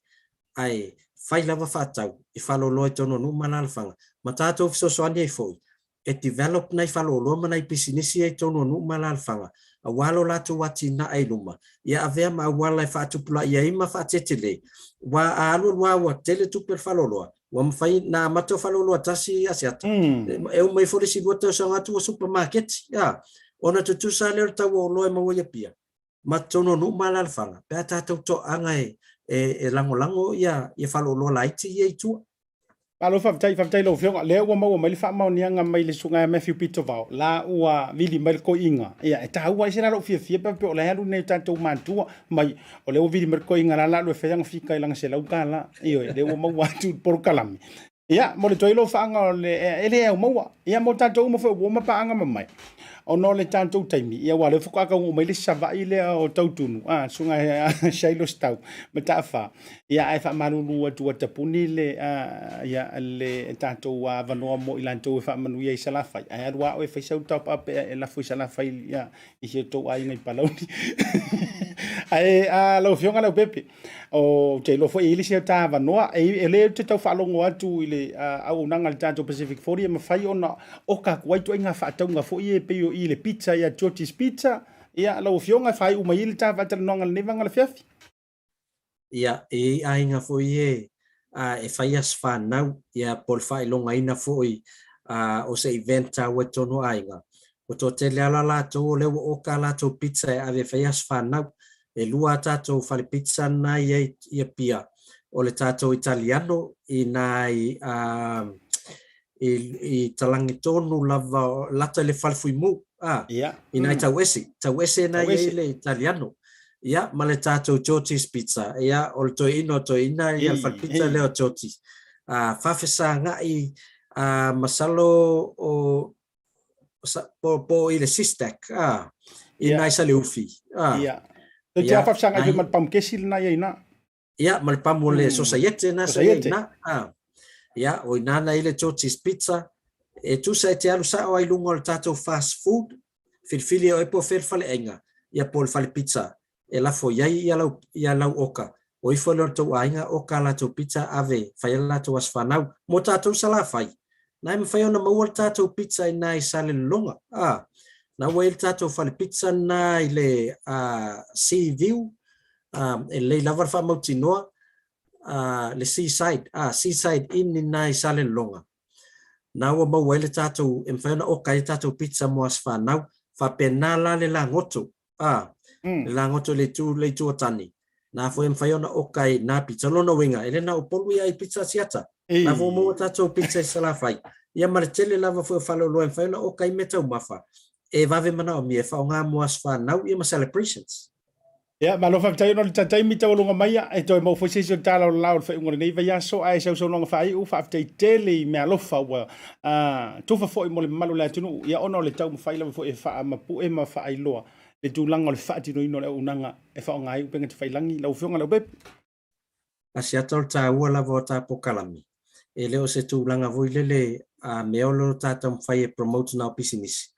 Ai, whai lava whatau. I whalolo I tono nu manalwhanga. Ma tātou fisoso ani ai fōi. E develop nei whalolo mana I pisinisi ai tono nu manalwhanga. A walo latu wati na ai luma. Ia avea ma wala I whatupula ia ima whatetele. Wa alu wa tele tupe whaloloa. Wa mawhai na mato whaloloa tasi asiata. E umai foresi wata sa ngatu wa supermarket. Ia, ona tutusa leo tau o loe maua ia pia. Matono nu malalwhanga. Pea tātou to anga e lango ia whaloloa laiti ia I tua. Alo whaftai lo whionga, leo ua maua mai le whaamau nianga mai le sunga Matthew Pito Vao, la ua vili mai le ko inga. Ia, e taha ua isi raro fia pe o le haru nei tātou mātua mai, o leo vili mai le ko inga la lue whayanga whika I langa se lau kāla, iyo, leo ua maua atu poru kalami. Ia, mo le toilo whaanga o le ele au maua, ia mo tātou uma whai uoma paanga mamai. O no le tātou taimi, ia wale whukaka o mai le savai le o tautunu, sunga shailo stau, ma tāwha. Ia ai wha marulu atu atapuni le, ia le tātou wanoa mo ilantou e wha manu ia I salafai. Ai arua o e whaisau tau pape e lafu I salafai, ia, I he tau ai ngai palauni. Ai, lau whionga Leaupepe, o te lofo e ilisi o tā wanoa, e le te tau whalongo atu I le au nanga le tātou Pacific 40, e ma whai ona oka kuaitu ai ngā whaataunga fo I e peo I le pizza ia George's Pizza ia lau whionga whai uma I le tā whaatara nonga le nevanga le fiafi. Ia, e ainga fo I e whai as whanau ia pol whai longa ina fo I o se event tā wetono ainga. O tō te leala lātou o leo o ka lātou pizza e ave whai as whanau e lua tātou whale pizza nai ia pia o le tātou Italiano I nai I talangi tonu lata le falfui mu. I nai tauese na ia le Italiano. Ia, ma le tātou George's Pizza. Ia, o le toina ia le pizza leo George's. Whawhesa ngai masalo o po I le sistek. I nai sa leufi. Ia. Te tia whawhesa ngai ma le pamkesi le nai ina. Ia, ma le pamu le societe na sa ina. Ia, o inana I le George's Pizza. E tu sa te alu sa o ai lunga o le tātou fast food, filfili o e po fale enga, ia po le fale pizza, e lafo iai ia lau oka, o ifo le tau ainga oka la tau pizza ave, fai la tau asfanau, mo tātou sala fai. Nai me fai ona maua le tātou pizza i nai sa le longa, na wai le tātou fale pizza nai le sea view, e le lava fa mautinoa, le seaside in nai sa le longa. Na ua maua le tātou, e mwhaiona oka i tātou pizza mo as whanau, whapena la le la ngoto. Le la ngoto le tu atani. Na fo e mwhaiona oka i nā pizza lona winga, ele na upolu ia i pizza Asiata. Na fo mua tātou pizza i salafai. Ia maritele lava fo e whaloloa, e mwhaiona oka i metau mafa. E vave mana o mi e whao ngā mo as whanau, ia ma celebrations. Ya, malo fa tayo no tatay mi tawo nga maya ito mo fo sisyo tala laul fa ngone nei va so ai so no fa ai u fa tay tele me alo fa wa tu fa fo mo le malo la tunu ya ono le tau fa ila fo e fa ma pu e ma fa ai loa le tu langa le fa tino ino le unanga e fa ngai u penga te fa langi la u fionga le bep Asiata o ta ua la vota po kalami e leo se tu langa voi le me olo tata fa e promote na business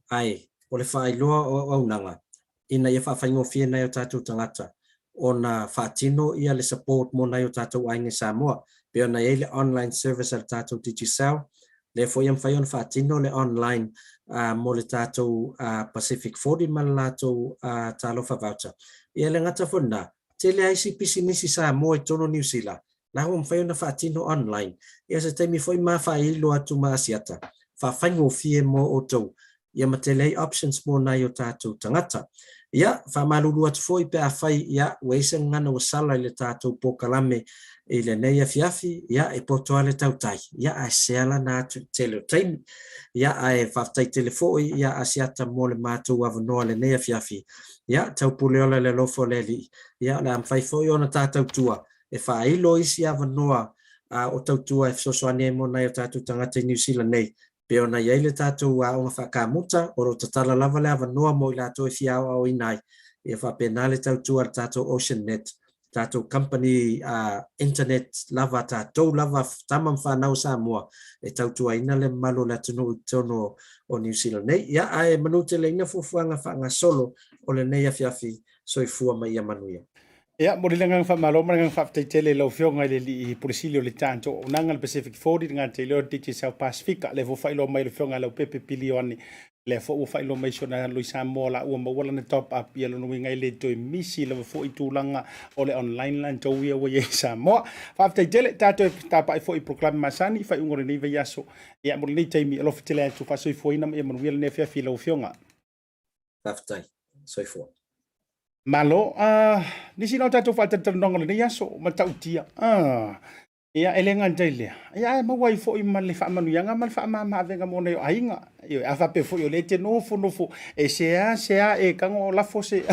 ai o le fa ai loa o unanga ina ia whawhaingo whia nei o tātou tangata. O na whaatino ia le support mo nei o tātou ainge Samoa. Peo na le online service al tātou Digicel. Le fo iam whaion whaatino le online mo le tātou Pacific 40 malatou tālofa voucher. Ia le ngata whona, te le aisi pisi nisi Samoa i tono New Zealand. Na hua mwhaion na whaatino online. Ia se teimi fo i maa whailo atu maa Asiata. Whawhaingo whia mo o tau. Ia matelei options mo nei o tātou tangata. Ia, whamalulu atu fo i pea whai, ia, weise ngana o sala i le tātou pōkalame i le nei afiafi, ia, e potoa le Tautai. Ia, a seala nā te leo taimi. Ia, a e whaftai telefoi, ia, Asiata mo le mātou avanoa le nei afiafi. Ia, tau puleola le lofo le li. Ia, le am whaifoi ona tātou tua. E whailo isi avanoa o tautua e wsosoane mo nei o tātou tangata i New Zealand nei. Peo na iai le tātou o ngā whakamuta, o ro tatala lava le avanoa mo i lātou e whiau au inai. E whapena le tautua tātou OceanNet, tātou company internet lava tātou lava tamam whanau Samoa, e tautua ina le malo le tunu i tono o New Zealand nei. Ia ae manute le ina fufuanga whanga solo o le nei afiafi soifua mai a manuia. Ya, mo le ngang fa malo ngang fa te tele lo fionga le li polisilio le tanto nanga le Pacific 40 nga te lo titi South Pacific le vo failo mai le fionga Leaupepe Pilioni le fo u failo mai sona lo Samoa la u mo wala ne top up ia lo winga le to misi le fo i tulanga o le online land to ia wo ye Samoa fa te tele tato ta pa fo i proclaim masani fa ngore ni veyaso ia mo le taimi lo fitele tu fa so fo ina e mo le ne fia filo fionga Taftai so fo Malo, nisi nau tātou whātatanonga le nei aso, ma tautia. Ia elenga ntailea. Ia mawai fo i male whaamanuianga, male whaamama avenga mōna i o ainga. Ia awhape fo i o le te nofo. E sea e kango o lafo se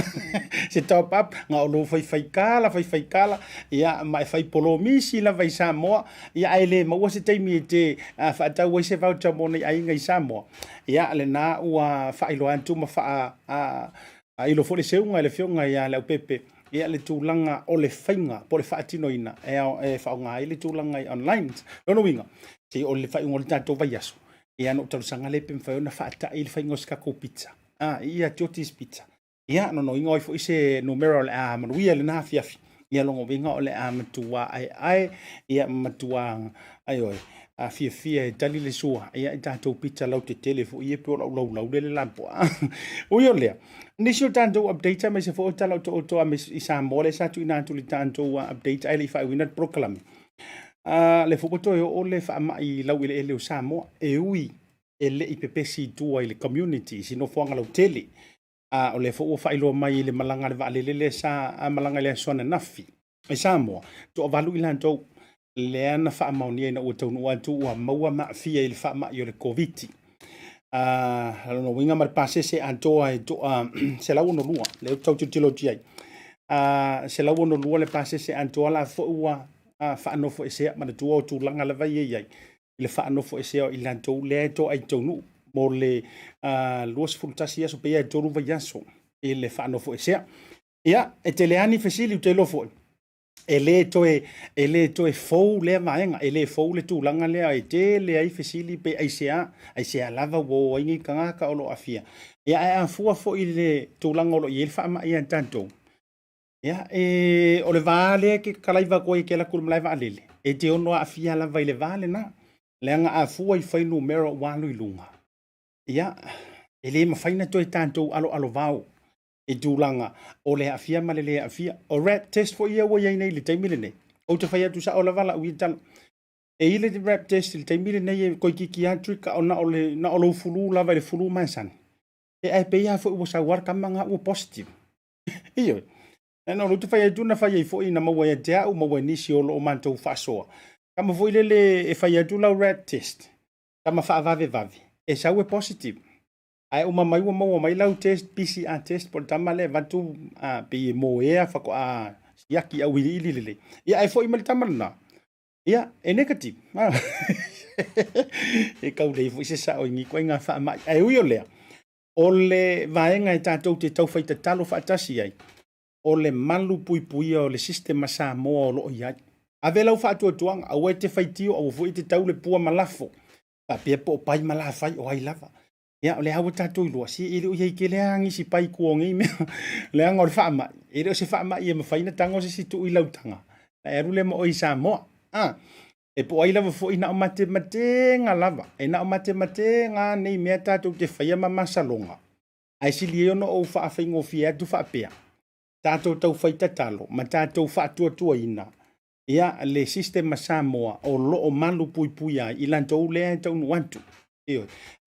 top up. Nga o lo whai kala. Ia mai whai polo misi la vai Samoa. Ia ele maua se teimi e te whaatau wai se voucher mōna i ainga i Samoa. Ia le nā ua whailo antu ma wha ilo fo le seunga le fionga ia Leaupepe ia le tūlanga o le whainga po le whaatino ina e whaonga i le tūlanga i online lono winga te o le whainga o le tātou vai aso ia no tarusanga le pe mwhaiona whaata i le whainga o skako pizza ia Tiotis pizza ia no inga oi fo i se numero le manuia le nā fiafi ia longo winga o le matua ai ia matua ai oi fia e tali le sua ia tātou pizza lau te tele fo i e pe o lau le lampo ui o lea nisi o tātou update mai se fo o tala o toa me i Samoa le satu ina tu li tātou update ai le i whaewina proklami le fo boto e o le whaama i lau i le o Samoa e ui e le i pepesi tua i le community si no fuanga lau tele o le fo o whaeloa mai i le malanga le vaalelele sa malanga le sona nafi i Samoa to o valu i lantou le ana whaamaunia ina ua taunu atu ua maua maafia i le whaama i o le COVID. No winga mar pasese antoa e toa se lau no lua, le tau tilo tiai. Se lau no lua le pasese antoa la fo ua whaanofo e sea, mana tua o tūlanga la vai ei. Le whaanofo e sea i lantou le to ai taunu, mo le luas fultasi aso pe ai taunu vai aso, i le whaanofo e sea. Ia, e te leani fesili u te lofo. e le toe fou le vaenga e le fou le tūlanga lea e te le ai fesili pe aisea lava wo ingi kangaka o lo afia ia e afua fo i le tūlanga o lo i le whaama ia tantou ia o le vale ke kalaiva koe ke la kulmalaiva alele e te ono afia lava i le vale na le anga afua i whai numero walu i lunga ia e le mawhaina toi tantou alo vau e tūlanga o le afia ma le afia o rap test fo ia wa nei le taimile nei o te whai atu sa o la vala ui tala e ile di rap test le taimile nei e koi kiki atu ka o na o lo fulu lava le fulu mansani e ai pe ia fo ua sa warka manga ua positive iyo no lo te whai atu na whai fo ina maua ia te au maua nisi o lo o mantou whasoa kama fo ile le e whai atu lau rap test kama wha vave e sa ue positive ai uma mai mai lau test PCR test por tamale vatu pe mo ea fa ko yaki au ili ia ai foi mal tamarna ia e negative e kau le foi se sa o ngi ko nga fa mai ai u le ole vaenga e tatou te tau faita talo fa tasi ai ole malu pui o le sistema Samoa o lo ia avela fa tu tuang au te faitio au foi te tau le pua malafo pa pe po pai malafai o ai lava ia le hawa tatou i loa si i reo iei ke lea ngi si pai kuonga i mea lea ngor whaama i reo se whaama i e mawhaina tango se si tu i lautanga na eru le mo o i Samoa e po ai lava fo i na o mate nga lava e na o mate nga nei mea tatou te whaia ma masalonga ai si li ono o whaafai ngofi atu whaapea tatou tau whaita talo ma tatou whaatua ina ia le sistema Samoa o lo o malu pui ai i lantou lea tau nuantu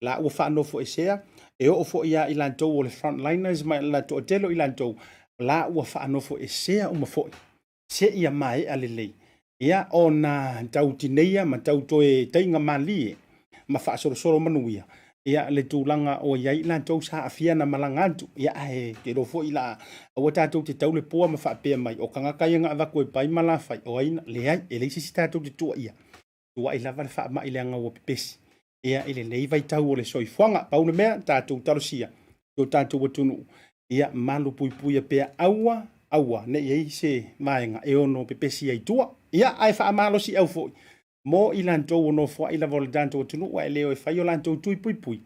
la ua whanofo e sea e o fo ia i lantou o le frontliners ma la to telo i lantou la ua whanofo e sea uma fo se ia mai a lelei ia o na tautineia ma tautoe tainga mali ma whaasoro manuia ia le tūlanga o iai lantou sa afia na malangantu ia e ke ro fo i la ua tatou te tau le poa ma whaapea mai o kangakaya nga avako e pai malawhai o aina le ai e leisi si tatou te tua ia tua i lava le wha mai le anga ua pipesi ia ile nei vai tau o le soifuanga paule mea tatou talosia to tatou watunu ia malu pui pe aua ne ia se maenga e ono pepesi ai tua ia ai fa malo si au foi mo ilantou no fo ila vol tantou watunu wa leo e fai o lantou tui pui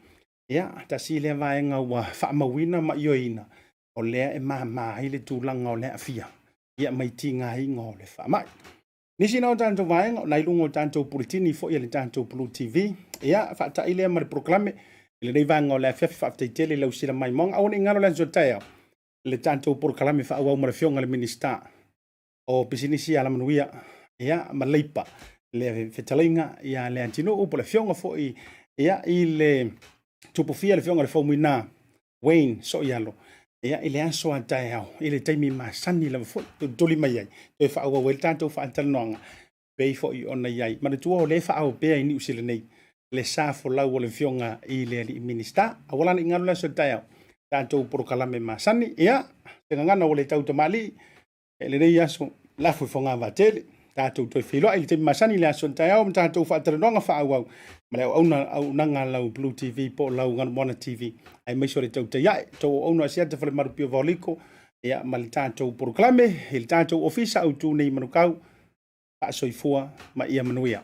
ia ta si le maenga wa fa mawina ma yoina o le e ma ile tūlanga o le afia ia mai tinga i ngole fa mai nisi na o tantou vaenga nai lungo tantou puritini fo ia le tantou BluTV ia fa ile ma le proklame le nei vanga o le fefe fa tele le usila mai mong au ni ngalo Lorenzo Kaisara le tantou proklame fa au ma le fionga le minista o pisinisi ala manuia ia ma leipa le fetalinga ia le antino o po le fionga fo ia i le tupofia le fionga le fo muina Wayne so ialo ia ile aso atai au ile taimi masani la fo toli mai ai e fa au wel tanto fa antanonga pe fo i ona ai ma tu o le fa au pe ni usile nei le sa fo la o le fionga i le minista awala ni ngalo so tai au tanto por kalame masani ia tenga na o le tau tamali le nei aso la fo fonga va tele tatou toi filo ai te masani le aso tai au tatou fa antanonga fa au ma le au nanga lau BluTV po lau Goodman TV ai mai sore tautai ia to ono Asiata Pio Vaoliko ia ma le tatou proklame il tatou ofisa au tu nei manukau pa soifua ma ia manuia